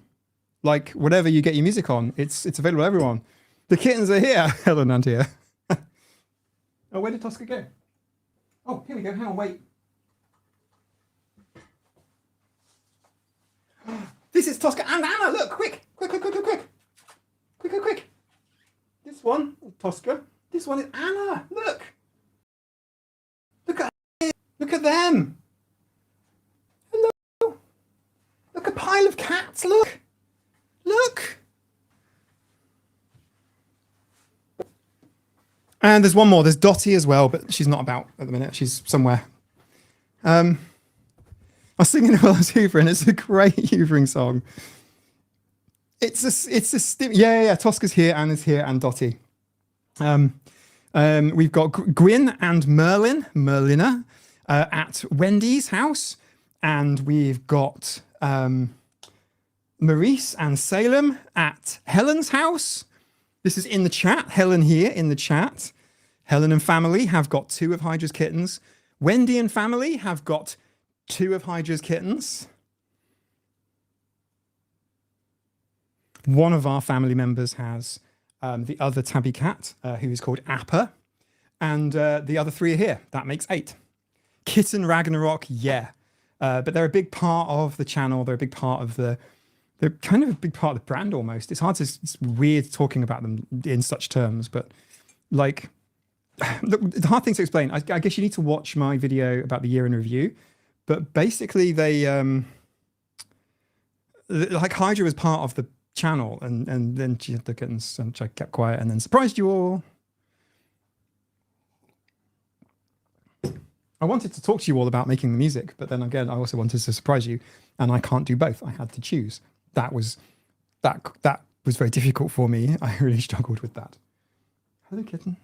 Like whatever you get your music on, it's available to everyone. The kittens are here. Hello, Nantia. Oh, where did Tosca go? Oh, here we go. Hang on, wait. This is Tosca and Anna. Look, quick. This one, Tosca. This one is Anna. Look. Look at them. Hello. Look, a pile of cats. Look. And there's one more. There's Dottie as well, but she's not about at the minute. She's somewhere. I was singing it while I was hoovering. It's a great hoovering song. Yeah. Tosca's here, Anna's here, and Dottie. We've got Gwyn and Merlina at Wendy's house, and we've got Maurice and Salem at Helen's house. This is in the chat. Helen here in the chat. Helen and family have got 2 of Hydra's kittens. Wendy and family have got 2 of Hydra's kittens. One of our family members has the other tabby cat, who is called Appa. And the other 3 are here. That makes 8. Kitten Ragnarok, yeah. But they're a big part of the channel. They're a big part of they're kind of a big part of the brand almost. It's weird talking about them in such terms, but like, the hard thing to explain, I guess you need to watch my video about the year in review, but basically they, like Hydra was part of the channel and then she had the kittens and I kept quiet and then surprised you all. I wanted to talk to you all about making the music, but then again, I also wanted to surprise you and I can't do both. I had to choose. That was very difficult for me. I really struggled with that. Hello, kitten.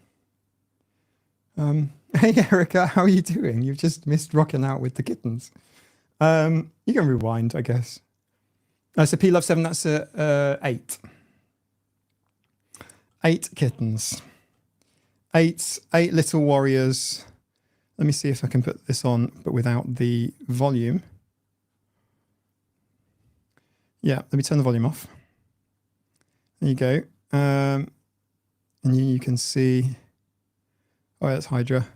Hey, Erica, how are you doing? You've just missed rocking out with the kittens. You can rewind, I guess. So P Love 7, that's 8. 8 kittens. 8 little warriors. Let me see if I can put this on, but without the volume. Yeah, let me turn the volume off. There you go. And you can see... Oh, that's Hydra. How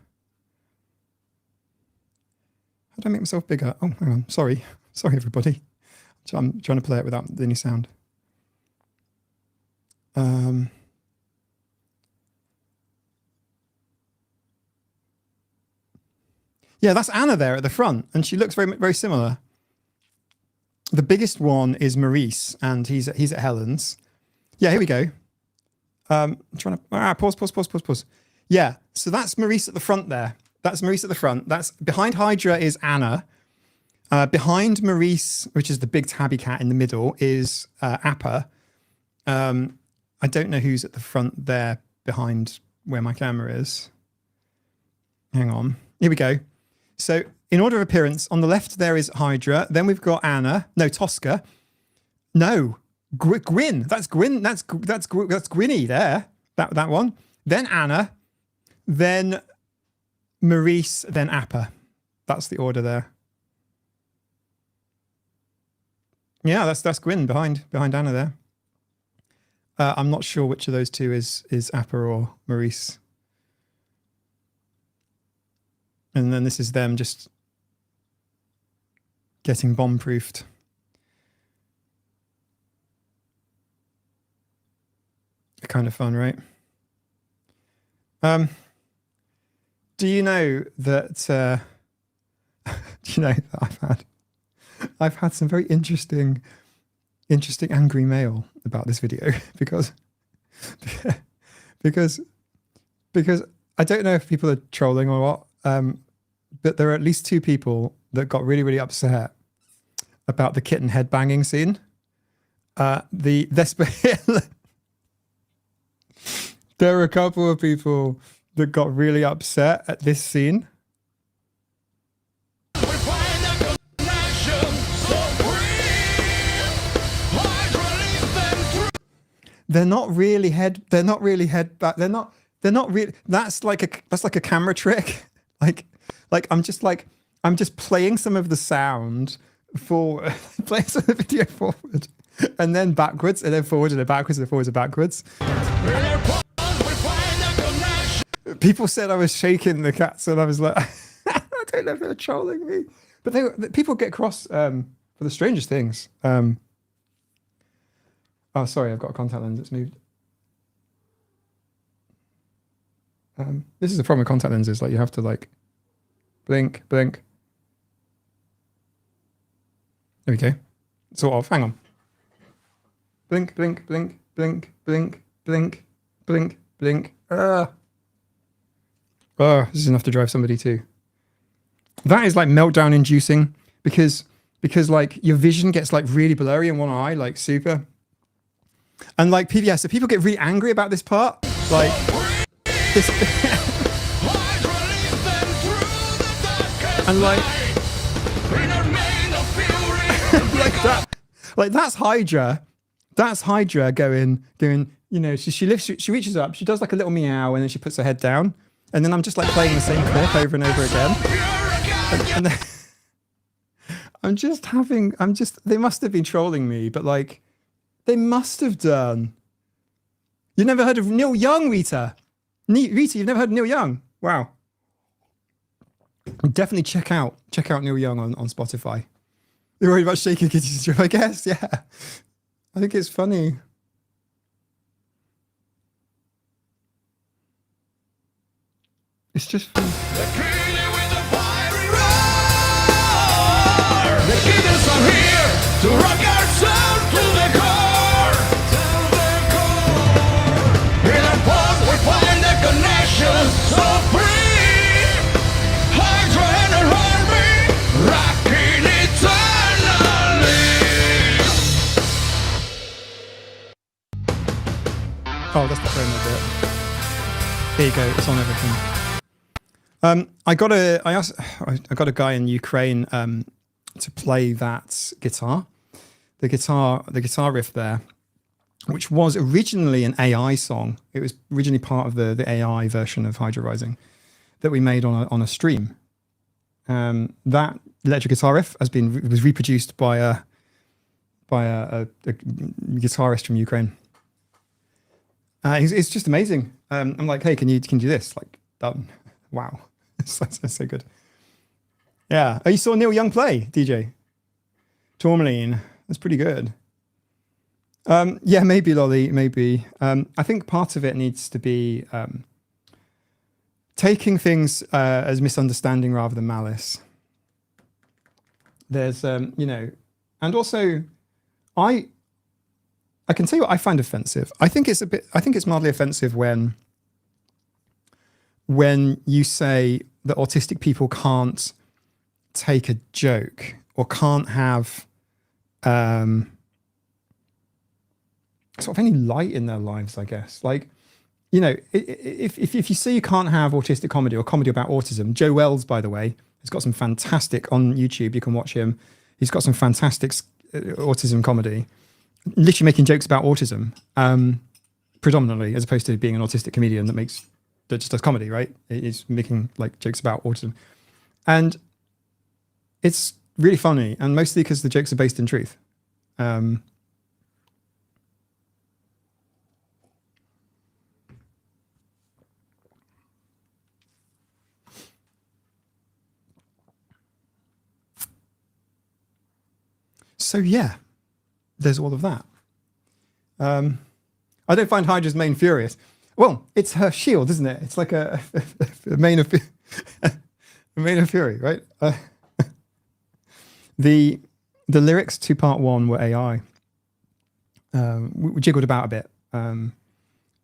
do I make myself bigger? Oh, hang on. Sorry, everybody. I'm trying to play it without any sound. Yeah, that's Anna there at the front, and she looks very, very similar. The biggest one is Maurice, and he's at Helen's. Yeah, here we go. I'm trying to pause. Yeah, so that's Maurice at the front there. That's Maurice at the front. That's behind Hydra is Anna. Behind Maurice, which is the big tabby cat in the middle, is Appa. I don't know who's at the front there behind where my camera is. Hang on. Here we go. So in order of appearance, on the left there is Hydra. Then we've got Anna. No, Tosca. No, Gwyn. That's Gwyn. That's Gwynny there. That one. Then Anna. Then Maurice. Then Appa. That's the order there. Yeah, that's Gwyn behind Anna there. I'm not sure which of those 2 is Appa or Maurice. And then this is them just getting bomb-proofed. Kind of fun, right? Do you know that? I've had some very interesting angry mail about this video because I don't know if people are trolling or what. But there are at least 2 people that got really, really upset about the kitten head banging scene. There are a couple of people that got really upset at this scene. They're not really head back. They're not really. That's like a camera trick. Like I'm just playing some of the sound for playing some of the video forward and then backwards and then forward and then backwards and then forwards and backwards. People said I was shaking the cats, and I was like, I don't know if they're trolling me, but people get cross for the strangest things. Oh, sorry, I've got a contact lens that's moved. This is the problem with contact lenses. Like you have to like blink, blink. There we go. Sort of. Hang on. Blink, blink, blink, blink, blink, blink, blink, blink. Oh, this is enough to drive somebody too. That is like meltdown inducing because like your vision gets like really blurry in one eye, like super. And like PBS, so people get really angry about this part. Like this and like like that. Like that's Hydra. That's Hydra going, you know, she reaches up, she does like a little meow, and then she puts her head down. And then I'm just like playing the same clip over and over again. And then, they must have been trolling me, but like, they must have done. You never heard of Neil Young, Rita? Rita, you've never heard of Neil Young? Wow. Definitely check out Neil Young on Spotify. You're worried about shaking kitties, I guess, yeah. I think it's funny. It's just fun. The killer with the fiery roar. The killers are here to rock ourselves to the core. In our pulse we find the connection so free. Hydra and her heartbeat rocking eternally. Oh, that's the promo bit. There you go. It's on everything. I got a guy in Ukraine to play that guitar, the guitar riff there, which was originally an AI song. It was originally part of the AI version of Hydra Rising that we made on a stream. That electric guitar riff was reproduced by a guitarist from Ukraine. It's just amazing. I'm like, hey, can you do this? Like, done. Wow. That's so good. Yeah. Oh, you saw Neil Young play, DJ? Tourmaline. That's pretty good. Yeah, maybe, Lolly, maybe. I think part of it needs to be taking things as misunderstanding rather than malice. There's, you know, and also I can tell you what I find offensive. I think it's mildly offensive when you say that autistic people can't take a joke or can't have sort of any light in their lives, I guess. Like, you know, if you say you can't have autistic comedy or comedy about autism, Joe Wells, by the way, has got some fantastic on YouTube. You can watch him. He's got some fantastic autism comedy, literally making jokes about autism, predominantly, as opposed to being an autistic comedian that just does comedy, right? He's making like jokes about autism. And it's really funny, and mostly because the jokes are based in truth. So yeah, there's all of that. I don't find Hydra's main furious. Well, it's her shield, isn't it? It's like a main of fury, right? The lyrics to part one were AI. We jiggled about a bit.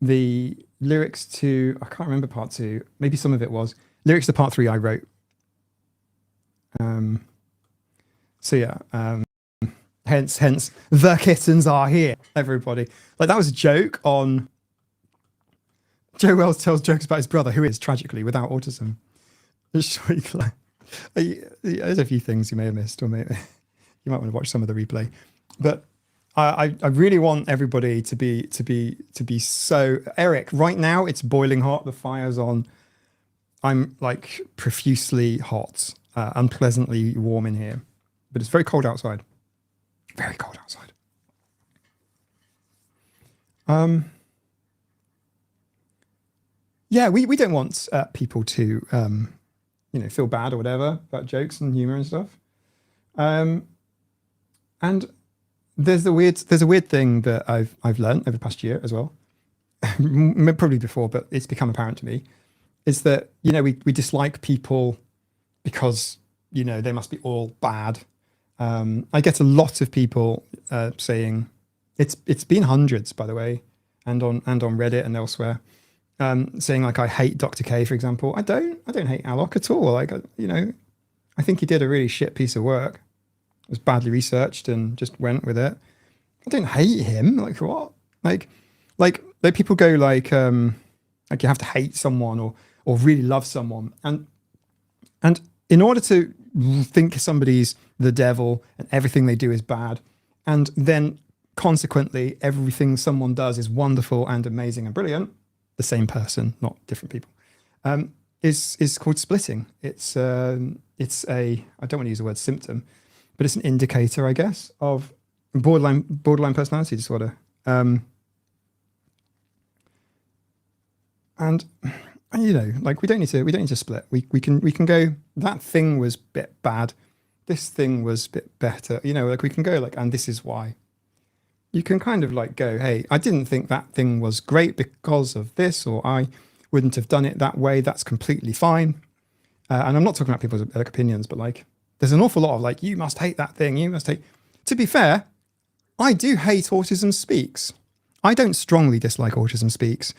The lyrics to, I can't remember part two. Maybe some of it was. Lyrics to part three I wrote. So yeah. Hence, the kittens are here, everybody. Like that was a joke on. Joe Wells tells jokes about his brother, who is tragically without autism. There's a few things you may have missed, or maybe you might want to watch some of the replay. But I really want everybody to be so. Eric, right now it's boiling hot. The fire's on. I'm like profusely hot, unpleasantly warm in here, but it's very cold outside. Very cold outside. yeah, we don't want people to feel bad or whatever about jokes and humor and stuff. And there's a weird thing that I've learned over the past year as well, probably before, but it's become apparent to me, is that we dislike people because they must be all bad. I get a lot of people saying, it's been hundreds, by the way, and on Reddit and elsewhere, saying like, I hate Dr. K, for example. I don't hate Alok at all. Like, I think he did a really shit piece of work. It was badly researched and just went with it. I don't hate him. Like, what? Like people go like you have to hate someone or really love someone, and in order to think somebody's the devil and everything they do is bad, and then consequently everything someone does is wonderful and amazing and brilliant, the same person, not different people, is called splitting. It's a, I don't want to use the word symptom, but it's an indicator, I guess, of borderline personality disorder. And like we don't need to split. We can go, that thing was a bit bad, this thing was a bit better. Like we can go like, and this is why. You can kind of like go, hey, I didn't think that thing was great because of this, or I wouldn't have done it that way. That's completely fine. And I'm not talking about people's opinions, but like, there's an awful lot of like, you must hate that thing. You must hate. To be fair, I do hate Autism Speaks. I don't strongly dislike Autism Speaks.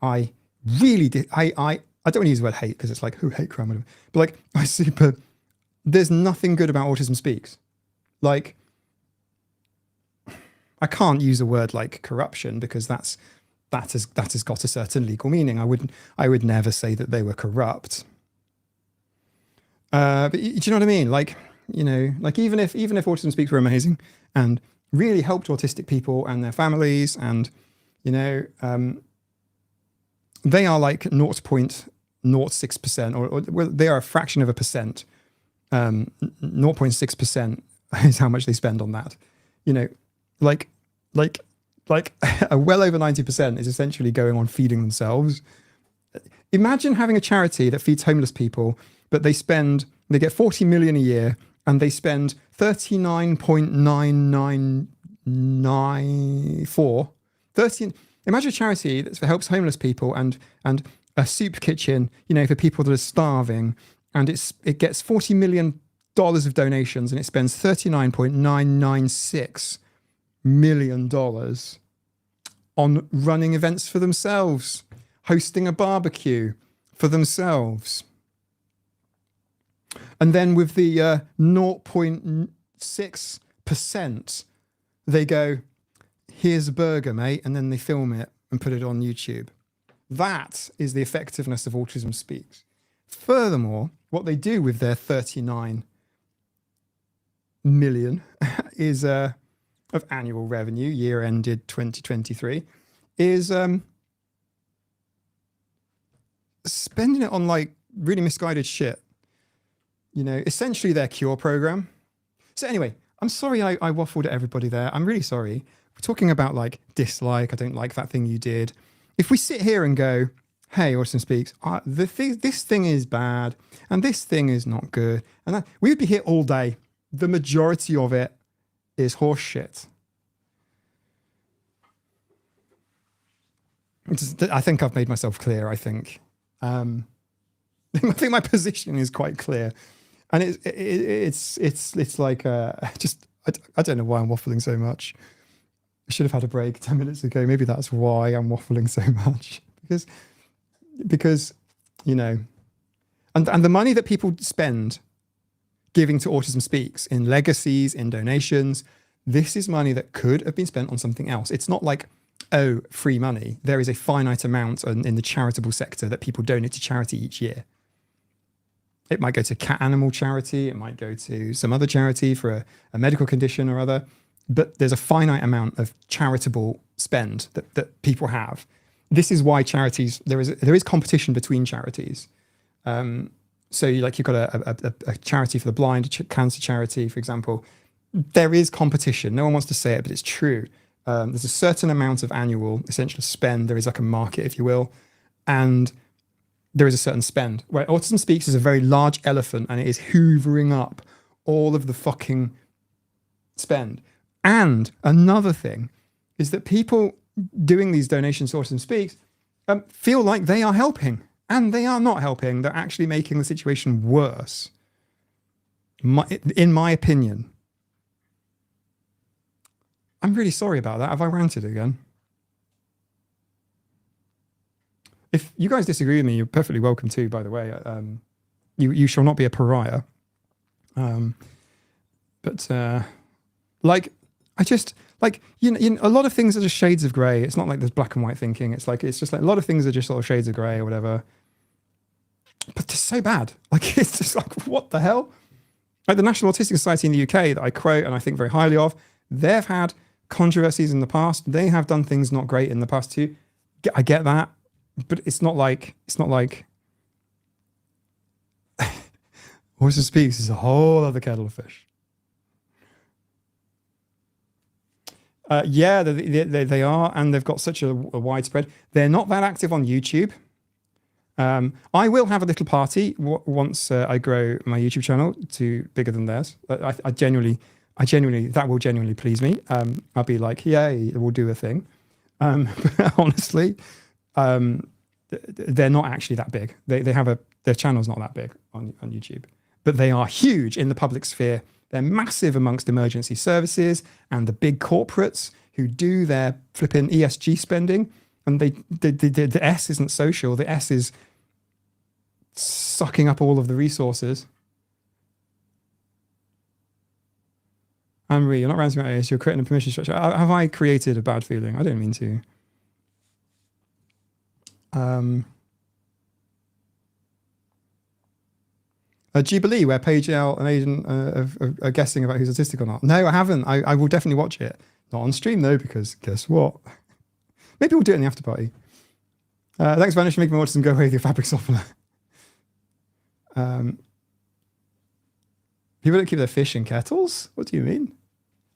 I really did. I don't want to use the word hate because it's like, who hate crime, whatever. But like, there's nothing good about Autism Speaks. Like, I can't use a word like corruption because that has got a certain legal meaning. I would never say that they were corrupt. But do you know what I mean? Like, like even if Autism Speaks were amazing and really helped autistic people and their families, and they are like 0.06%, or well, they are a fraction of a percent. 0.6% is how much they spend on that. Like well over 90% is essentially going on feeding themselves. Imagine having a charity that feeds homeless people, but they get 40 million a year and they spend 39.9994. Imagine a charity that helps homeless people and a soup kitchen, for people that are starving, and it gets $40 million of donations and it spends $39.996 million on running events for themselves, hosting a barbecue for themselves. And then with the 0.6%, they go, here's a burger, mate, and then they film it and put it on YouTube. That is the effectiveness of Autism Speaks. Furthermore, what they do with their 39 million is of annual revenue, year ended 2023, is spending it on like really misguided shit. Essentially their cure program. So anyway, I'm sorry I waffled at everybody there. I'm really sorry. We're talking about like dislike. I don't like that thing you did. If we sit here and go, hey, Autism Speaks, this thing is bad and this thing is not good, and we would be here all day. The majority of it is horse shit. I think I've made myself clear. I think I think my position is quite clear, and it's like just I don't know why I'm waffling so much. I should have had a break 10 minutes ago. Maybe that's why I'm waffling so much, because and the money that people spend giving to Autism Speaks in legacies, in donations, this is money that could have been spent on something else. It's not like, oh, free money. There is a finite amount in the charitable sector that people donate to charity each year. It might go to cat animal charity. It might go to some other charity for a medical condition or other. But there's a finite amount of charitable spend that people have. This is why charities, there is competition between charities. So you've got a charity for the blind, a cancer charity, for example. There is competition. No one wants to say it, but it's true. There's a certain amount of annual essential spend. There is like a market, if you will. And there is a certain spend. Where Autism Speaks is a very large elephant and it is hoovering up all of the fucking spend. And another thing is that people doing these donations to Autism Speaks feel like they are helping, and they are not helping. They're actually making the situation worse, in my opinion. I'm really sorry about that. Have I ranted again? If you guys disagree with me, you're perfectly welcome to, by the way. You shall not be a pariah. Like, I just, like, you know, a lot of things are just shades of grey. It's not like there's black and white thinking. It's just like a lot of things are just sort of shades of grey or whatever. But they're so bad. Like, it's just like, what the hell? Like the National Autistic Society in the UK that I quote and I think very highly of, they've had controversies in the past. They have done things not great in the past too. I get that, but it's not like Autism Speaks is a whole other kettle of fish. Yeah, they are, and they've got such a widespread. They're not that active on YouTube. I will have a little party once I grow my YouTube channel to bigger than theirs. I genuinely, that will genuinely please me. I'll be like, yay, we'll do a thing. But honestly, they're not actually that big. They have their channel's not that big on YouTube, but they are huge in the public sphere. They're massive amongst emergency services and the big corporates who do their flipping ESG spending. And the S isn't social. The S is sucking up all of the resources. Anne-Marie, you're not ranting about AS, you're creating a permission structure. Have I created a bad feeling? I don't mean to. Jubilee, where Paige L and Aiden are guessing about who's autistic or not. No, I haven't. I will definitely watch it. Not on stream though, because guess what? Maybe we'll do it in the after party. Thanks, Vanish, for making my autism go away with your fabric softener. People don't keep their fish in kettles? What do you mean?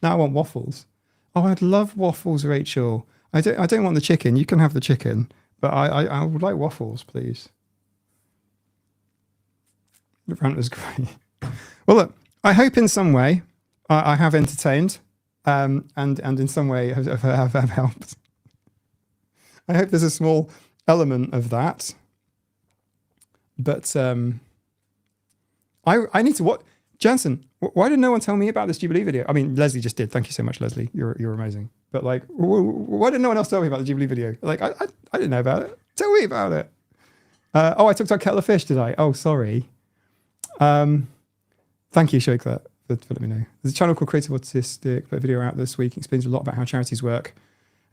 Now I want waffles. Oh, I'd love waffles, Rachel. I don't want the chicken. You can have the chicken, but I would like waffles, please. The rant was great. Well, look, I hope in some way I have entertained and in some way have helped. I hope there's a small element of that. But I need to watch. Jansen, why did no one tell me about this Jubilee video? I mean, Leslie just did. Thank you so much, Leslie. You're amazing. But like, why did no one else tell me about the Jubilee video? Like, I didn't know about it. Tell me about it. Oh, I took to a kettle of fish, did I? Oh, sorry. Thank you, Shake, for letting me know. There's a channel called Creative Autistic, put a video out this week. It explains a lot about how charities work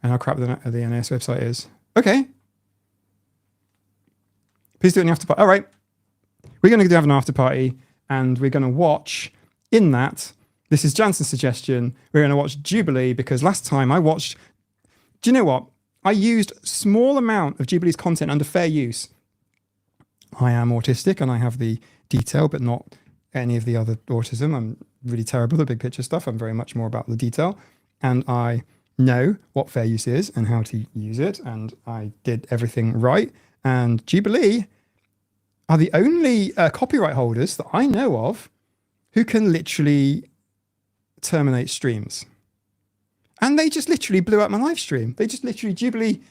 and how crap the NAS website is. Okay. Please do it in the after party. All right. We're going to have an after party and we're going to watch in that. This is Jansen's suggestion. We're going to watch Jubilee because last time I watched, do you know what? I used a small amount of Jubilee's content under fair use. I am autistic and I have the detail, but not any of the other autism. I'm really terrible at big picture stuff. I'm very much more about the detail. And I know what fair use is and how to use it. And I did everything right. And Jubilee are the only copyright holders that I know of who can literally terminate streams. And they just literally blew up my live stream. They just literally, Jubilee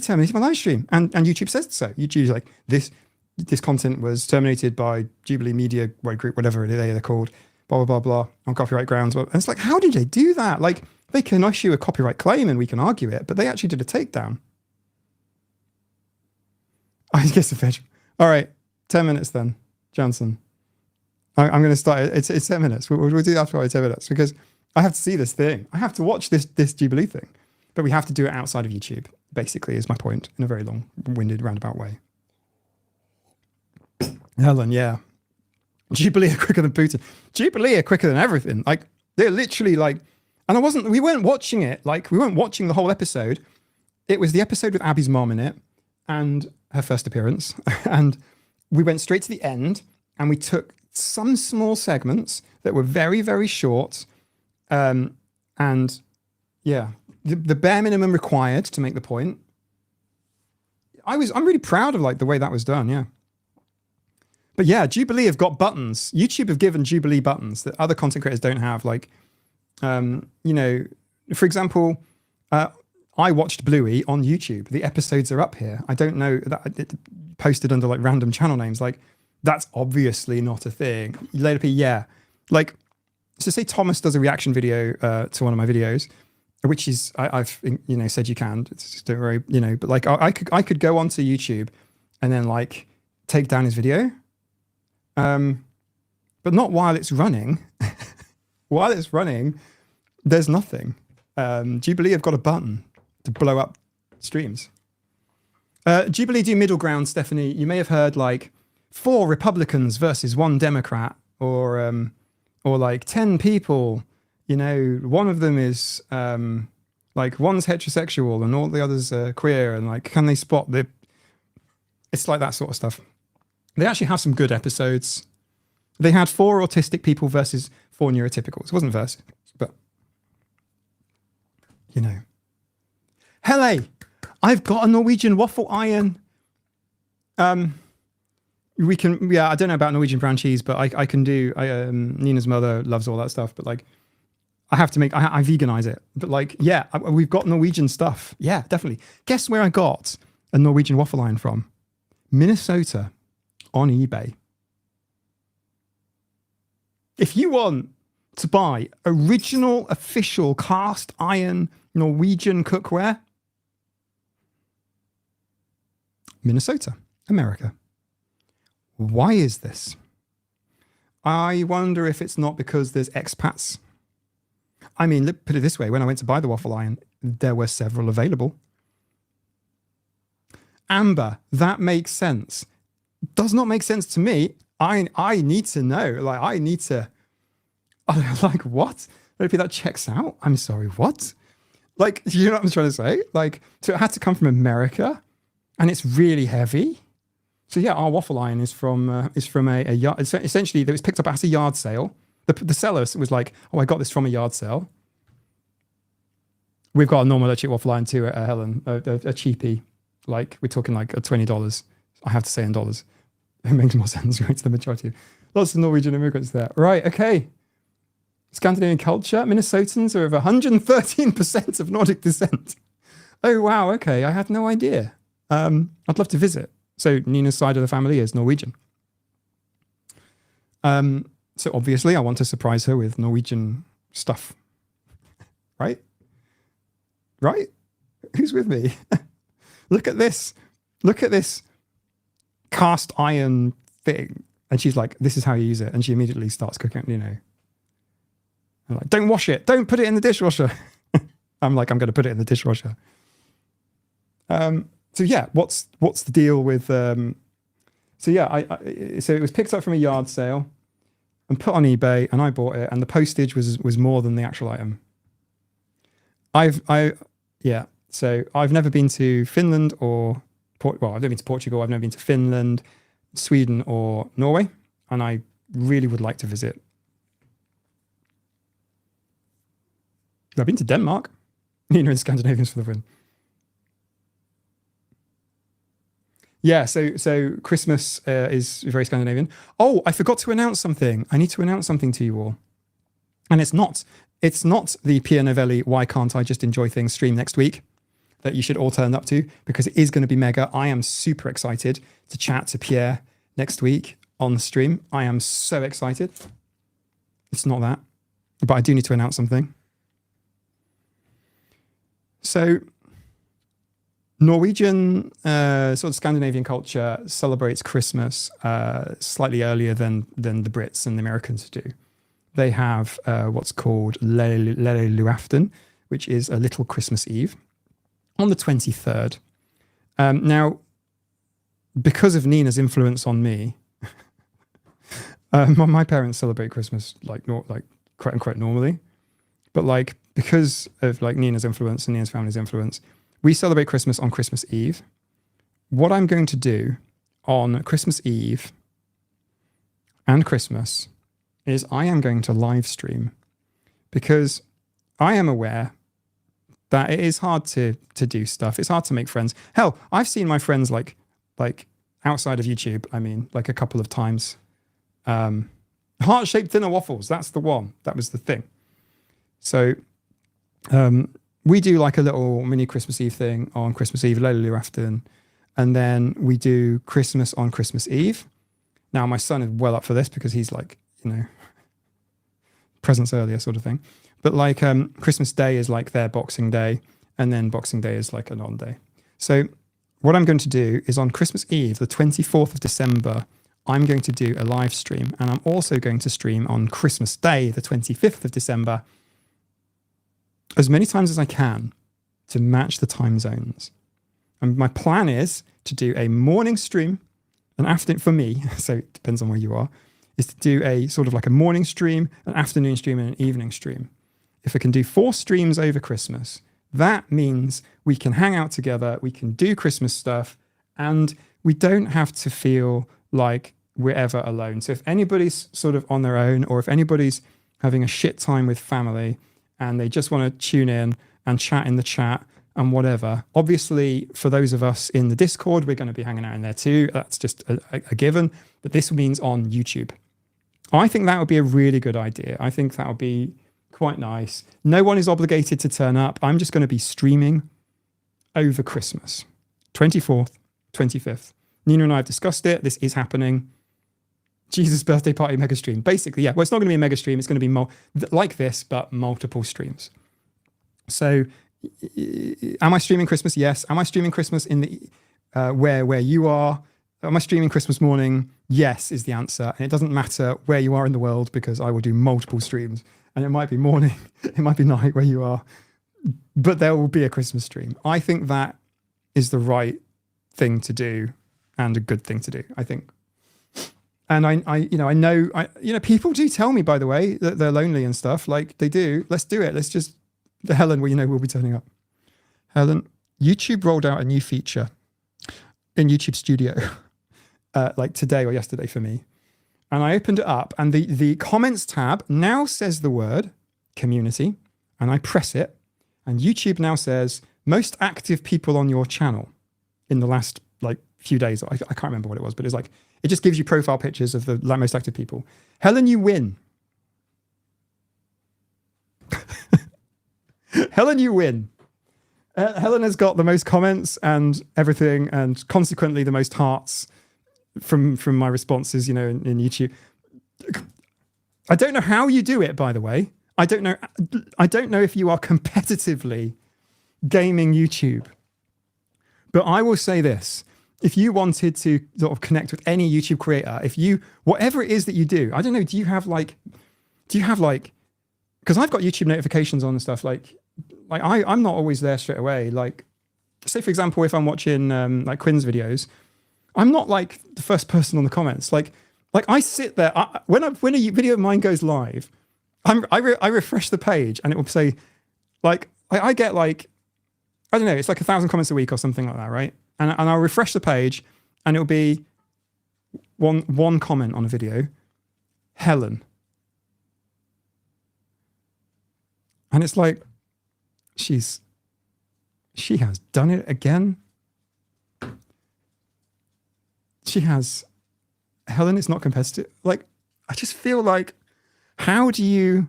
terminated my live stream. And YouTube says so. YouTube's like, this content was terminated by Jubilee Media Group, whatever they're called, blah, blah, blah, blah, on copyright grounds. And it's like, how did they do that? Like, they can issue a copyright claim and we can argue it, but they actually did a takedown. I guess the fetch. All right, 10 minutes then, Johnson. I'm going to start. It's 10 minutes. We'll do that after 10 minutes because I have to see this thing. I have to watch this Jubilee thing, but we have to do it outside of YouTube, basically, is my point, in a very long-winded, roundabout way. Helen, yeah. Jubilee are quicker than Putin. Jubilee are quicker than everything. Like, they're literally like, and we weren't watching it. Like, we weren't watching the whole episode. It was the episode with Abby's mom in it and her first appearance. And we went straight to the end and we took some small segments that were very, very short. And yeah, the bare minimum required to make the point. I'm really proud of like the way that was done. Yeah. But yeah, Jubilee have got buttons. YouTube have given Jubilee buttons that other content creators don't have. Like, you know, for example, I watched Bluey on YouTube. The episodes are up here. I don't know that it posted under like random channel names. Like, that's obviously not a thing. Later, yeah. Like, so say Thomas does a reaction video to one of my videos, which is I've you know said you can. It's just don't worry, you know. But like I could go onto YouTube and then like take down his video, but not while it's running. While it's running, there's nothing. Jubilee have got a button to blow up streams. Jubilee do middle ground, Stephanie. You may have heard like 4 Republicans versus 1 Democrat, or like 10 people. You know, one of them is like one's heterosexual and all the others are queer, and like, can they spot the? It's like that sort of stuff. They actually have some good episodes. They had 4 autistic people versus 4 neurotypicals. It wasn't versus, but you know. Hele, I've got a Norwegian waffle iron. We can, yeah, I don't know about Norwegian brown cheese, but I can do, Nina's mother loves all that stuff, but like, I have to make, I veganize it. But like, yeah, we've got Norwegian stuff. Yeah, definitely. Guess where I got a Norwegian waffle iron from? Minnesota, on eBay. If you want to buy original, official cast iron Norwegian cookware, Minnesota, America. Why is this? I wonder if it's not because there's expats. I mean, put it this way, when I went to buy the waffle iron, there were several available. Amber, that makes sense. Does not make sense to me. I need to know. Like, I need to, like, what? Maybe that checks out. I'm sorry, what? Like, you know what I'm trying to say? Like, so it had to come from America, and it's really heavy. So yeah, our waffle iron is from a yard. Essentially, it was picked up at a yard sale. The seller was like, "Oh, I got this from a yard sale." We've got a normal electric waffle iron too at Helen, a cheapie. Like, we're talking like $20. I have to say in dollars. It makes more sense, right? To the majority. Lots of Norwegian immigrants there. Right, okay. Scandinavian culture. Minnesotans are of 113% of Nordic descent. Oh, wow, okay. I had no idea. I'd love to visit. So Nina's side of the family is Norwegian. So obviously I want to surprise her with Norwegian stuff. Right? Right? Who's with me? Look at this. Look at this cast iron thing. And she's like, this is how you use it. And she immediately starts cooking, you know. I'm like, don't wash it. Don't put it in the dishwasher. I'm like, I'm going to put it in the dishwasher. So yeah, what's the deal with, so yeah, so it was picked up from a yard sale and put on eBay, and I bought it, and the postage was more than the actual item. So I've never been to Finland or, I've never been to Portugal. I've never been to Finland, Sweden or Norway, and I really would like to visit. I've been to Denmark. You know, in Scandinavians for the win. Yeah, so Christmas is very Scandinavian. Oh, I forgot to announce something. I need to announce something to you all. And it's not the Pierre Novellie Why Can't I Just Enjoy Things stream next week that you should all turn up to, because it is going to be mega. I am super excited to chat to Pierre next week on the stream. I am so excited. It's not that, but I do need to announce something. So Norwegian, sort of Scandinavian culture celebrates Christmas slightly earlier than the Brits and the Americans do. They have what's called Lille Julaften, which is a little Christmas Eve, on the 23rd. Now, because of Nina's influence on me, my parents celebrate Christmas like quote unquote normally, but like because of like Nina's influence and Nina's family's influence, we celebrate Christmas on Christmas Eve. What I'm going to do on Christmas Eve and Christmas is I am going to live stream, because I am aware that it is hard to do stuff. It's hard to make friends. Hell, I've seen my friends like outside of YouTube. I mean, like a couple of times. Heart-shaped dinner waffles. That's the one. That was the thing. So we do like a little mini Christmas Eve thing on Christmas Eve, Lulu Afton, and then we do Christmas on Christmas Eve. Now my son is well up for this because he's like, presents earlier sort of thing. But like Christmas Day is like their Boxing Day, and then Boxing Day is like a non-day. So what I'm going to do is on Christmas Eve, the 24th of December, I'm going to do a live stream, and I'm also going to stream on Christmas Day, the 25th of December, as many times as I can to match the time zones. And my plan is to do a morning stream, an afternoon for me, so it depends on where you are, is to do a sort of like a morning stream, an afternoon stream, and an evening stream. If I can do 4 streams over Christmas, that means we can hang out together, we can do Christmas stuff, and we don't have to feel like we're ever alone. So if anybody's sort of on their own, or if anybody's having a shit time with family and they just want to tune in and chat in the chat and whatever, obviously for those of us in the Discord, we're going to be hanging out in there too. That's just a given. But this means on YouTube. I think that would be a really good idea. I think that would be quite nice. No one is obligated to turn up. I'm just going to be streaming over Christmas. 24th, 25th. Nina and I have discussed it. This is happening. Jesus' birthday party mega stream. Basically, yeah. Well, it's not going to be a mega stream. It's going to be like this, but multiple streams. So, am I streaming Christmas? Yes. Am I streaming Christmas in the where you are? Am I streaming Christmas morning? Yes, is the answer. And it doesn't matter where you are in the world because I will do multiple streams. And it might be morning, it might be night where you are, but there will be a Christmas stream. I think that is the right thing to do and a good thing to do, I think. And I know people do tell me, by the way, that they're lonely and stuff. Like they do. Let's do it. Let's just, Helen, we'll be turning up. Helen, YouTube rolled out a new feature in YouTube Studio, like today or yesterday for me. And I opened it up, and the comments tab now says the word community, and I press it, and YouTube now says most active people on your channel in the last like few days. I can't remember what it was, but it's like, it just gives you profile pictures of the most active people. Helen, you win. Helen, you win. Helen has got the most comments and everything, and consequently the most hearts from my responses, in YouTube. I don't know how you do it, by the way. I don't know if you are competitively gaming YouTube. But I will say this. If you wanted to sort of connect with any YouTube creator, whatever it is that you do, I don't know, do you have like, because I've got YouTube notifications on and stuff, like I'm not always there straight away. Like, say for example, if I'm watching like Quinn's videos, I'm not like the first person on the comments. Like I sit there, when a video of mine goes live, I refresh the page and it will say, like, I get like, I don't know, it's like 1,000 comments a week or something like that, right? And I'll refresh the page and it'll be one comment on a video, Helen. And it's like, she has done it again. Helen is not competitive. Like, I just feel like, do you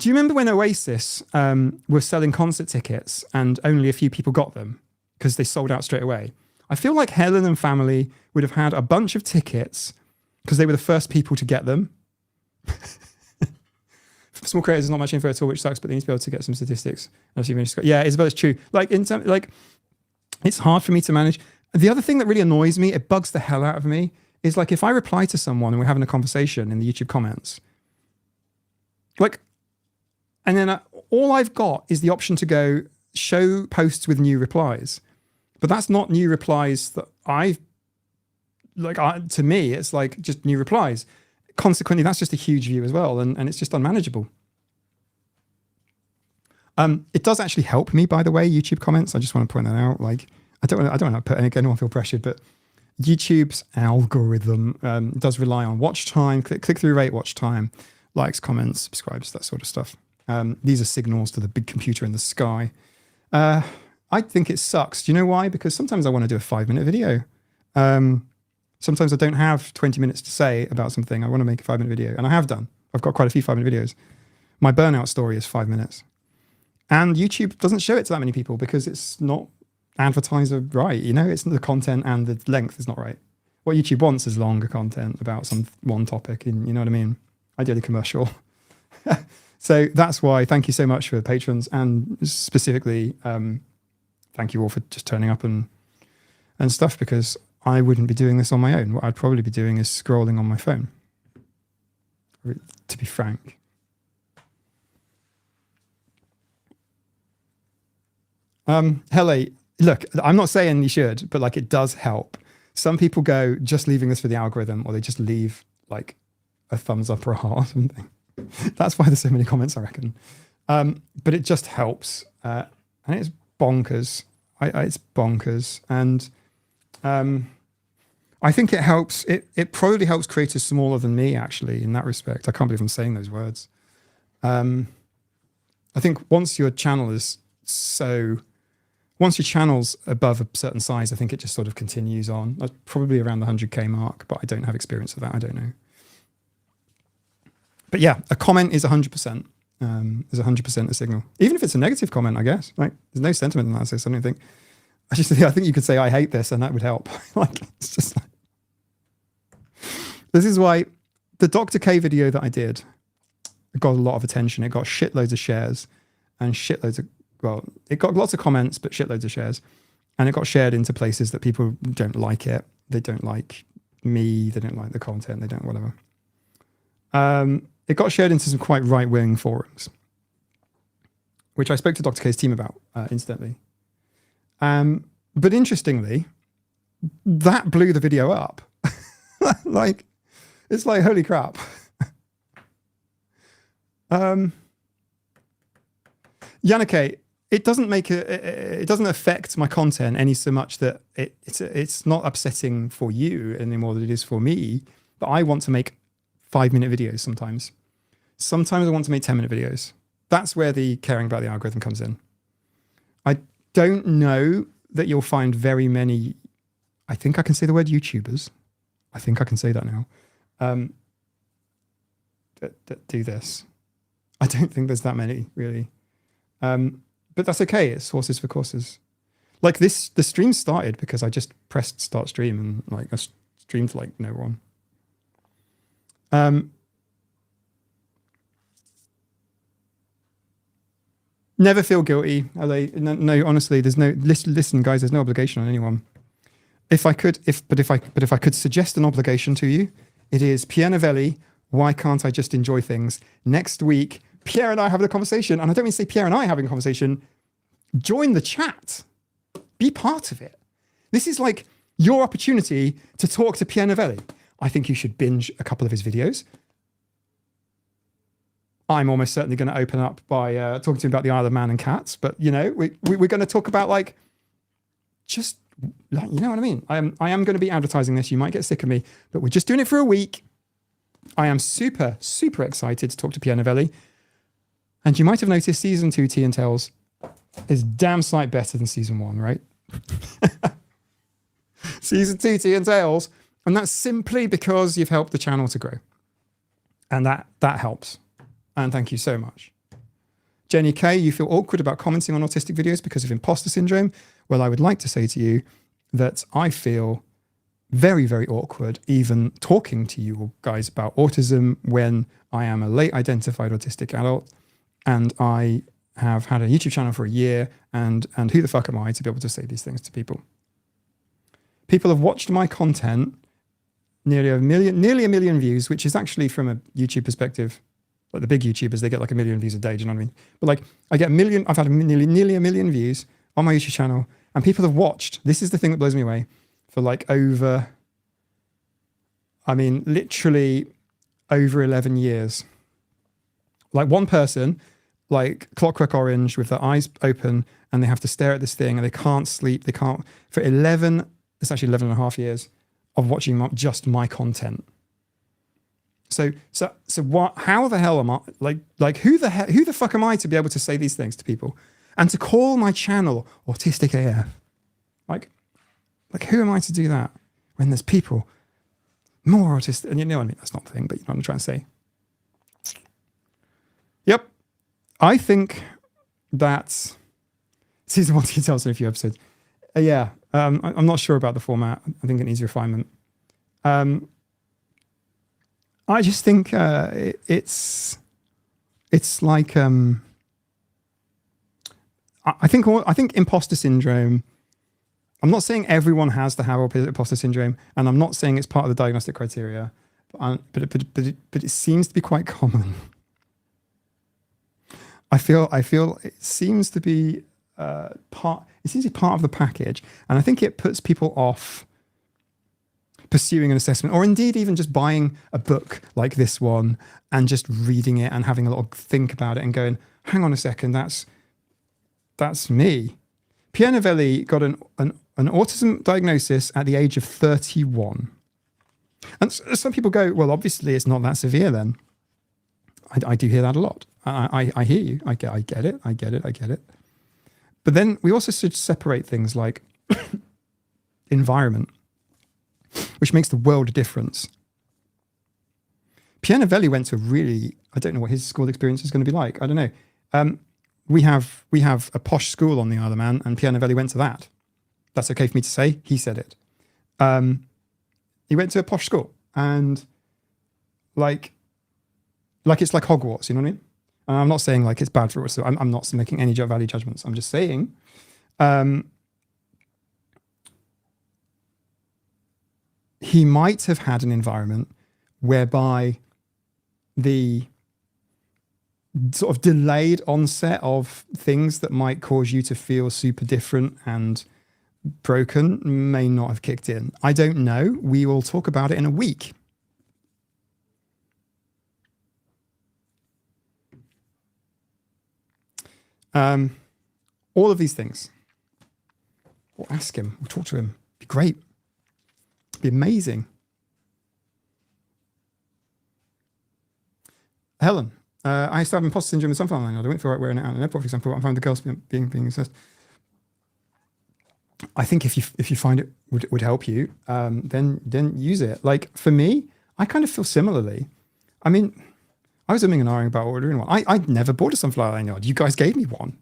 remember when Oasis were selling concert tickets and only a few people got them because they sold out straight away? I feel like Helen and family would have had a bunch of tickets because they were the first people to get them. For small creators, there's not much info at all, which sucks, but they need to be able to get some statistics. Yeah, Isabel, it's true. Like, it's hard for me to manage. The other thing that really annoys me, it bugs the hell out of me, is like if I reply to someone and we're having a conversation in the YouTube comments, like, and then all I've got is the option to go show posts with new replies. But that's not new replies that to me, it's like just new replies. Consequently, that's just a huge view as well, and it's just unmanageable. It does actually help me, by the way, YouTube comments. I just want to point that out. Like, I don't want to put anyone feel pressured, but YouTube's algorithm does rely on watch time, click-through rate, watch time, likes, comments, subscribes, that sort of stuff. These are signals to the big computer in the sky. I think it sucks. Do you know why? Because sometimes I want to do a 5-minute video. Sometimes I don't have 20 minutes to say about something. I want to make a 5-minute video, and I have done. I've got quite a few 5-minute videos. My burnout story is 5 minutes. And YouTube doesn't show it to that many people because it's not advertiser right. You know, it's the content and the length is not right. What YouTube wants is longer content about some one topic, and you know what I mean? Ideally commercial. So that's why, thank you so much for the patrons, and specifically, thank you all for just turning up and stuff, because I wouldn't be doing this on my own. What I'd probably be doing is scrolling on my phone, to be frank. Hele, look, I'm not saying you should, but like it does help. Some people go just leaving this for the algorithm, or they just leave like a thumbs up or a heart or something. That's why there's so many comments, I reckon. But it just helps. And it's bonkers. It's bonkers. And I think it helps. It probably helps creators smaller than me, actually, in that respect. I can't believe I'm saying those words. I think once your channel's above a certain size, I think it just sort of continues on. That's probably around the 100K mark, but I don't have experience of that. I don't know. But yeah, a comment is 100%. Is 100% a signal. Even if it's a negative comment, I guess. Like, there's no sentiment in that. So I don't think. I think you could say, I hate this, and that would help. Like, it's just like. This is why the Dr. K video that I did got a lot of attention. It got shitloads of shares and shitloads of, well, it got lots of comments, but shitloads of shares. And it got shared into places that people don't like it. They don't like me. They don't like the content. They don't whatever. It got shared into some quite right-wing forums, which I spoke to Dr. K's team about instantly. But interestingly, that blew the video up. Like, it's like, holy crap. Yannicke, it doesn't it doesn't affect my content any so much that it's not upsetting for you any more than it is for me. But I want to make 5-minute videos sometimes. Sometimes I want to make 10-minute videos. That's where the caring about the algorithm comes in. I don't know that you'll find very many, I think I can say the word YouTubers. I think I can say that now. That do this. I don't think there's that many, really. But that's okay. It's horses for courses. Like the stream started because I just pressed start stream and like I streamed like no one. Never feel guilty. No, honestly, there's no listen, guys. There's no obligation on anyone. If I could suggest an obligation to you, it is Pierre Novellie. Why can't I just enjoy things? Next week, Pierre and I having a conversation, and I don't mean to say Pierre and I having a conversation. Join the chat. Be part of it. This is like your opportunity to talk to Pierre Novellie. I think you should binge a couple of his videos. I'm almost certainly going to open up by talking to him about the Isle of Man and Cats. But, you know, we're going to talk about like, just, like, you know what I mean? I am going to be advertising this. You might get sick of me, but we're just doing it for a week. I am super, super excited to talk to Pierre Novellie. And you might have noticed season 2 Tea and Tales is damn sight better than season 1, right? Season 2 Tea and Tales. And that's simply because you've helped the channel to grow. And that helps. And thank you so much. Jenny K, you feel awkward about commenting on autistic videos because of imposter syndrome? Well, I would like to say to you that I feel very, very awkward even talking to you guys about autism when I am a late identified autistic adult and I have had a YouTube channel for a year and who the fuck am I to be able to say these things to people? People have watched my content, nearly a million views, which is actually from a YouTube perspective. Like the big YouTubers, they get like 1 million views a day. Do you know what I mean? But like I've had nearly 1 million views on my YouTube channel, and people have watched. This is the thing that blows me away. For like literally over 11 years. Like one person, like Clockwork Orange, with their eyes open, and they have to stare at this thing, and they can't sleep. They can't for 11. It's actually 11 and a half years of watching just my content. So what? How the hell am I? Like who the fuck am I to be able to say these things to people? And to call my channel Autistic AF, like who am I to do that when there's people more autistic? And you know what I mean? That's not the thing, but you know what I'm trying to say. Yep. I think that season 1 details in a few episodes. Yeah. I'm not sure about the format. I think it needs refinement. I just think it's like I think imposter syndrome. I'm not saying everyone has to have imposter syndrome, and I'm not saying it's part of the diagnostic criteria, but it seems to be quite common. I feel it seems to be part. It seems to be part of the package, and I think it puts people off pursuing an assessment, or indeed even just buying a book like this one and just reading it and having a little think about it and going, hang on a second, that's me. Pierre Novellie got an autism diagnosis at the age of 31. And some people go, well, obviously it's not that severe then. I do hear that a lot. I hear you. I get it. But then we also should separate things like environment, which makes the world a difference. Pierre Novellie went to I don't know what his school experience is going to be like. I don't know. We have a posh school on the Isle of Man, and Pierre Novellie went to that. That's okay for me to say. He said it. He went to a posh school, and like it's like Hogwarts. You know what I mean? And I'm not saying like it's bad for us. So I'm not making any value judgments. I'm just saying. He might have had an environment whereby the sort of delayed onset of things that might cause you to feel super different and broken may not have kicked in. I don't know. We will talk about it in a week. All of these things. We'll ask him. We'll talk to him. Be great. Be amazing. Helen, I used to have imposter syndrome with sunflower line. I went for right wearing it out in an airport, for example. I found the girls being assessed. I think if you find it would help you, then use it. Like for me, I kind of feel similarly. I mean, I was umming and ahhing about ordering one. I'd never bought a sunflower lanyard. You guys gave me one.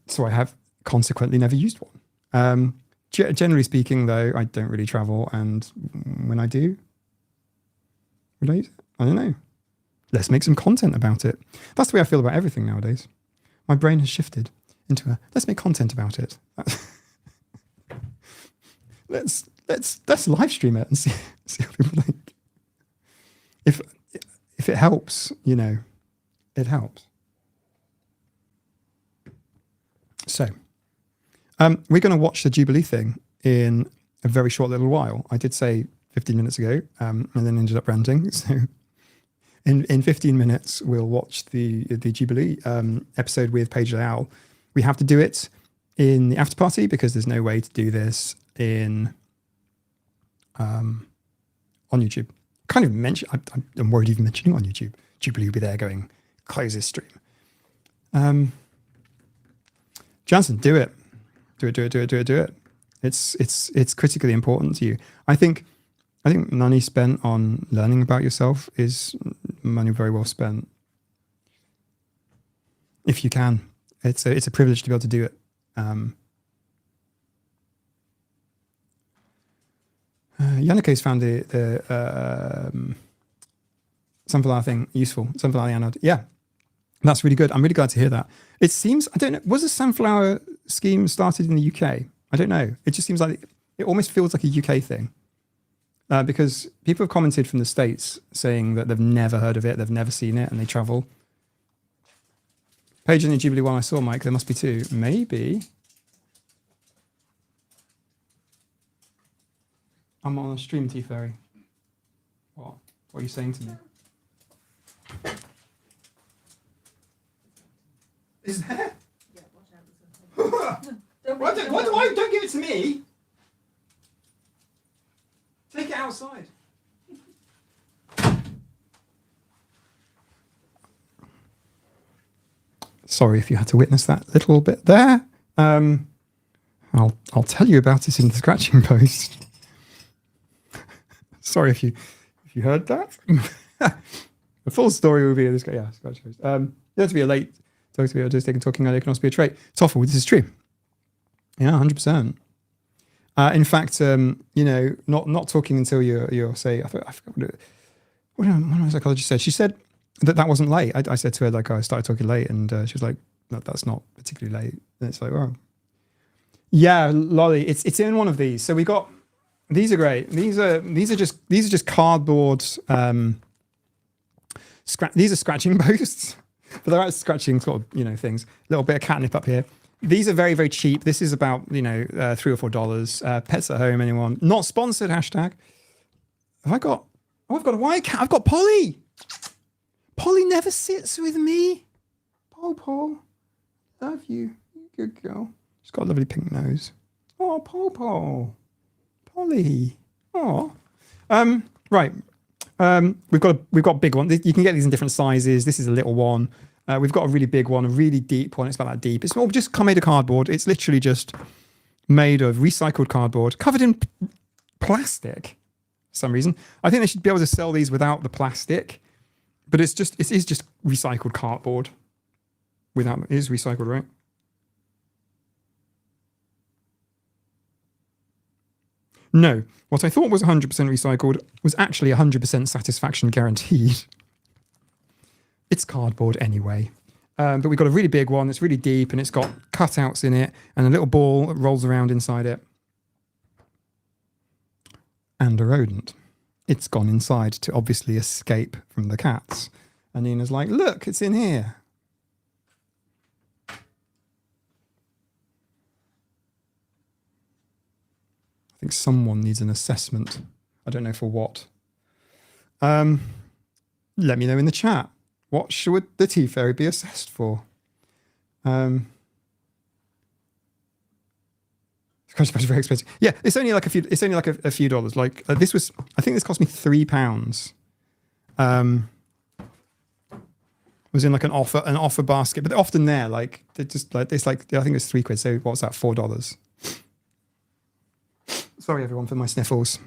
So I have consequently never used one. Generally speaking, though, I don't really travel, and when I do, would I use it? I don't know. Let's make some content about it. That's the way I feel about everything nowadays. My brain has shifted into let's make content about it. let's live stream it and see what people think. If it helps, it helps. So, we're going to watch the Jubilee thing in a very short little while. I did say 15 minutes ago, and then ended up ranting. So, in 15 minutes, we'll watch the Jubilee episode with Paige the Owl. We have to do it in the after party because there's no way to do this on YouTube. Kind of I'm worried even mentioning on YouTube. Jubilee will be there going, close this stream. Jansen, do it. Do it. It's critically important to you. I think money spent on learning about yourself is money very well spent. If you can, it's a privilege to be able to do it. Yannicke's found the sunflower thing useful. Sunflower anode. Yeah, that's really good. I'm really glad to hear that. It seems, I don't know, was a sunflower scheme started in the UK? I don't know. It just seems like it almost feels like a UK thing. Because people have commented from the States saying that they've never heard of it, they've never seen it, and they travel. Paige in the Jubilee one I saw, Mike, there must be two. Maybe. I'm on a stream, T-Fairy. What are you saying to me? Is there? Yeah, watch out. Don't give it to me. Take it outside. Sorry if you had to witness that little bit there. I'll tell you about it in the scratching post. Sorry if you heard that. The full story will be in this. Yeah, scratching post. There to be a late. Talk to be autistic and talking earlier can also be a trait. Toffel, this is true. Yeah, 100%. In fact, not talking until you're say, I forgot what my psychologist said. She said that wasn't late. I said to her, like, I started talking late, and she was like, that's not particularly late. And it's like, well, yeah, Lolly, it's in one of these. So we got, these are great. These are just cardboard, these are scratching posts, but they're out scratching sort of, things. A little bit of catnip up here. These are very, very cheap. This is about, $3 or $4. Pets at home, anyone. Not sponsored, hashtag. I've got a white cat. I've got Polly. Polly never sits with me. Paul. Love you. Good girl. She's got a lovely pink nose. Oh, Paul. Polly. Oh. Right. We've got big one. You can get these in different sizes. This is a little one. We've got a really big one, a really deep one. It's about that deep. It's all just made of cardboard. It's literally just made of recycled cardboard, covered in plastic for some reason. I think they should be able to sell these without the plastic, but it is just recycled cardboard. It is recycled, right? No, what I thought was 100% recycled was actually 100% satisfaction guaranteed. It's cardboard anyway. But we've got a really big one that's really deep, and it's got cutouts in it and a little ball that rolls around inside it. And a rodent. It's gone inside to obviously escape from the cats. And Nina's like, look, it's in here. I think someone needs an assessment. I don't know for what. Let me know in the chat. What should the tea fairy be assessed for? It's very expensive. Yeah, it's only like a few. It's only like a few dollars. Like this was. I think this cost me £3. Was in like an offer basket, but they're often there. Like they're just like it's like I think it's £3. So what's that? $4. Sorry everyone for my sniffles.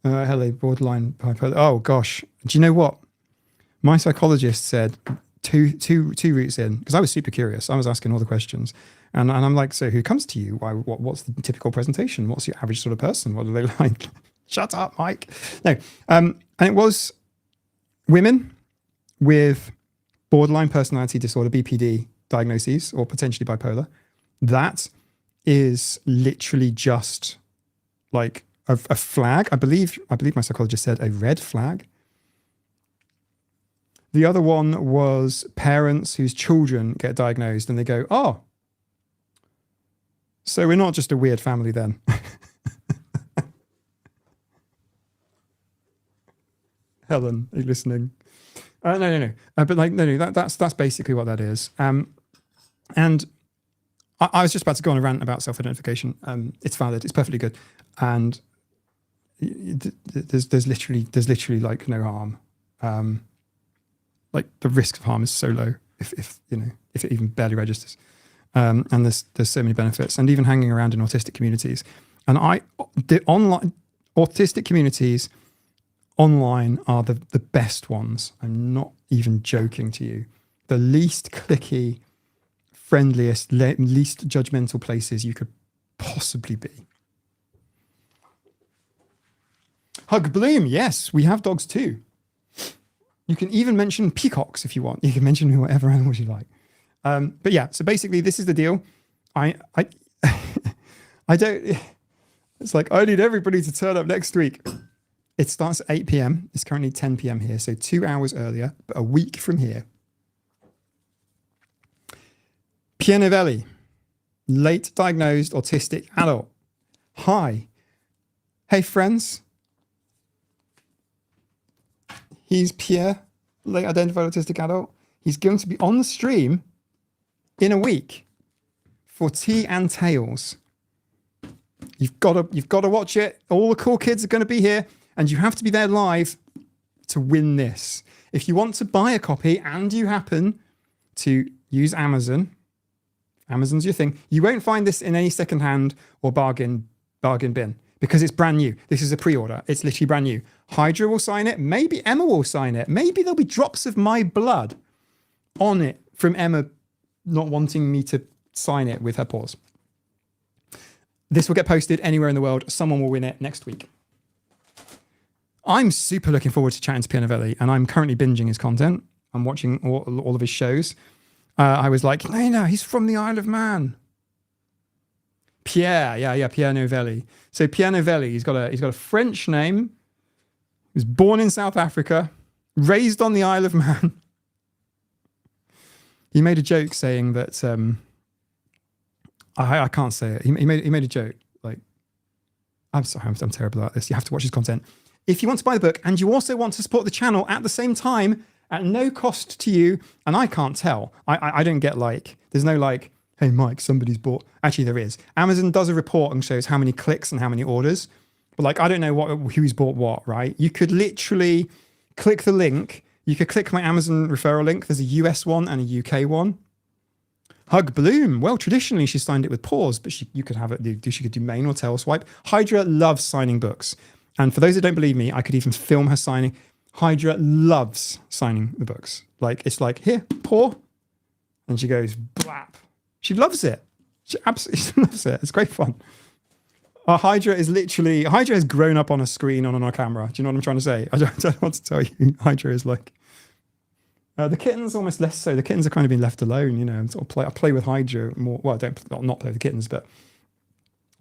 Hello, borderline bipolar. Oh gosh, do you know what? My psychologist said two routes in, because I was super curious. I was asking all the questions, and I'm like, so who comes to you? What's the typical presentation? What's your average sort of person? What are they like? Shut up, Mike. No, and it was women with borderline personality disorder, BPD diagnoses, or potentially bipolar. That is literally just like a flag. I believe my psychologist said a red flag. The other one was parents whose children get diagnosed and they go, oh, so we're not just a weird family then. Helen, are you listening? No. But like, no, that's basically what that is. And I was just about to go on a rant about self-identification. It's valid. It's perfectly good. And there's literally like no harm. Like the risk of harm is so low if it even barely registers. And there's so many benefits, and even hanging around in autistic communities. And the online autistic communities online are the best ones. I'm not even joking to you. The least clicky, friendliest, least judgmental places you could possibly be. Hug Bloom, yes, we have dogs too. You can even mention peacocks if you want. You can mention whatever animals you like. But yeah, so basically this is the deal. I don't, it's like, I need everybody to turn up next week. It starts at 8 p.m. It's currently 10 p.m. here. So 2 hours earlier, but a week from here. Pierre Novellie, late diagnosed autistic adult. Hi. Hey friends. He's Pierre, late identified autistic adult. He's going to be on the stream in a week for Tea and Tales. You've got to watch it. All the cool kids are going to be here, and you have to be there live to win this. If you want to buy a copy and you happen to use Amazon, Amazon's your thing. You won't find this in any secondhand or bargain bin because it's brand new. This is a pre-order. It's literally brand new. Hydra will sign it. Maybe Emma will sign it. Maybe there'll be drops of my blood on it from Emma not wanting me to sign it with her paws. This will get posted anywhere in the world. Someone will win it next week. I'm super looking forward to chatting to Pierre Novellie, and I'm currently binging his content. I'm watching all of his shows. I was like, no, he's from the Isle of Man. Pierre, Pierre Novellie. So Pierre Novellie, he's got a French name. He was born in South Africa, raised on the Isle of Man. He made a joke saying that I can't say it. He made a joke like, I'm sorry, I'm terrible at this. You have to watch his content. If you want to buy the book and you also want to support the channel at the same time at no cost to you, and I can't tell. I don't get like, there's no like, hey Mike, somebody's bought. Actually, there is. Amazon does a report and shows how many clicks and how many orders. But like, I don't know who's bought what, right? You could literally click the link. You could click my Amazon referral link. There's a US one and a UK one. Hug Bloom. Well, traditionally she signed it with paws, but you could have it. She could do main or tail swipe. Hydra loves signing books. And for those that don't believe me, I could even film her signing. Hydra loves signing the books. Like, it's like, here, paw. And she goes, blap. She loves it. She absolutely loves it. It's great fun. Hydra has grown up on a screen on our camera. Do you know what I'm trying to say? I don't want to tell you. Hydra is like, the kittens almost less so. The kittens are kind of being left alone, you know. I play with Hydra more. Well, I don't not play with the kittens, but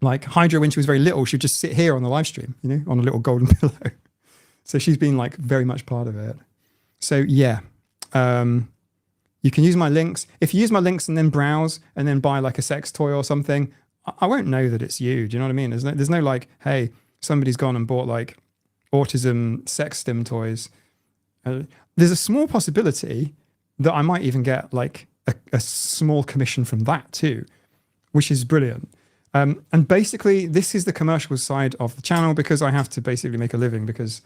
like Hydra when she was very little, she'd just sit here on the live stream, you know, on a little golden pillow. So she's been like very much part of it. So yeah, you can use my links. If you use my links and then browse and then buy like a sex toy or something, I won't know that it's you. Do you know what I mean? There's no like, hey, somebody's gone and bought like autism sex stim toys. There's a small possibility that I might even get like a small commission from that too, which is brilliant. And basically, this is the commercial side of the channel because I have to basically make a living because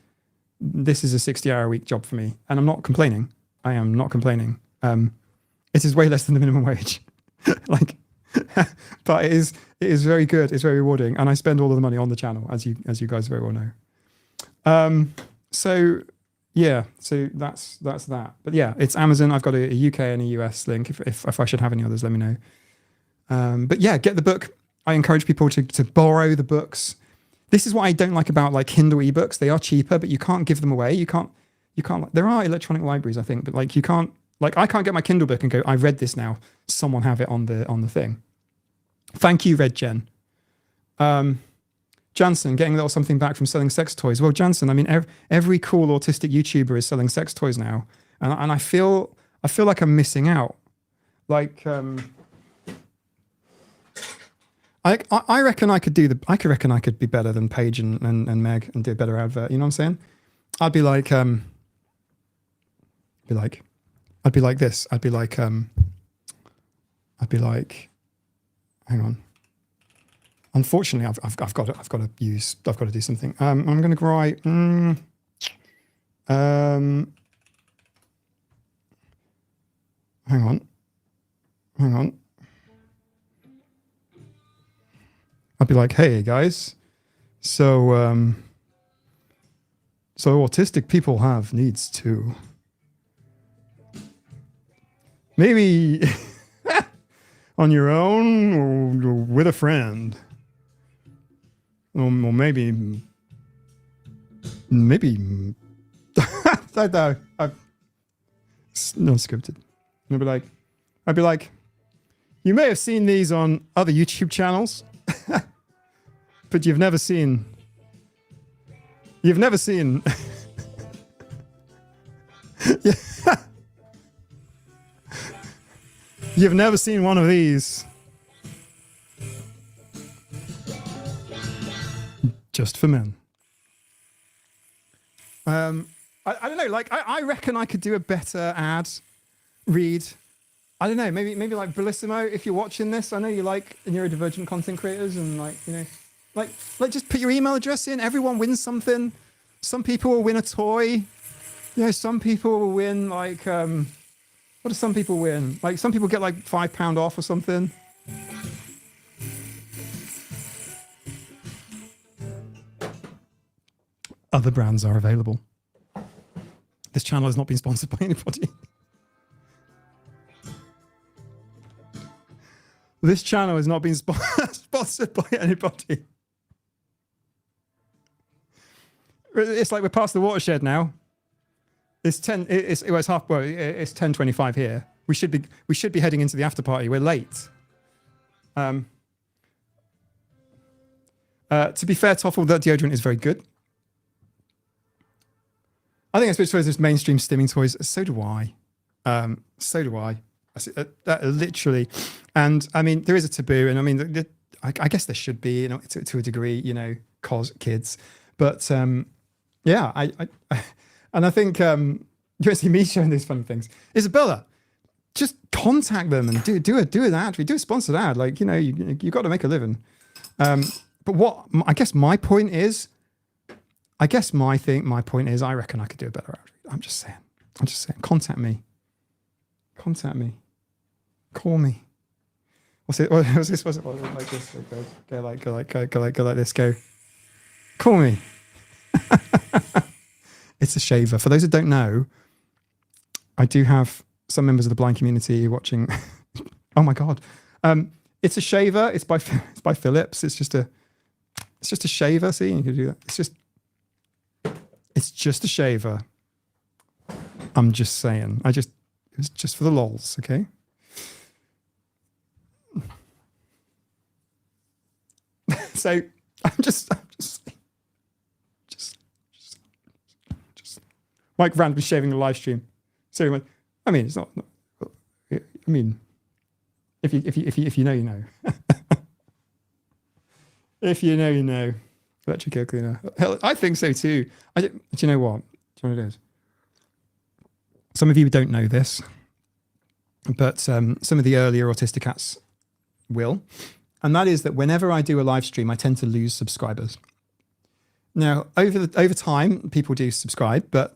this is a 60-hour-a-week job for me. And I'm not complaining. I am not complaining. It is way less than the minimum wage. Like, but it is very good. It's very rewarding. And I spend all of the money on the channel, as you guys very well know. So yeah, so that's that. But yeah, it's Amazon. I've got a UK and a US link. If I should have any others, let me know. But yeah, get the book. I encourage people to borrow the books. This is what I don't like about like Kindle ebooks. They are cheaper, but you can't give them away. You can't. There are electronic libraries, I think, but like you can't. Like I can't get my Kindle book and go, I've read this now. Someone have it on the thing. Thank you, Red Jen. Jansen, getting a little something back from selling sex toys. Well, Jansen, I mean, every cool autistic YouTuber is selling sex toys now, and I feel like I'm missing out. Like, I reckon I could be better than Paige and Meg and do a better advert. You know what I'm saying? I'd be like this. I'd be like, hang on. Unfortunately, I've got to do something. I'm going to write. Hang on. I'd be like, hey guys, so autistic people have needs too. Maybe on your own or with a friend. Or maybe I don't know. It's not scripted. I'd be like, you may have seen these on other YouTube channels, but you've never seen you've never seen one of these. Just for men. I don't know, like I reckon I could do a better ad read. I don't know, maybe like Bellissimo, if you're watching this, I know you like neurodivergent content creators and like, you know, Like just put your email address in. Everyone wins something. Some people will win a toy. You know, some people will win like what do some people win? Like some people get like £5 off or something. Other brands are available. This channel has not been sponsored by anybody. This channel has not been sponsored by anybody. It's like we're past the watershed now. It's 10:25 here. We should be heading into the after party. We're late. To be fair, Toffle, that deodorant is very good. I think I switched towards this mainstream stimming toys. So do I. So do I. That literally, and I mean, there is a taboo, and I mean, I guess there should be, you know, to a degree, you know, cause kids, but yeah, and I think you see me showing these funny things. Isabella, just contact them and do an ad. We do a sponsored ad, like, you know, you got to make a living. But what I guess my point is, I reckon I could do a better ad. I'm just saying. Contact me. Call me. What's it? What's this? What's it like this? Go like this. Go. Call me. It's a shaver. For those who don't know, I do have some members of the blind community watching. Oh my god! It's a shaver. It's by Philips. It's just a shaver. See, you can do that. It's just a shaver. I'm just saying. It's just for the lols, okay? So I'm just Mike randomly shaving the live stream. So I mean, it's not. I mean, if you know, you know. If you know, you know. Electric air cleaner. Hell, I think so too. Do you know what? Do you know what it is? Some of you don't know this, but some of the earlier Autistic cats will. And that is that whenever I do a live stream, I tend to lose subscribers. Now, over time, people do subscribe, but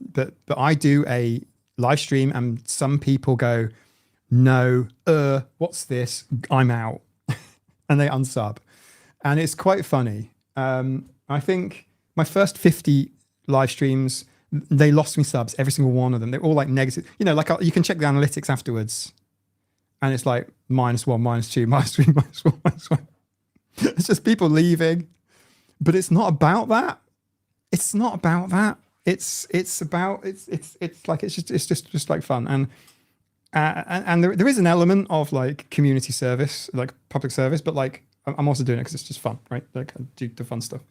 I do a live stream and some people go, no, what's this? I'm out. And they unsub. And it's quite funny. I think my first 50 live streams, they lost me subs, every single one of them. They're all like negative. You know, like you can check the analytics afterwards. And it's like -1, -2, -3, -1, -1. It's just people leaving. But it's not about that. It's not about that. It's just like fun. And there is an element of like community service, like public service, but like I'm also doing it because it's just fun, right? Like I do the fun stuff.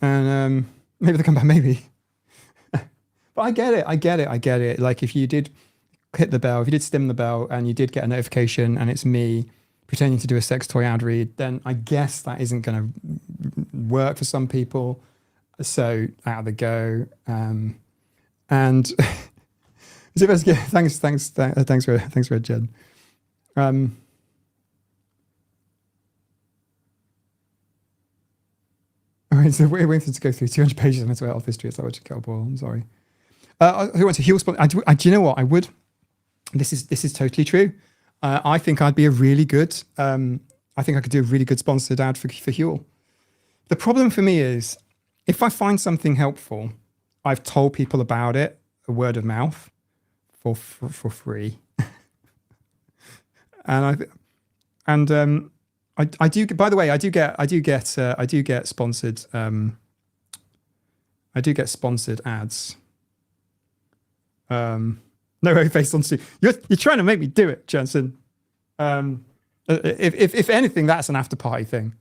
And maybe they come back, maybe. But I get it. Like if you did hit the bell, if you did stim the bell and you did get a notification and it's me pretending to do a sex toy ad read, then I guess that isn't going to work for some people. So out they go. And thanks for it, Jen. All right, so we're waiting to go through 200 pages of mental health history. It's like what you boil. I'm sorry. Who wants to heal? Do you know what? I would. This is totally true. I think I'd be a really good. I think I could do a really good sponsored ad for Huel. The problem for me is if I find something helpful, I've told people about it, a word of mouth, for free. And I do. By the way, I do get sponsored. I do get sponsored ads. No way based on Sue. You're trying to make me do it, Jensen. If anything, that's an after party thing.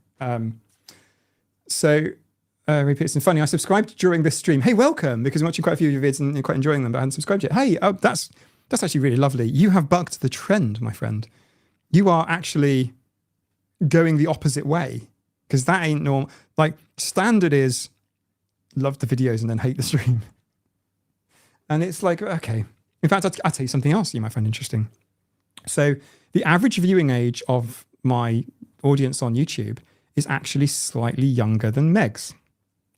Ray Pearson, funny. I subscribed during this stream. Hey, welcome, because I'm watching quite a few of your vids and you're quite enjoying them, but I hadn't subscribed yet. Hey, that's actually really lovely. You have bucked the trend, my friend. You are actually going the opposite way, because that ain't normal. Like standard is love the videos and then hate the stream. And it's like, okay. In fact, I'll tell you something else you might find interesting. So the average viewing age of my audience on YouTube is actually slightly younger than Meg's,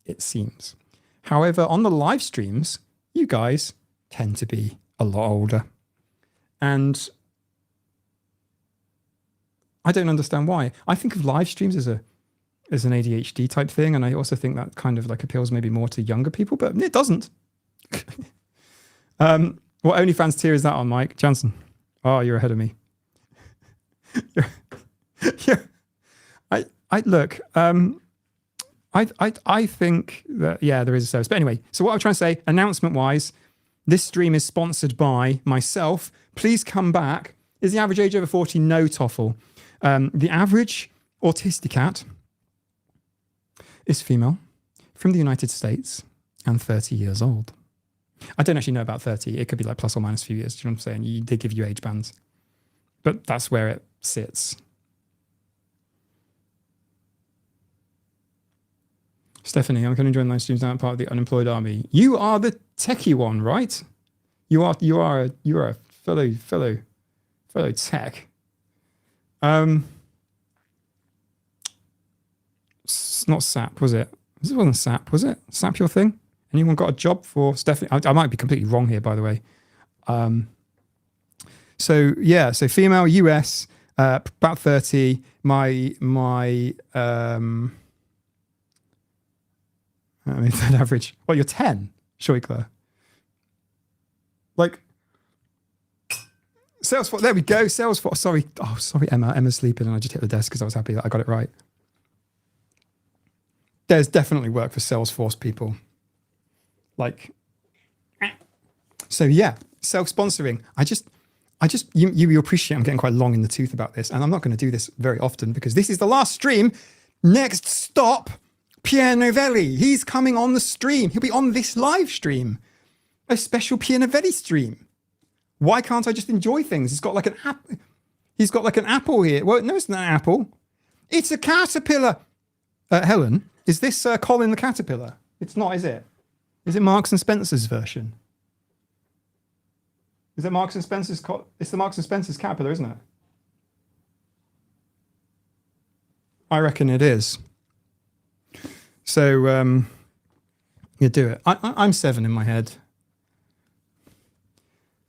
it seems. However, on the live streams, you guys tend to be a lot older. And I don't understand why. I think of live streams as an ADHD type thing, and I also think that kind of like appeals maybe more to younger people, but it doesn't. What OnlyFans tier is that on, Mike? Jansen? Oh, you're ahead of me. I think that, yeah, there is a service. But anyway, so what I'm trying to say, announcement-wise, this stream is sponsored by myself. Please come back. Is the average age over 40? No, Toffel. The average autistic cat is female, from the United States, and 30 years old. I don't actually know about 30. It could be like plus or minus a few years. Do you know what I'm saying? They give you age bands. But that's where it sits. Stephanie, I'm going to join live streams now. I'm part of the unemployed army. You are the techie one, right? You are a fellow tech. It's not SAP, was it? This wasn't SAP, was it? SAP your thing? Anyone got a job for Stephanie? I might be completely wrong here, by the way. So female, US, about 30. I mean, that average. Well, you're 10, Shoikler. Like, Salesforce, there we go. Salesforce, sorry. Oh, sorry, Emma. Emma's sleeping and I just hit the desk because I was happy that I got it right. There's definitely work for Salesforce people. Like, so yeah, self-sponsoring. You appreciate I'm getting quite long in the tooth about this, and I'm not going to do this very often because this is the last stream. Next stop, Pierre Novellie. He's coming on the stream. He'll be on this live stream, a special Pierre Novellie stream. Why can't I just enjoy things? He's got like an app. He's got like an apple here. Well, no, it's not an apple. It's a caterpillar. Helen, is this Colin the caterpillar? It's not, is it? Is it Marks and Spencer's version? Is it Marks and Spencer's? It's the Marks and Spencer's caterpillar, isn't it? I reckon it is. So you do it. I'm 7 in my head.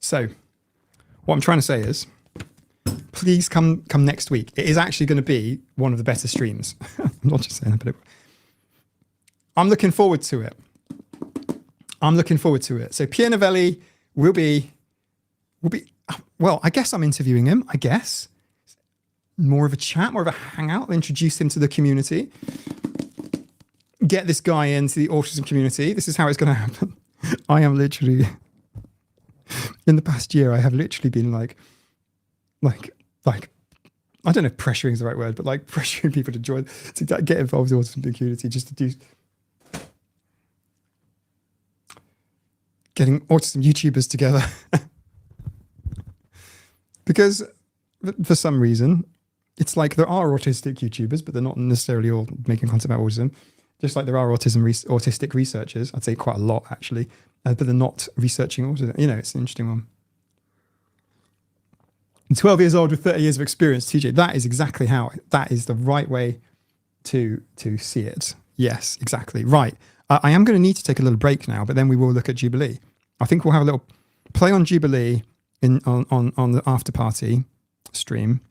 So what I'm trying to say is, please come next week. It is actually going to be one of the better streams. I'm not just saying that, but I'm looking forward to it. So Pierre Novellie will be, well, I guess I'm interviewing him, I guess. More of a chat, more of a hangout, introduce him to the community. Get this guy into the autism community. This is how it's going to happen. I am literally, in the past year, I have literally been like, I don't know if pressuring is the right word, but like pressuring people to join, to get involved in the autism community, just to do, getting autism YouTubers together. Because for some reason, it's like there are autistic YouTubers, but they're not necessarily all making content about autism. Just like there are autistic researchers, I'd say quite a lot actually, but they're not researching autism. You know, it's an interesting one. 12 years old with 30 years of experience, TJ, that is exactly how, that is the right way to see it. Yes, exactly. Right. I am going to need to take a little break now, but then we will look at Jubilee. I think we'll have a little play on Jubilee on the after party stream.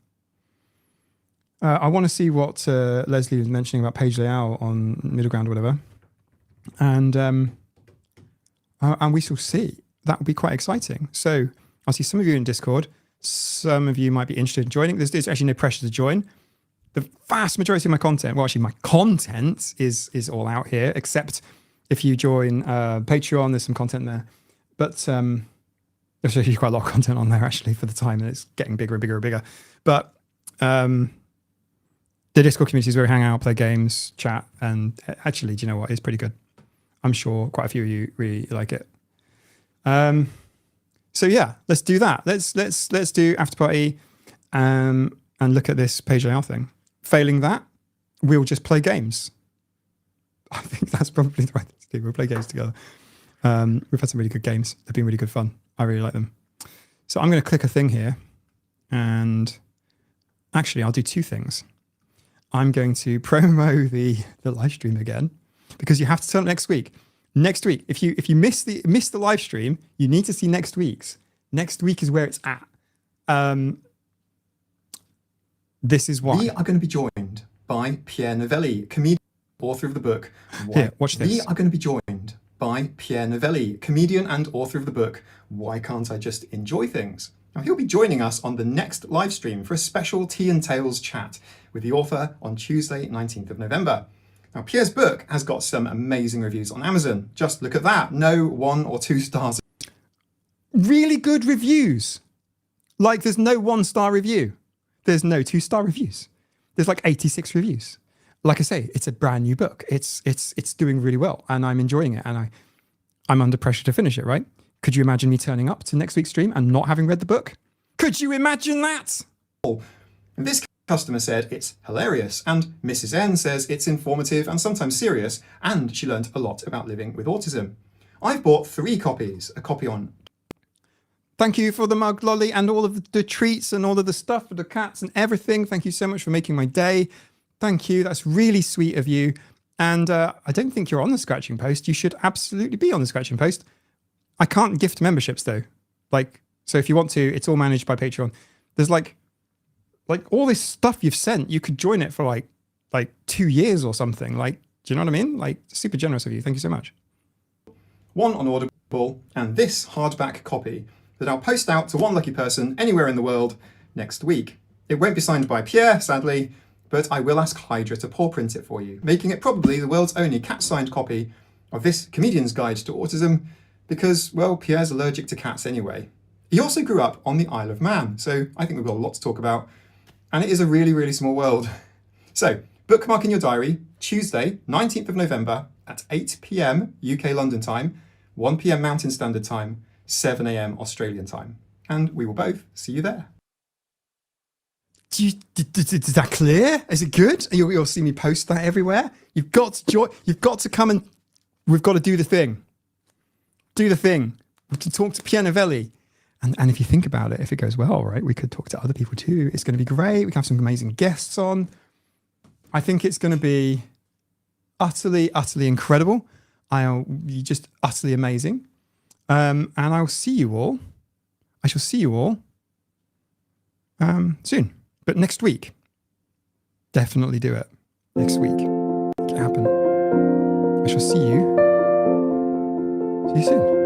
I want to see what Leslie was mentioning about page layout on Middle Ground or whatever. And we shall see. That will be quite exciting. So I'll see some of you in Discord. Some of you might be interested in joining. There's actually no pressure to join. The vast majority of my content, well, actually my content is all out here, except if you join Patreon, there's some content there. But there's actually quite a lot of content on there actually for the time, and it's getting bigger and bigger and bigger. But the Discord community is where we hang out, play games, chat, and actually, do you know what? It's pretty good. I'm sure quite a few of you really like it. So yeah, let's do that. Let's do after party and look at this page layout thing. Failing that, we'll just play games. I think that's probably the right thing to do. We'll play games together. We've had some really good games. They've been really good fun. I really like them. So I'm going to click a thing here, and actually I'll do two things. I'm going to promo the live stream again because you have to turn up next week. Next week, if you miss the live stream, you need to see next week's. Next week is where it's at. This is why. We are going to be joined by Pierre Novellie, comedian, author of the book. Here, watch this. We are going to be joined by Pierre Novellie, comedian and author of the book, Why Can't I Just Enjoy Things? Now, he'll be joining us on the next live stream for a special Tea and Tales chat with the author on Tuesday, 19th of November. Now, Pierre's book has got some amazing reviews on Amazon. Just look at that. No 1 or 2 stars. Really good reviews. Like there's no 1-star review. There's no 2-star reviews. There's like 86 reviews. Like I say, it's a brand new book. It's doing really well and I'm enjoying it and I'm under pressure to finish it, right? Could you imagine me turning up to next week's stream and not having read the book? Could you imagine that? This customer said it's hilarious, and Mrs. N says it's informative and sometimes serious, and she learned a lot about living with autism. I've bought 3 copies, a copy on... Thank you for the mug, Lolly, and all of the treats and all of the stuff for the cats and everything. Thank you so much for making my day. Thank you. That's really sweet of you. And I don't think you're on the Scratching Post. You should absolutely be on the Scratching Post. I can't gift memberships though. So if you want to, it's all managed by Patreon. There's like all this stuff you've sent, you could join it for like 2 years or something. Do you know what I mean? Super generous of you. Thank you so much. 1 on Audible, and this hardback copy that I'll post out to 1 lucky person anywhere in the world next week. It won't be signed by Pierre, sadly, but I will ask Hydra to paw print it for you, making it probably the world's only cat-signed copy of this Comedian's Guide to Autism, because, well, Pierre's allergic to cats anyway. He also grew up on the Isle of Man, so I think we've got a lot to talk about, and it is a really, really small world. So, bookmark in your diary, Tuesday, 19th of November at 8 p.m. UK London time, 1 p.m. Mountain Standard Time, 7 a.m. Australian time. And we will both see you there. Is that clear? Is it good? You'll see me post that everywhere. You've got to join. You've got to come and we've got to do the thing. Do the thing. We have to talk to Pierre Novellie. And if you think about it, if it goes well, right, we could talk to other people too. It's going to be great. We can have some amazing guests on. I think it's going to be utterly, utterly incredible. I'll be just utterly amazing. And I'll see you all. I shall see you all soon. But next week, definitely do it. Next week, make it happen. I shall see you soon.